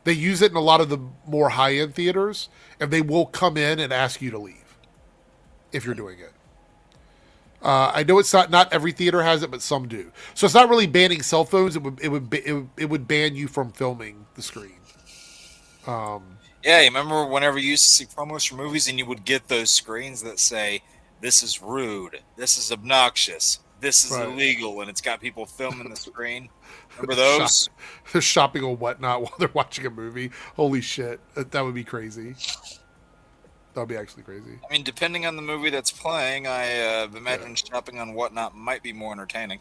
Speaker 1: They use it in a lot of the more high-end theaters, and they will come in and ask you to leave if you're doing it. I know it's not every theater has it, but some do. So it's not really banning cell phones. It would ban you from filming the screen.
Speaker 4: Yeah, you remember whenever you used to see promos for movies and you would get those screens that say, "This is rude, this is obnoxious, this is illegal," and it's got people filming the screen. Remember those?
Speaker 1: They're shopping or whatnot while they're watching a movie. Holy shit. That would be crazy. That would be actually crazy.
Speaker 4: I mean, depending on the movie that's playing, I imagine shopping on whatnot might be more entertaining.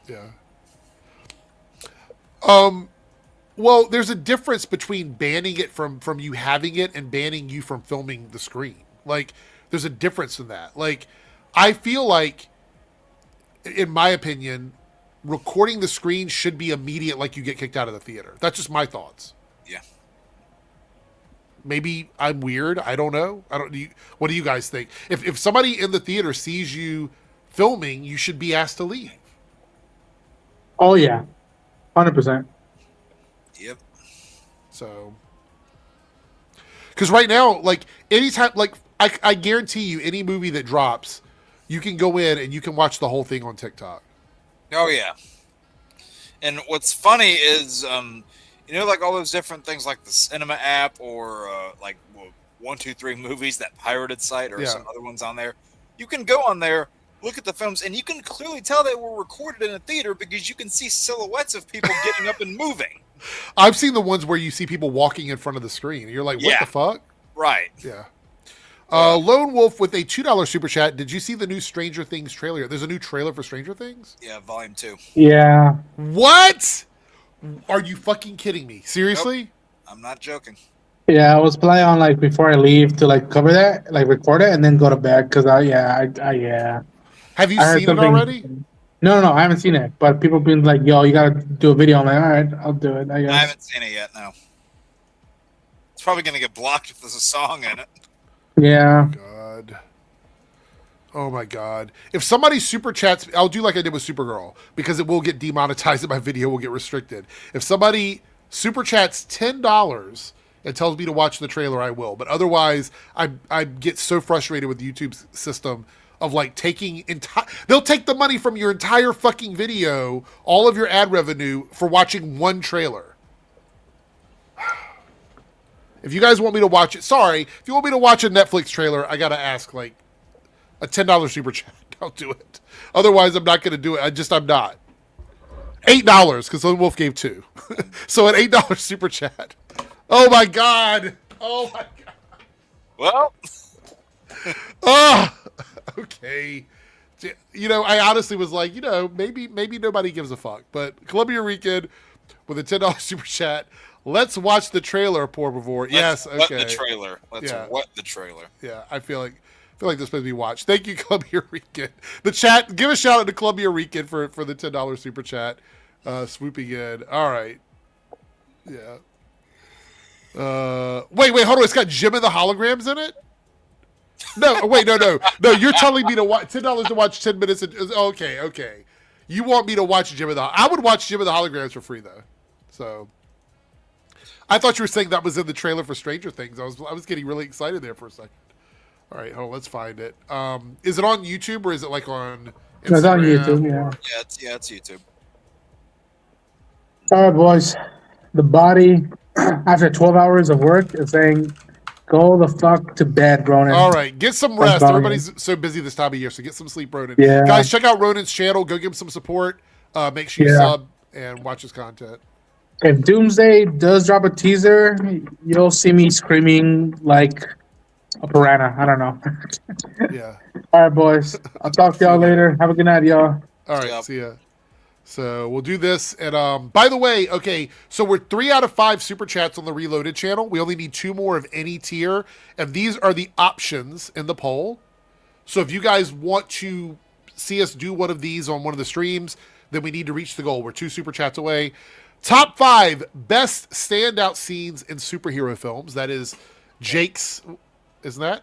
Speaker 1: Yeah. Well, there's a difference between banning it from you having it and banning you from filming the screen. Like, there's a difference in that. Like, I feel like, in my opinion, recording the screen should be immediate, like you get kicked out of the theater. That's just my thoughts.
Speaker 4: Yeah.
Speaker 1: Maybe I'm weird. I don't know. What do you guys think? If somebody in the theater sees you filming, you should be asked to leave.
Speaker 7: Oh yeah, 100%.
Speaker 4: Yep.
Speaker 1: So, because right now, like anytime, like I guarantee you, any movie that drops, you can go in and you can watch the whole thing on TikTok.
Speaker 4: Oh yeah. And what's funny is, You know, like all those different things, like the cinema app or like 123 Movies, that pirated site, or some other ones on there. You can go on there, look at the films, and you can clearly tell they were recorded in a theater because you can see silhouettes of people getting up and moving.
Speaker 1: I've seen the ones where you see people walking in front of the screen. And you're like, what the fuck?
Speaker 4: Right.
Speaker 1: Yeah. Lone Wolf with a $2 super chat. Did you see the new Stranger Things trailer? There's a new trailer for Stranger Things?
Speaker 4: Yeah, Volume 2.
Speaker 7: Yeah.
Speaker 1: What? Are you fucking kidding me? Seriously?
Speaker 4: Nope. I'm not joking.
Speaker 7: Yeah, I was planning on like before I leave to like cover that, like record it, and then go to bed because yeah.
Speaker 1: Have you seen it already?
Speaker 7: No, I haven't seen it. But people been like, "Yo, you gotta do a video." I'm like, "All right, I'll do it." I guess.
Speaker 4: I haven't seen it yet. No. It's probably gonna get blocked if there's a song in it.
Speaker 7: Yeah.
Speaker 1: God. Oh my God. If somebody super chats, I'll do like I did with Supergirl because it will get demonetized and my video will get restricted. If somebody super chats $10 and tells me to watch the trailer, I will. But otherwise, I get so frustrated with YouTube's system of like taking they'll take the money from your entire fucking video, all of your ad revenue for watching one trailer. If you guys want me to watch it, sorry. If you want me to watch a Netflix trailer, I gotta ask like a $10 super chat. I'll do it. Otherwise, I'm not gonna do it. I'm not. $8 because Lone Wolf gave 2. So an $8 super chat. Oh my God. Oh my God.
Speaker 4: Well.
Speaker 1: Oh. Okay. You know, I honestly was like, you know, maybe nobody gives a fuck. But Columbia Rican with a $10 super chat. Let's watch the trailer, por favor. Yes, okay.
Speaker 4: What the trailer? What the trailer?
Speaker 1: Yeah, I feel like this supposed to be watched. Thank you, Columbia Rican. The chat, give a shout out to Columbia Rican for the $10 super chat. Swooping in. All right. Yeah. Wait, hold on. It's got Jim and the Holograms in it? No, wait, no. You're telling me to watch $10 to watch 10 minutes. Okay. You want me to watch Jim and the? I would watch Jim and the Holograms for free though. So, I thought you were saying that was in the trailer for Stranger Things. I was getting really excited there for a second. All right, hold on, let's find it. Is it on YouTube or is it like on Instagram?
Speaker 7: It's on YouTube. Yeah.
Speaker 4: It's YouTube.
Speaker 7: All right, boys. The body, after 12 hours of work, is saying, "Go the fuck to bed, Ronan."
Speaker 1: All right, get some rest. Everybody's so busy this time of year, so get some sleep, Ronan.
Speaker 7: Yeah.
Speaker 1: Guys, check out Ronan's channel. Go give him some support. Make sure you sub and watch his content.
Speaker 7: If Doomsday does drop a teaser, you'll see me screaming like a piranha. I don't know.
Speaker 1: Yeah.
Speaker 7: All right, boys. I'll talk to y'all later. Have a good night, y'all.
Speaker 1: All right, see ya. So we'll do this. And by the way, okay, so we're 3 out of 5 super chats on the Reloaded channel. We only need 2 more of any tier. And these are the options in the poll. So if you guys want to see us do one of these on one of the streams, then we need to reach the goal. We're 2 super chats away. Top 5 best standout scenes in superhero films. That is Jake's, isn't that?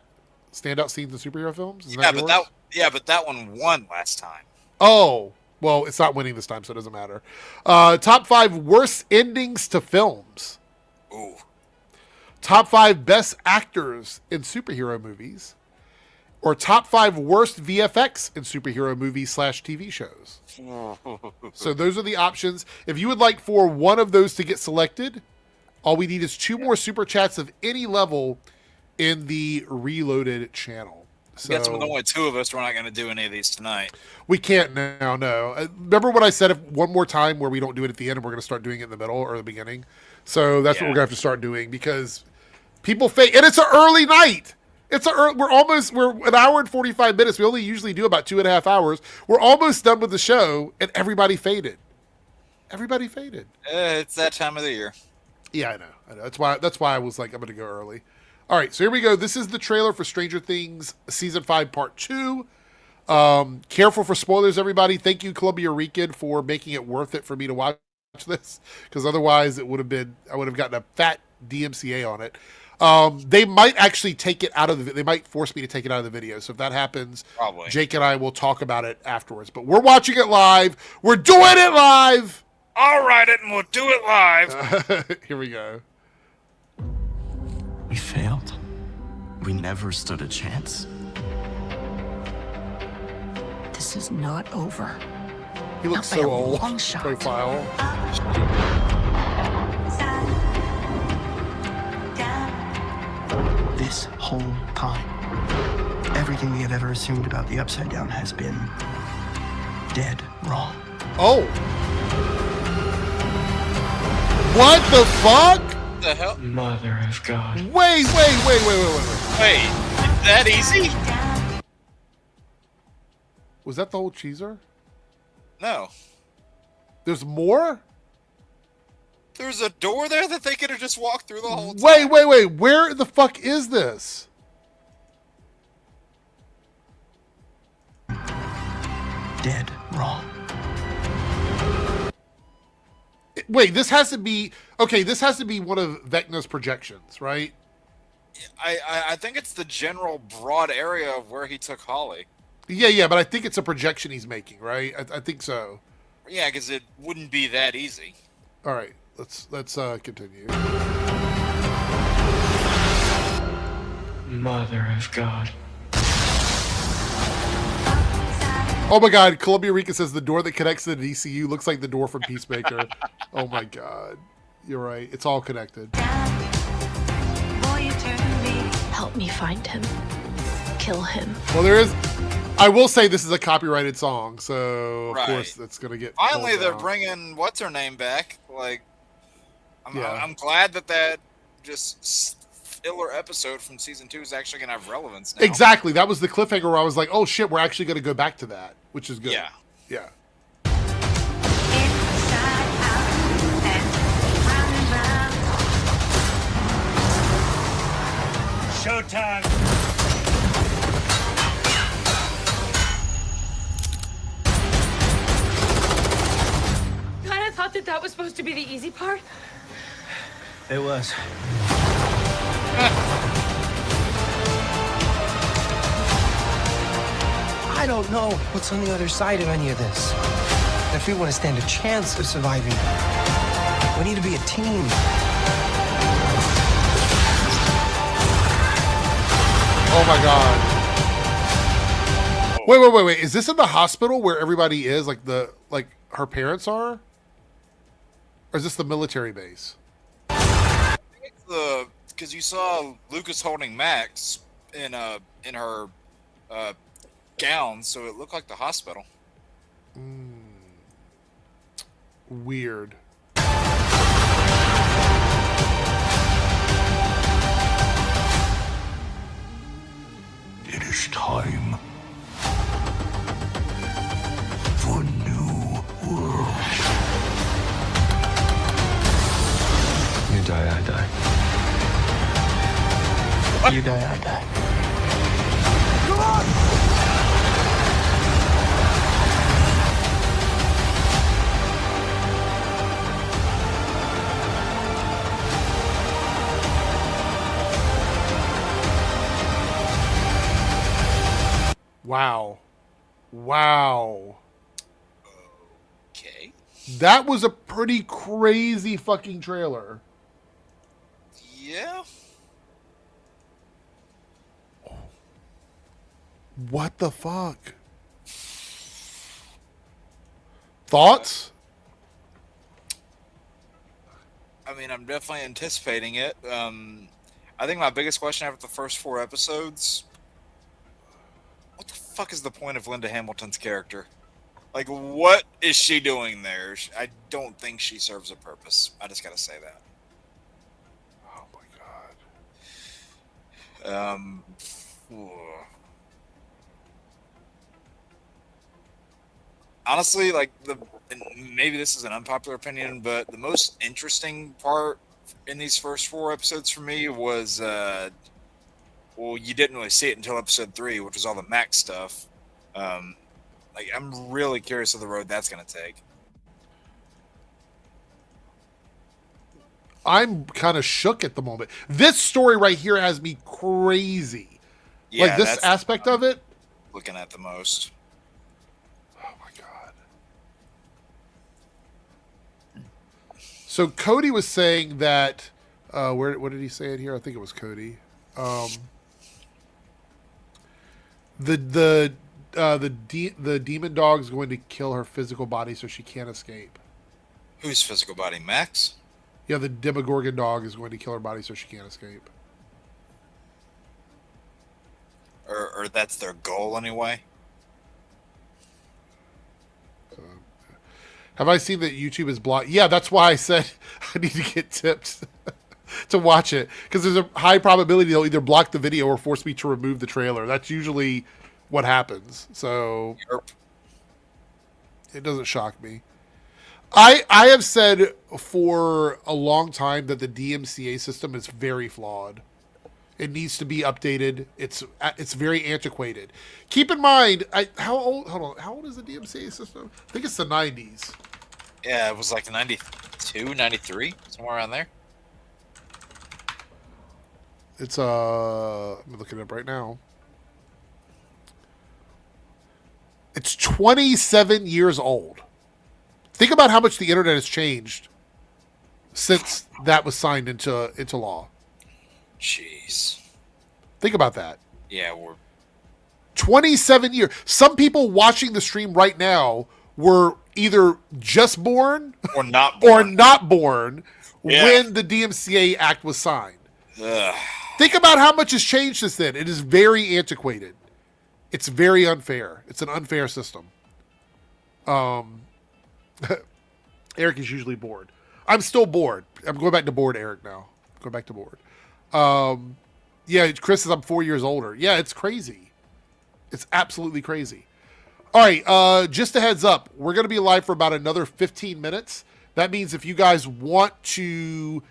Speaker 1: Standout scenes in superhero films? Isn't
Speaker 4: but that one won last time.
Speaker 1: Oh. Well, it's not winning this time, so it doesn't matter. Top 5 worst endings to films.
Speaker 4: Ooh.
Speaker 1: Top 5 best actors in superhero movies. Or top 5 worst VFX in superhero movies / TV shows. So those are the options. If you would like for one of those to get selected, all we need is 2 more super chats of any level in the Reloaded channel. So,
Speaker 4: That's with only 2 of us. We're not going to do any of these tonight.
Speaker 1: We can't now, no. Remember what I said one more time where we don't do it at the end and we're going to start doing it in the middle or the beginning? So that's what we're going to have to start doing because people fade. And it's an early night. We're an hour and 45 minutes. We only usually do about 2.5 hours. We're almost done with the show and everybody faded.
Speaker 4: It's that time of the year.
Speaker 1: Yeah, I know. That's why I was like, I'm going to go early. All right, so here we go. This is the trailer for Stranger Things Season 5 Part 2. Careful for spoilers, everybody. Thank you, Columbia Rican, for making it worth it for me to watch this, because otherwise I would have gotten a fat DMCA on it. They might actually take it out of they might force me to take it out of the video. So if that happens,
Speaker 4: probably
Speaker 1: Jake and I will talk about it afterwards. But we're watching it live. We're doing it live.
Speaker 4: I'll write it and we'll do it live.
Speaker 1: Here we go.
Speaker 8: We failed. We never stood a chance.
Speaker 9: This is not over.
Speaker 1: He looks so old. Profile.
Speaker 10: This whole time, everything we have ever assumed about the Upside Down has been dead wrong.
Speaker 1: Oh. What the fuck?
Speaker 4: What the hell?
Speaker 11: Mother of God.
Speaker 1: Wait.
Speaker 4: Wait, that easy?
Speaker 1: Was that the whole cheeser?
Speaker 4: No.
Speaker 1: There's more?
Speaker 4: There's a door there that they could have just walked through the whole time.
Speaker 1: Wait. Where the fuck is this?
Speaker 10: Dead wrong.
Speaker 1: Wait, this has to be... Okay, this has to be one of Vecna's projections, right?
Speaker 4: I think it's the general broad area of where he took Holly.
Speaker 1: Yeah, but I think it's a projection he's making, right? I think so.
Speaker 4: Yeah, because it wouldn't be that easy.
Speaker 1: All right, let's continue.
Speaker 11: Mother of God.
Speaker 1: Oh my God, Columbia Rica says the door that connects to the DCU looks like the door from Peacemaker. Oh my God, you're right. It's all connected.
Speaker 9: Help me find him. Kill him.
Speaker 1: Well, there is... I will say this is a copyrighted song, so of
Speaker 4: Right.
Speaker 1: course that's gonna get.
Speaker 4: Finally,
Speaker 1: pulled
Speaker 4: they're
Speaker 1: down.
Speaker 4: bringing what's her name back. Like,
Speaker 1: Yeah.
Speaker 4: I'm glad that just filler episode from season 2 is actually gonna have relevance now.
Speaker 1: Exactly. That was the cliffhanger where I was like, "Oh shit, we're actually gonna go back to that," which is good.
Speaker 4: Yeah.
Speaker 1: Yeah.
Speaker 11: Showtime.
Speaker 12: God, I thought that was supposed to be the easy part.
Speaker 10: It was. I don't know what's on the other side of any of this. If we want to stand a chance of surviving, we need to be a team.
Speaker 1: Oh my God. Wait. Is this in the hospital where everybody is? Like her parents are? Or is this the military base?
Speaker 4: I think it's because you saw Lucas holding Max in her gown, so it looked like the hospital.
Speaker 1: Weird.
Speaker 5: It is time for new world.
Speaker 11: You die, I die.
Speaker 10: You die, I die.
Speaker 1: Wow.
Speaker 4: Okay.
Speaker 1: That was a pretty crazy fucking trailer.
Speaker 4: Yeah.
Speaker 1: What the fuck? Thoughts?
Speaker 4: I mean, I'm definitely anticipating it. I think my biggest question after the first 4 episodes: what the fuck is the point of Linda Hamilton's character? Like, what is she doing there? I don't think she serves a purpose. I just gotta say that.
Speaker 1: Oh my God.
Speaker 4: Honestly, like and maybe this is an unpopular opinion, but the most interesting part in these first 4 episodes for me was, well, you didn't really see it until episode 3, which was all the Max stuff. Like, I'm really curious of the road that's going to take.
Speaker 1: I'm kind of shook at the moment. This story right here has me crazy.
Speaker 4: Yeah,
Speaker 1: like this
Speaker 4: that's
Speaker 1: aspect of it.
Speaker 4: Looking at the most.
Speaker 1: Oh my God. So Cody was saying that. What did he say it here? I think it was Cody. The demon dog is going to kill her physical body so she can't escape.
Speaker 4: Whose physical body? Max?
Speaker 1: Yeah, the Demogorgon dog is going to kill her body so she can't escape.
Speaker 4: or that's their goal anyway.
Speaker 1: Have I seen that YouTube is blocked? Yeah, that's why I said I need to get tips to watch it, because there's a high probability they'll either block the video or force me to remove the trailer. That's usually what happens. So it doesn't shock me. I have said for a long time that the DMCA system is very flawed. It needs to be updated. It's very antiquated. Keep in mind, how old is the DMCA system? I think it's the 90s.
Speaker 4: Yeah, it was like 92, 93, somewhere around there.
Speaker 1: It's I'm looking it up right now. It's 27 years old. Think about how much the internet has changed since that was signed into law.
Speaker 4: Jeez.
Speaker 1: Think about that.
Speaker 4: Yeah, we're
Speaker 1: 27 years. Some people watching the stream right now were either just born
Speaker 4: or not born,
Speaker 1: when the DMCA Act was signed.
Speaker 4: Ugh.
Speaker 1: Think about how much has changed since then. It is very antiquated. It's very unfair. It's an unfair system. Eric is usually bored. I'm still bored. I'm going back to bored, Eric, now. Going back to bored. Yeah, Chris says I'm 4 years older. Yeah, it's crazy. It's absolutely crazy. All right, just a heads up. We're going to be live for about another 15 minutes. That means if you guys want to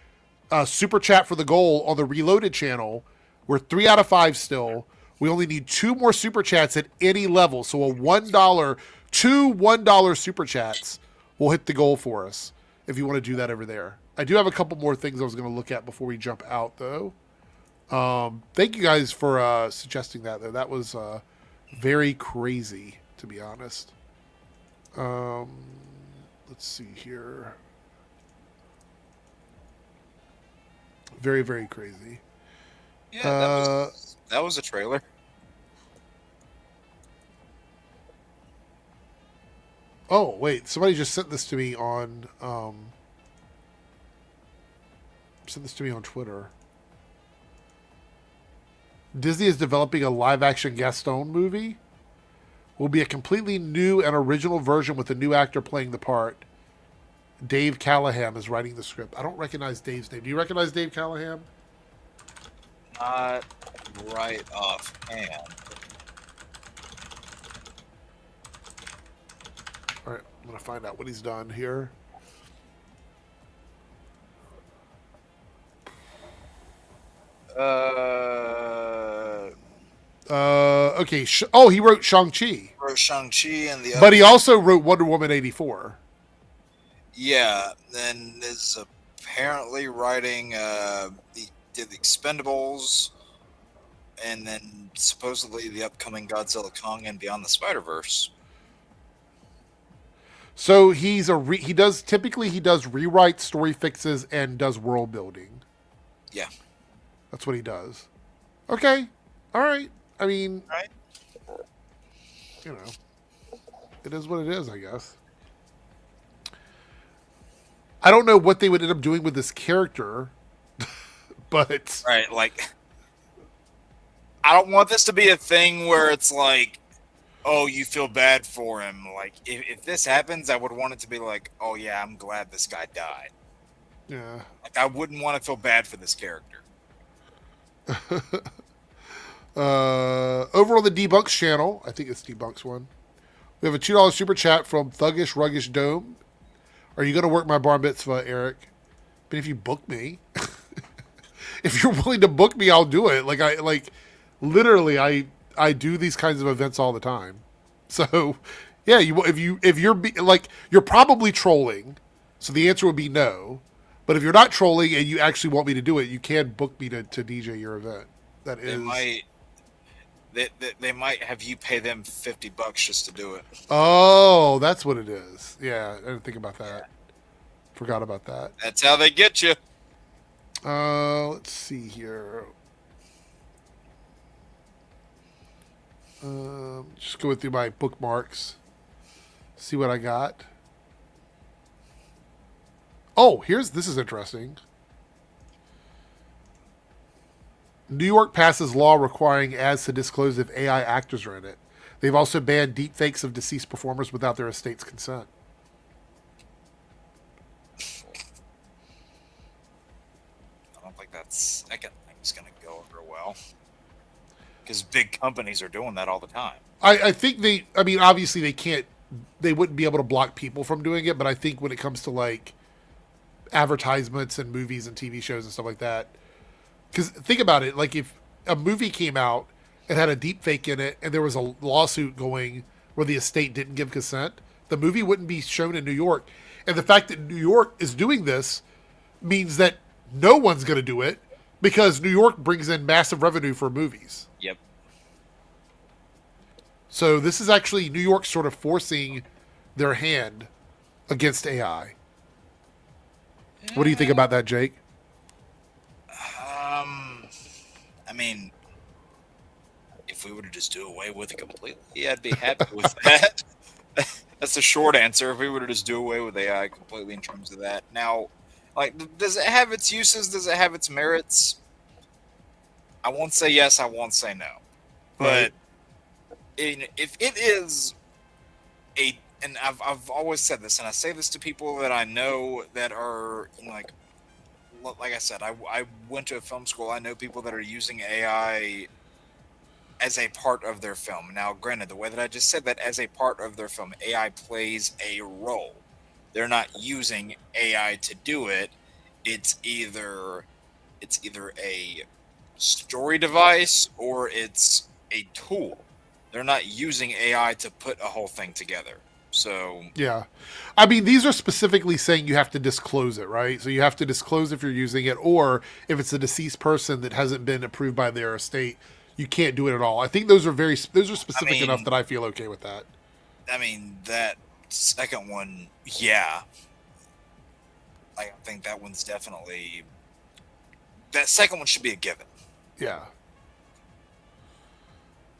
Speaker 1: super chat for the goal on the Reloaded channel, we're 3 out of 5 still. We only need 2 more super chats at any level. So a $1, 2 $1 super chats will hit the goal for us if you want to do that over there. I do have a couple more things I was going to look at before we jump out, though. Thank you guys for suggesting that, though. That was very crazy, to be honest. Let's see here. Very, very crazy.
Speaker 4: Yeah, that was a trailer.
Speaker 1: Oh, wait. Somebody just sent this to me on... sent this to me on Twitter. Disney is developing a live-action Gaston movie. Will be a completely new and original version with a new actor playing the part. Dave Callahan is writing the script. I don't recognize Dave's name. Do you recognize Dave Callahan?
Speaker 4: Not right offhand.
Speaker 1: All right, I'm going to find out what he's done here. Okay. He wrote Shang-Chi.
Speaker 4: Wrote Shang-Chi and the
Speaker 1: But he also wrote Wonder Woman 84.
Speaker 4: Yeah, and is apparently writing the Expendables, and then supposedly the upcoming Godzilla Kong and Beyond the Spider-Verse.
Speaker 1: So he does rewrite, story fixes, and does world building.
Speaker 4: Yeah,
Speaker 1: that's what he does. Okay, all right. I mean,
Speaker 4: right.
Speaker 1: You know, it is what it is, I guess. I don't know what they would end up doing with this character, but
Speaker 4: right, like, I don't want this to be a thing where it's like, oh, you feel bad for him. Like, if this happens, I would want it to be like, oh yeah, I'm glad this guy died.
Speaker 1: Yeah.
Speaker 4: Like, I wouldn't want to feel bad for this character.
Speaker 1: Over on the Debunks channel, I think it's Debunks one, we have a $2 super chat from Thuggish Ruggish Dome. Are you going to work my bar mitzvah, Eric? But if you book me, if you're willing to book me, I'll do it. Literally, I do these kinds of events all the time. So, yeah, you're probably trolling. So the answer would be no. But if you're not trolling and you actually want me to do it, you can book me to DJ your event. That is.
Speaker 4: They might have you pay them $50 just to do it.
Speaker 1: Oh, that's what it is. Yeah, I didn't think about that. Forgot about that.
Speaker 4: That's how they get you.
Speaker 1: Let's see here. Just going through my bookmarks. See what I got. Oh, this is interesting. New York passes law requiring ads to disclose if AI actors are in it. They've also banned deepfakes of deceased performers without their estate's consent.
Speaker 4: I don't think that second thing's going to go over well. Because big companies are doing that all the time.
Speaker 1: I think obviously they wouldn't be able to block people from doing it, but I think when it comes to like advertisements and movies and TV shows and stuff like that, because think about it, like if a movie came out and had a deep fake in it and there was a lawsuit going where the estate didn't give consent, the movie wouldn't be shown in New York. And the fact that New York is doing this means that no one's going to do it because New York brings in massive revenue for movies.
Speaker 4: Yep.
Speaker 1: So this is actually New York sort of forcing their hand against AI. What do you think about that, Jake?
Speaker 4: I mean, if we were to just do away with it completely, yeah, I'd be happy with that. That's the short answer. If we were to just do away with AI completely in terms of that. Now, like, does it have its uses? Does it have its merits? I won't say yes. I won't say no. But if it is and I've always said this, and I say this to people that I know that are, you know, like I said, I went to a film school. I know people that are using AI as a part of their film. Now, granted, the way that I just said that, as a part of their film, AI plays a role. They're not using AI to do it. It's either a story device or it's a tool. They're not using AI to put a whole thing together. So
Speaker 1: yeah, I mean, these are specifically saying you have to disclose it, right? So you have to disclose if you're using it, or if it's a deceased person that hasn't been approved by their estate, you can't do it at all. I think those are specific enough that I feel okay with that.
Speaker 4: I mean, that second one, yeah, I think that one's definitely, that second one should be a given.
Speaker 1: Yeah.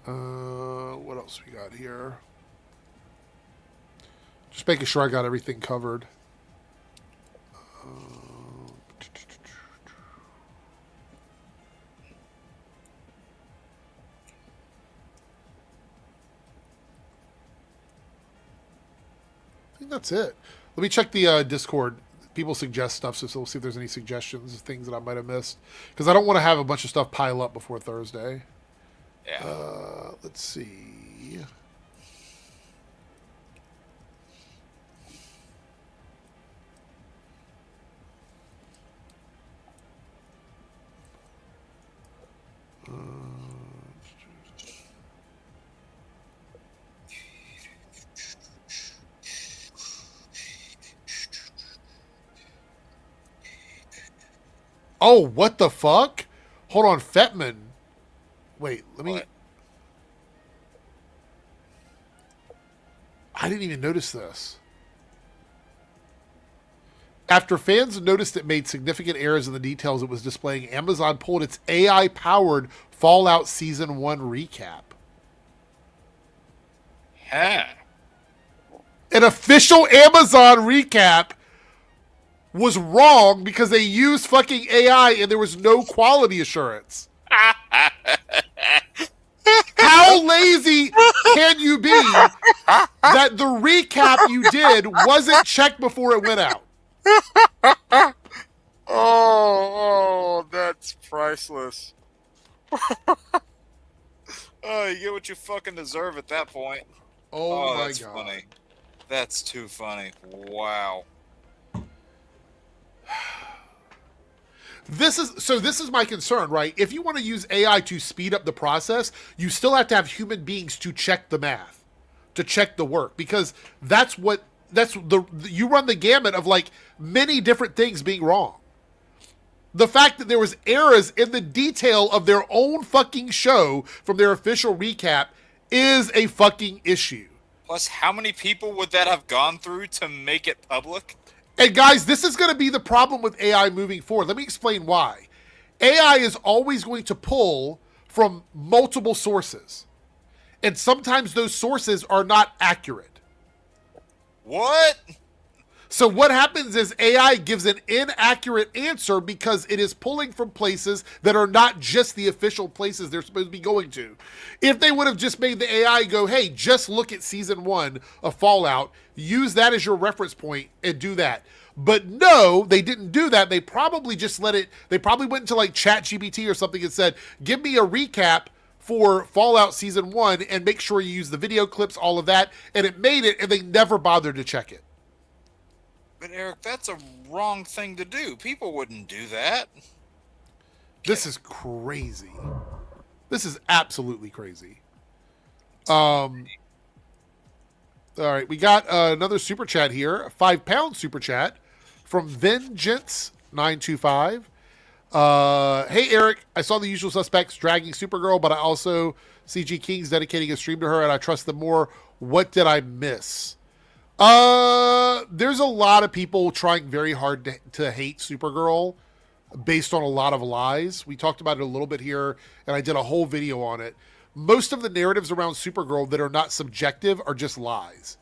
Speaker 1: What else we got here? Just making sure I got everything covered. I think that's it. Let me check the Discord. People suggest stuff, so we'll see if there's any suggestions of things that I might have missed. Because I don't want to have a bunch of stuff pile up before Thursday.
Speaker 4: Yeah.
Speaker 1: Let's see. Oh, what the fuck? Hold on, Fetman. Wait, let me...
Speaker 4: What?
Speaker 1: I didn't even notice this. After fans noticed it made significant errors in the details it was displaying, Amazon pulled its AI-powered Fallout Season 1 recap.
Speaker 4: Huh.
Speaker 1: An official Amazon recap was wrong because they used fucking AI and there was no quality assurance. How lazy can you be that the recap you did wasn't checked before it went out?
Speaker 4: Oh, that's priceless. Oh, you get what you fucking deserve at that point.
Speaker 1: Oh my
Speaker 4: that's
Speaker 1: God.
Speaker 4: funny. That's too funny. Wow.
Speaker 1: This is my concern, right? If you want to use AI to speed up the process, you still have to have human beings to check the math, to check the work, because you run the gamut of like many different things being wrong. The fact that there was errors in the detail of their own fucking show from their official recap is a fucking issue.
Speaker 4: Plus, how many people would that have gone through to make it public?
Speaker 1: And guys, this is going to be the problem with AI moving forward. Let me explain why. AI is always going to pull from multiple sources. And sometimes those sources are not accurate.
Speaker 4: What?
Speaker 1: So what happens is AI gives an inaccurate answer because it is pulling from places that are not just the official places they're supposed to be going to. If they would have just made the AI go, hey, just look at season 1 of Fallout, use that as your reference point and do that. But no, they didn't do that. They probably just they probably went into like ChatGPT or something and said, give me a recap for Fallout season 1 and make sure you use the video clips, all of that. And it made it, and they never bothered to check it.
Speaker 4: But Eric, that's a wrong thing to do. People wouldn't do that.
Speaker 1: This is crazy. This is absolutely crazy. All right, we got another super chat here, a £5 super chat from Vengeance925. Hey Eric, I saw The Usual Suspects dragging Supergirl, but I also see G King's dedicating a stream to her, and I trust them more. What did I miss? There's a lot of people trying very hard to hate Supergirl based on a lot of lies. We talked about it a little bit here, and I did a whole video on it. Most of the narratives around Supergirl that are not subjective are just lies.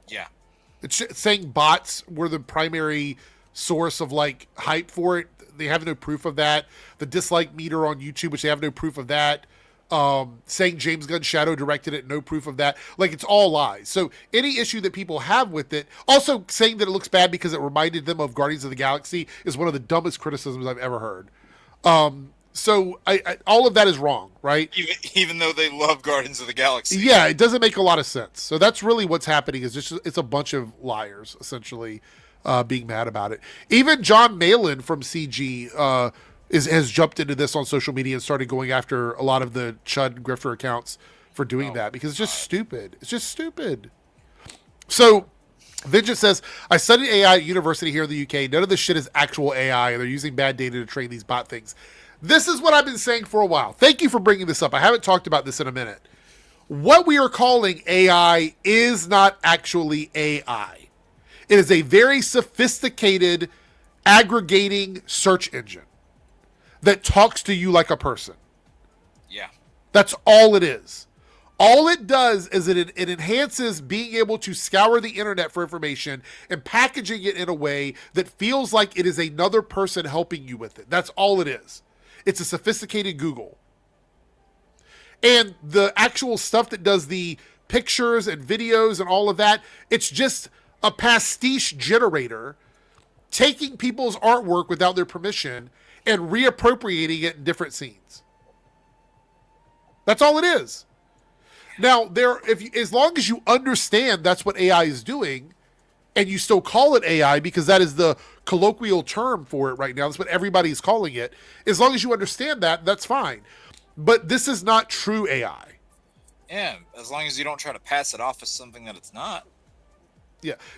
Speaker 4: Yeah.
Speaker 1: It's saying bots were the primary source of like hype for it. They have no proof of that. The dislike meter on YouTube, which they have no proof of that. Saying James Gunn Shadow directed it, no proof of that. Like, it's all lies. So any issue that people have with it, also saying that it looks bad because it reminded them of Guardians of the Galaxy, is one of the dumbest criticisms I've ever heard. So I all of that is wrong, right?
Speaker 4: Even though they love Guardians of the Galaxy.
Speaker 1: Yeah, it doesn't make a lot of sense. So that's really what's happening, is it's a bunch of liars, essentially, being mad about it. Even John Malin from CG has jumped into this on social media and started going after a lot of the Chud grifter accounts for doing that, because it's just stupid. It's just stupid. So Vengeance says, I studied AI at university here in the UK. None of this shit is actual AI, and they're using bad data to train these bot things. This is what I've been saying for a while. Thank you for bringing this up. I haven't talked about this in a minute. What we are calling AI is not actually AI. It is a very sophisticated aggregating search engine that talks to you like a person.
Speaker 4: Yeah.
Speaker 1: That's all it is. All it does is it enhances being able to scour the internet for information and packaging it in a way that feels like it is another person helping you with it. That's all it is. It's a sophisticated Google. And the actual stuff that does the pictures and videos and all of that, it's just a pastiche generator taking people's artwork without their permission and reappropriating it in different scenes. That's all it is. Now, as long as you understand that's what AI is doing, and you still call it AI because that is the colloquial term for it right now, that's what everybody's calling it. As long as you understand that, that's fine. But this is not true AI.
Speaker 4: Yeah, as long as you don't try to pass it off as something that it's not.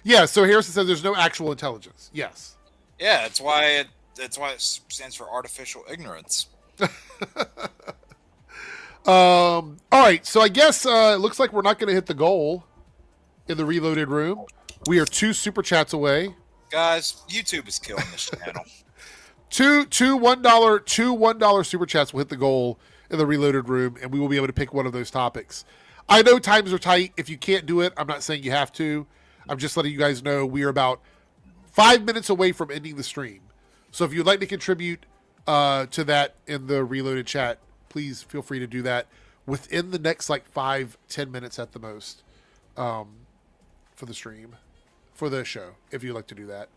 Speaker 1: Yeah. So Harrison says there's no actual intelligence. Yes.
Speaker 4: Yeah, that's why it stands for artificial ignorance.
Speaker 1: All right, so I guess it looks like we're not going to hit the goal in the Reloaded room. We are 2 super chats away.
Speaker 4: Guys, YouTube is killing this channel.
Speaker 1: Two $1 super chats will hit the goal in the Reloaded room, and we will be able to pick one of those topics. I know times are tight. If you can't do it, I'm not saying you have to. I'm just letting you guys know we are about 5 minutes away from ending the stream. So if you'd like to contribute to that in the Reloaded chat, please feel free to do that within the next 5-10 minutes at the most for the stream, for the show, if you'd like to do that.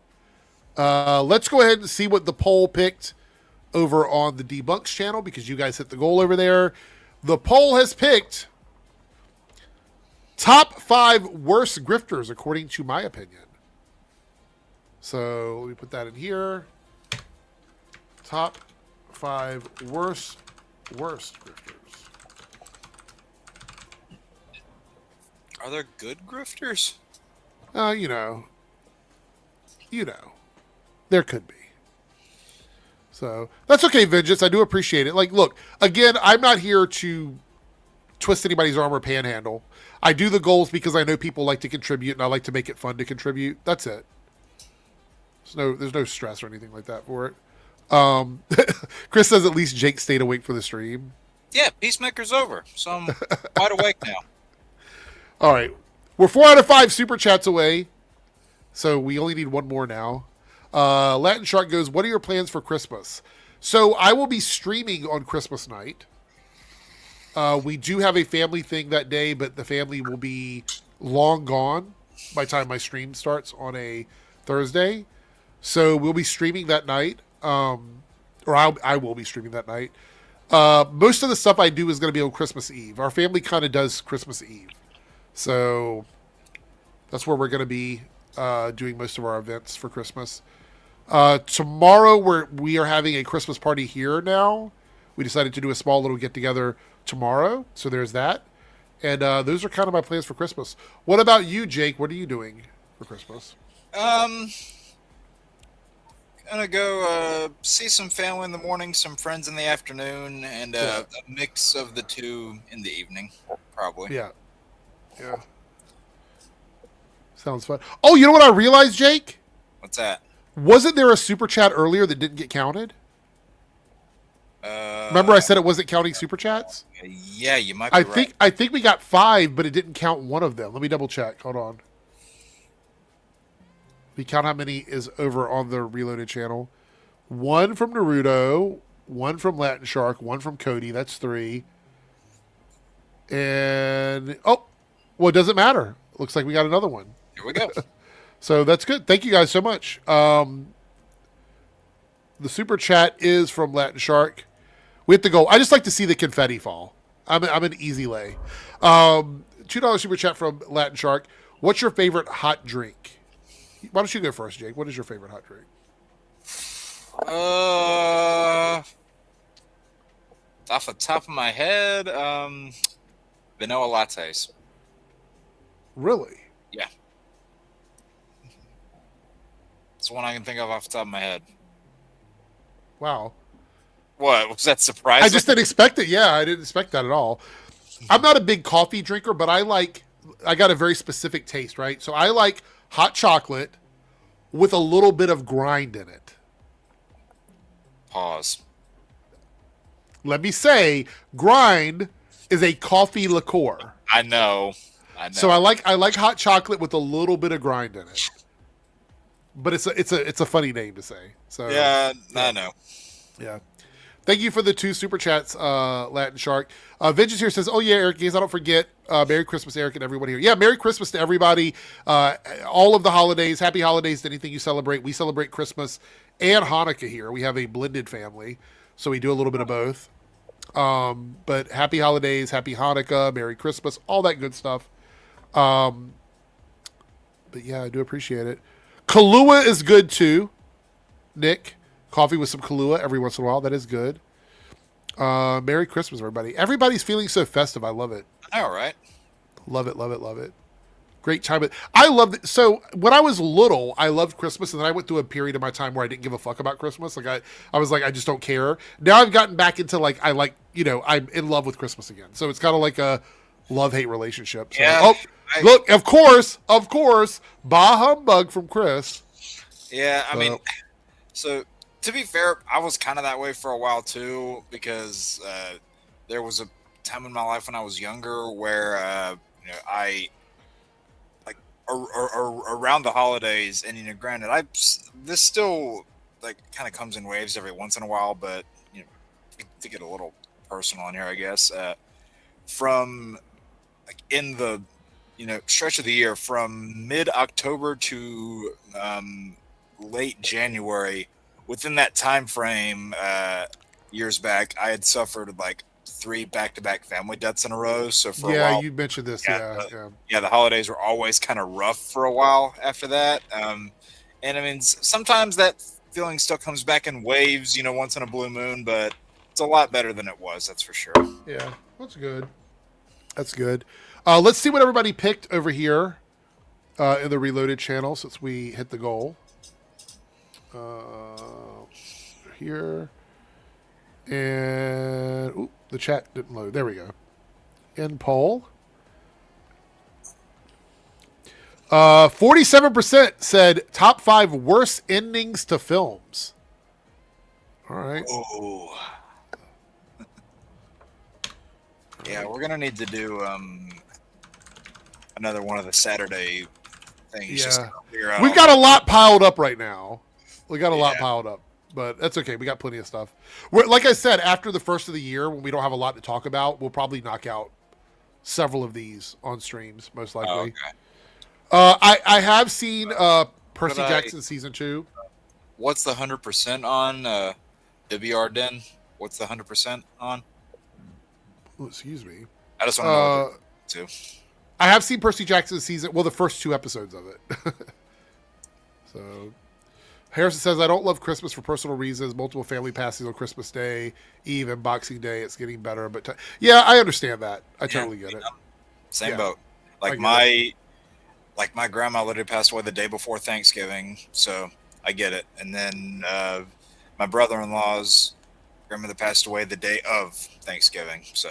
Speaker 1: Let's go ahead and see what the poll picked over on the Debunks channel, because you guys hit the goal over there. The poll has picked top 5 worst grifters, according to my opinion. So let me put that in here. Top 5 worst grifters.
Speaker 4: Are there good grifters?
Speaker 1: You know, there could be. So that's okay, Vengeance. I do appreciate it. Look, again, I'm not here to twist anybody's arm or panhandle. I do the goals because I know people like to contribute, and I like to make it fun to contribute. That's it. There's no stress or anything like that for it. Chris says at least Jake stayed awake for the stream.
Speaker 4: Yeah, Peacemaker's over, so I'm wide awake now.
Speaker 1: All right. We're 4 out of 5 super chats away. So we only need one more now. Latin Shark goes, what are your plans for Christmas? So I will be streaming on Christmas night. We do have a family thing that day, but the family will be long gone by the time my stream starts on a Thursday. So we'll be streaming that night. I will be streaming that night. Most of the stuff I do is going to be on Christmas Eve. Our family kind of does Christmas Eve. So that's where we're going to be doing most of our events for Christmas. Tomorrow we are having a Christmas party here now. We decided to do a small little get-together tomorrow. So there's that. And those are kind of my plans for Christmas. What about you, Jake? What are you doing for Christmas?
Speaker 4: Gonna go see some family in the morning, some friends in the afternoon, and a mix of the two in the evening, probably.
Speaker 1: Yeah. Sounds fun. Oh, you know what I realized, Jake?
Speaker 4: What's that?
Speaker 1: Wasn't there a super chat earlier that didn't get counted? Remember I said it wasn't counting super chats?
Speaker 4: Yeah, you might be right.
Speaker 1: I think we got 5, but it didn't count one of them. Let me double check. Hold on. We count how many is over on the Reloaded channel. 1 from Naruto, 1 from Latin Shark, 1 from Cody. That's 3. And well, it doesn't matter. Looks like we got another one.
Speaker 4: Here we go.
Speaker 1: So that's good. Thank you guys so much. The super chat is from Latin Shark. We have to go. I just like to see the confetti fall. I'm an easy lay. $2 super chat from Latin Shark. What's your favorite hot drink? Why don't you go first, Jake? What is your favorite hot drink?
Speaker 4: Off the top of my head, vanilla lattes.
Speaker 1: Really?
Speaker 4: Yeah. It's one I can think of off the top of my head.
Speaker 1: Wow.
Speaker 4: What? Was that surprising?
Speaker 1: I just didn't expect it. Yeah, I didn't expect that at all. I'm not a big coffee drinker, but I got a very specific taste, right? So I like hot chocolate with a little bit of grind in it.
Speaker 4: Pause.
Speaker 1: Let me say, grind is a coffee liqueur.
Speaker 4: I know.
Speaker 1: So I like hot chocolate with a little bit of grind in it. But it's a funny name to say. So
Speaker 4: yeah, I know.
Speaker 1: Yeah. Thank you for the 2 super chats, Latin Shark. Vengeance here says, oh yeah, Eric, guys, I don't forget. Merry Christmas, Eric, and everyone here. Yeah, Merry Christmas to everybody. All of the holidays. Happy holidays to anything you celebrate. We celebrate Christmas and Hanukkah here. We have a blended family, so we do a little bit of both. But happy holidays, happy Hanukkah, Merry Christmas, all that good stuff. But yeah, I do appreciate it. Kahlua is good too, Nick. Coffee with some Kahlua every once in a while. That is good. Merry Christmas, everybody. Everybody's feeling so festive. I love it.
Speaker 4: All right.
Speaker 1: Love it, love it, love it. Great time. I love it. So when I was little, I loved Christmas, and then I went through a period of my time where I didn't give a fuck about Christmas. Like I was like, I just don't care. Now I've gotten back into I'm in love with Christmas again. So it's kind of like a love-hate relationship. So,
Speaker 4: yeah.
Speaker 1: Look, of course, bah humbug from Chris.
Speaker 4: Yeah, I mean, so to be fair, I was kind of that way for a while too, because there was a time in my life when I was younger where I like around the holidays, and granted, this still like kind of comes in waves every once in a while, but to get a little personal in here, I guess, from like in the stretch of the year from mid-October to late January. Within that time frame, years back, I had suffered like 3 back-to-back family deaths in a row. So for a while,
Speaker 1: you mentioned this.
Speaker 4: Yeah, the holidays were always kind of rough for a while after that. And I mean, sometimes that feeling still comes back in waves, once in a blue moon, but it's a lot better than it was. That's for sure.
Speaker 1: Yeah, that's good. That's good. Let's see what everybody picked over here in the Reloaded channel since we hit the goal. Here. And the chat didn't load. There we go. In poll. 47% said top 5 worst endings to films. All right.
Speaker 4: Oh. Yeah, we're gonna need to do another one of the Saturday thing he's just gonna figure out.
Speaker 1: We've got a lot piled up right now. We got a lot piled up, but that's okay. We got plenty of stuff. Like I said, after the first of the year, when we don't have a lot to talk about, we'll probably knock out several of these on streams, most likely. I have seen Percy Jackson season 2.
Speaker 4: What's the 100% on WR Den? What's the 100% on?
Speaker 1: Oh, excuse me.
Speaker 4: I just want to know what too.
Speaker 1: I have seen Percy Jackson season, the first 2 episodes of it. So Harrison says, I don't love Christmas for personal reasons. Multiple family passings on Christmas Day, Eve, and Boxing Day. It's getting better. But yeah, I understand that. I totally get it.
Speaker 4: Same boat. Like my grandma literally passed away the day before Thanksgiving, so I get it. And then my brother-in-law's grandmother passed away the day of Thanksgiving. So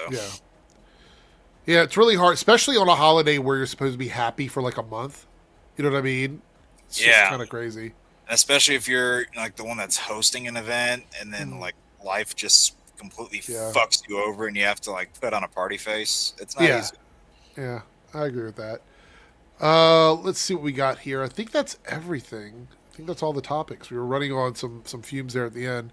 Speaker 1: yeah, it's really hard, especially on a holiday where you're supposed to be happy for like a month. You know what I mean? It's just kind of crazy.
Speaker 4: Especially if you're like the one that's hosting an event, and then like life just completely fucks you over, and you have to like put on a party face. It's not easy. Yeah,
Speaker 1: I agree with that. Let's see what we got here. I think that's everything. I think that's all the topics. We were running on some fumes there at the end.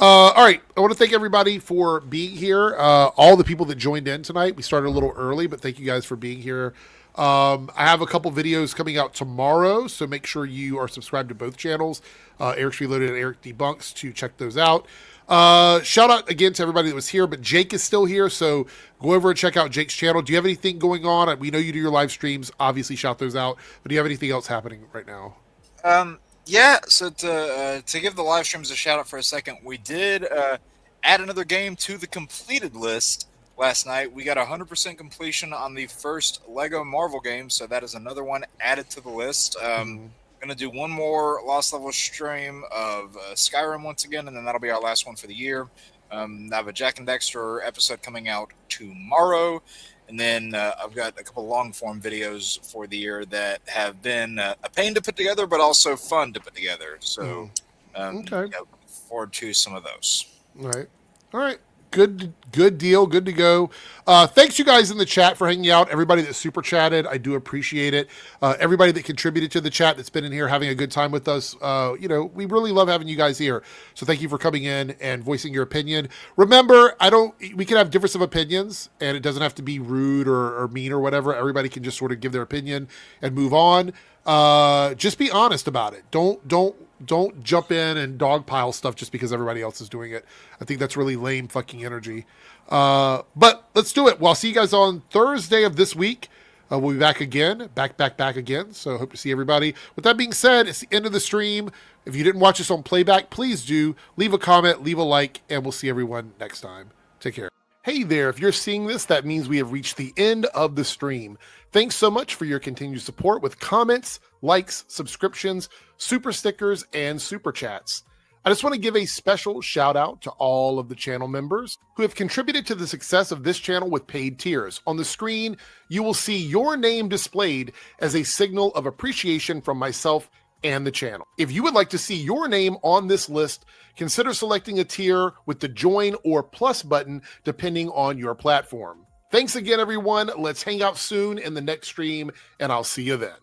Speaker 1: All right. I want to thank everybody for being here. All the people that joined in tonight. We started a little early, but thank you guys for being here. I have a couple videos coming out tomorrow, so make sure you are subscribed to both channels, Eric's Reloaded and AirrickDebunks, to check those out. Shout out again to everybody that was here, but Jake is still here, so go over and check out Jake's channel. Do you have anything going on? We know you do your live streams, obviously shout those out, but do you have anything else happening right now?
Speaker 4: Yeah, so to give the live streams a shout out for a second, we did add another game to the completed list last night. We got 100% completion on the first Lego Marvel game, so that is another one added to the list. Going to do one more Lost Level stream of Skyrim once again, and then that'll be our last one for the year. I have a Jack and Dexter episode coming out tomorrow, and then I've got a couple long-form videos for the year that have been a pain to put together, but also fun to put together. So look forward to some of those.
Speaker 1: All right. Good deal. Good to go. Thanks you guys in the chat for hanging out. Everybody that super chatted, I do appreciate it. Everybody that contributed to the chat that's been in here having a good time with us. We really love having you guys here. So thank you for coming in and voicing your opinion. Remember, we can have difference of opinions, and it doesn't have to be rude or mean or whatever. Everybody can just sort of give their opinion and move on. Just be honest about it. Don't jump in and dogpile stuff just because everybody else is doing it. I think that's really lame fucking energy. But let's do it. Well, I'll see you guys on Thursday of this week. We'll be back again, back again. So hope to see everybody. With that being said, it's the end of the stream. If you didn't watch this on playback, please do leave a comment, leave a like, and we'll see everyone next time. Take care. Hey there, if you're seeing this, that means we have reached the end of the stream. Thanks so much for your continued support with comments, likes, subscriptions, super stickers, and super chats. I just want to give a special shout out to all of the channel members who have contributed to the success of this channel with paid tiers. On the screen, you will see your name displayed as a signal of appreciation from myself and the channel. If you would like to see your name on this list, consider selecting a tier with the join or plus button depending on your platform. Thanks again, everyone. Let's hang out soon in the next stream, and I'll see you then.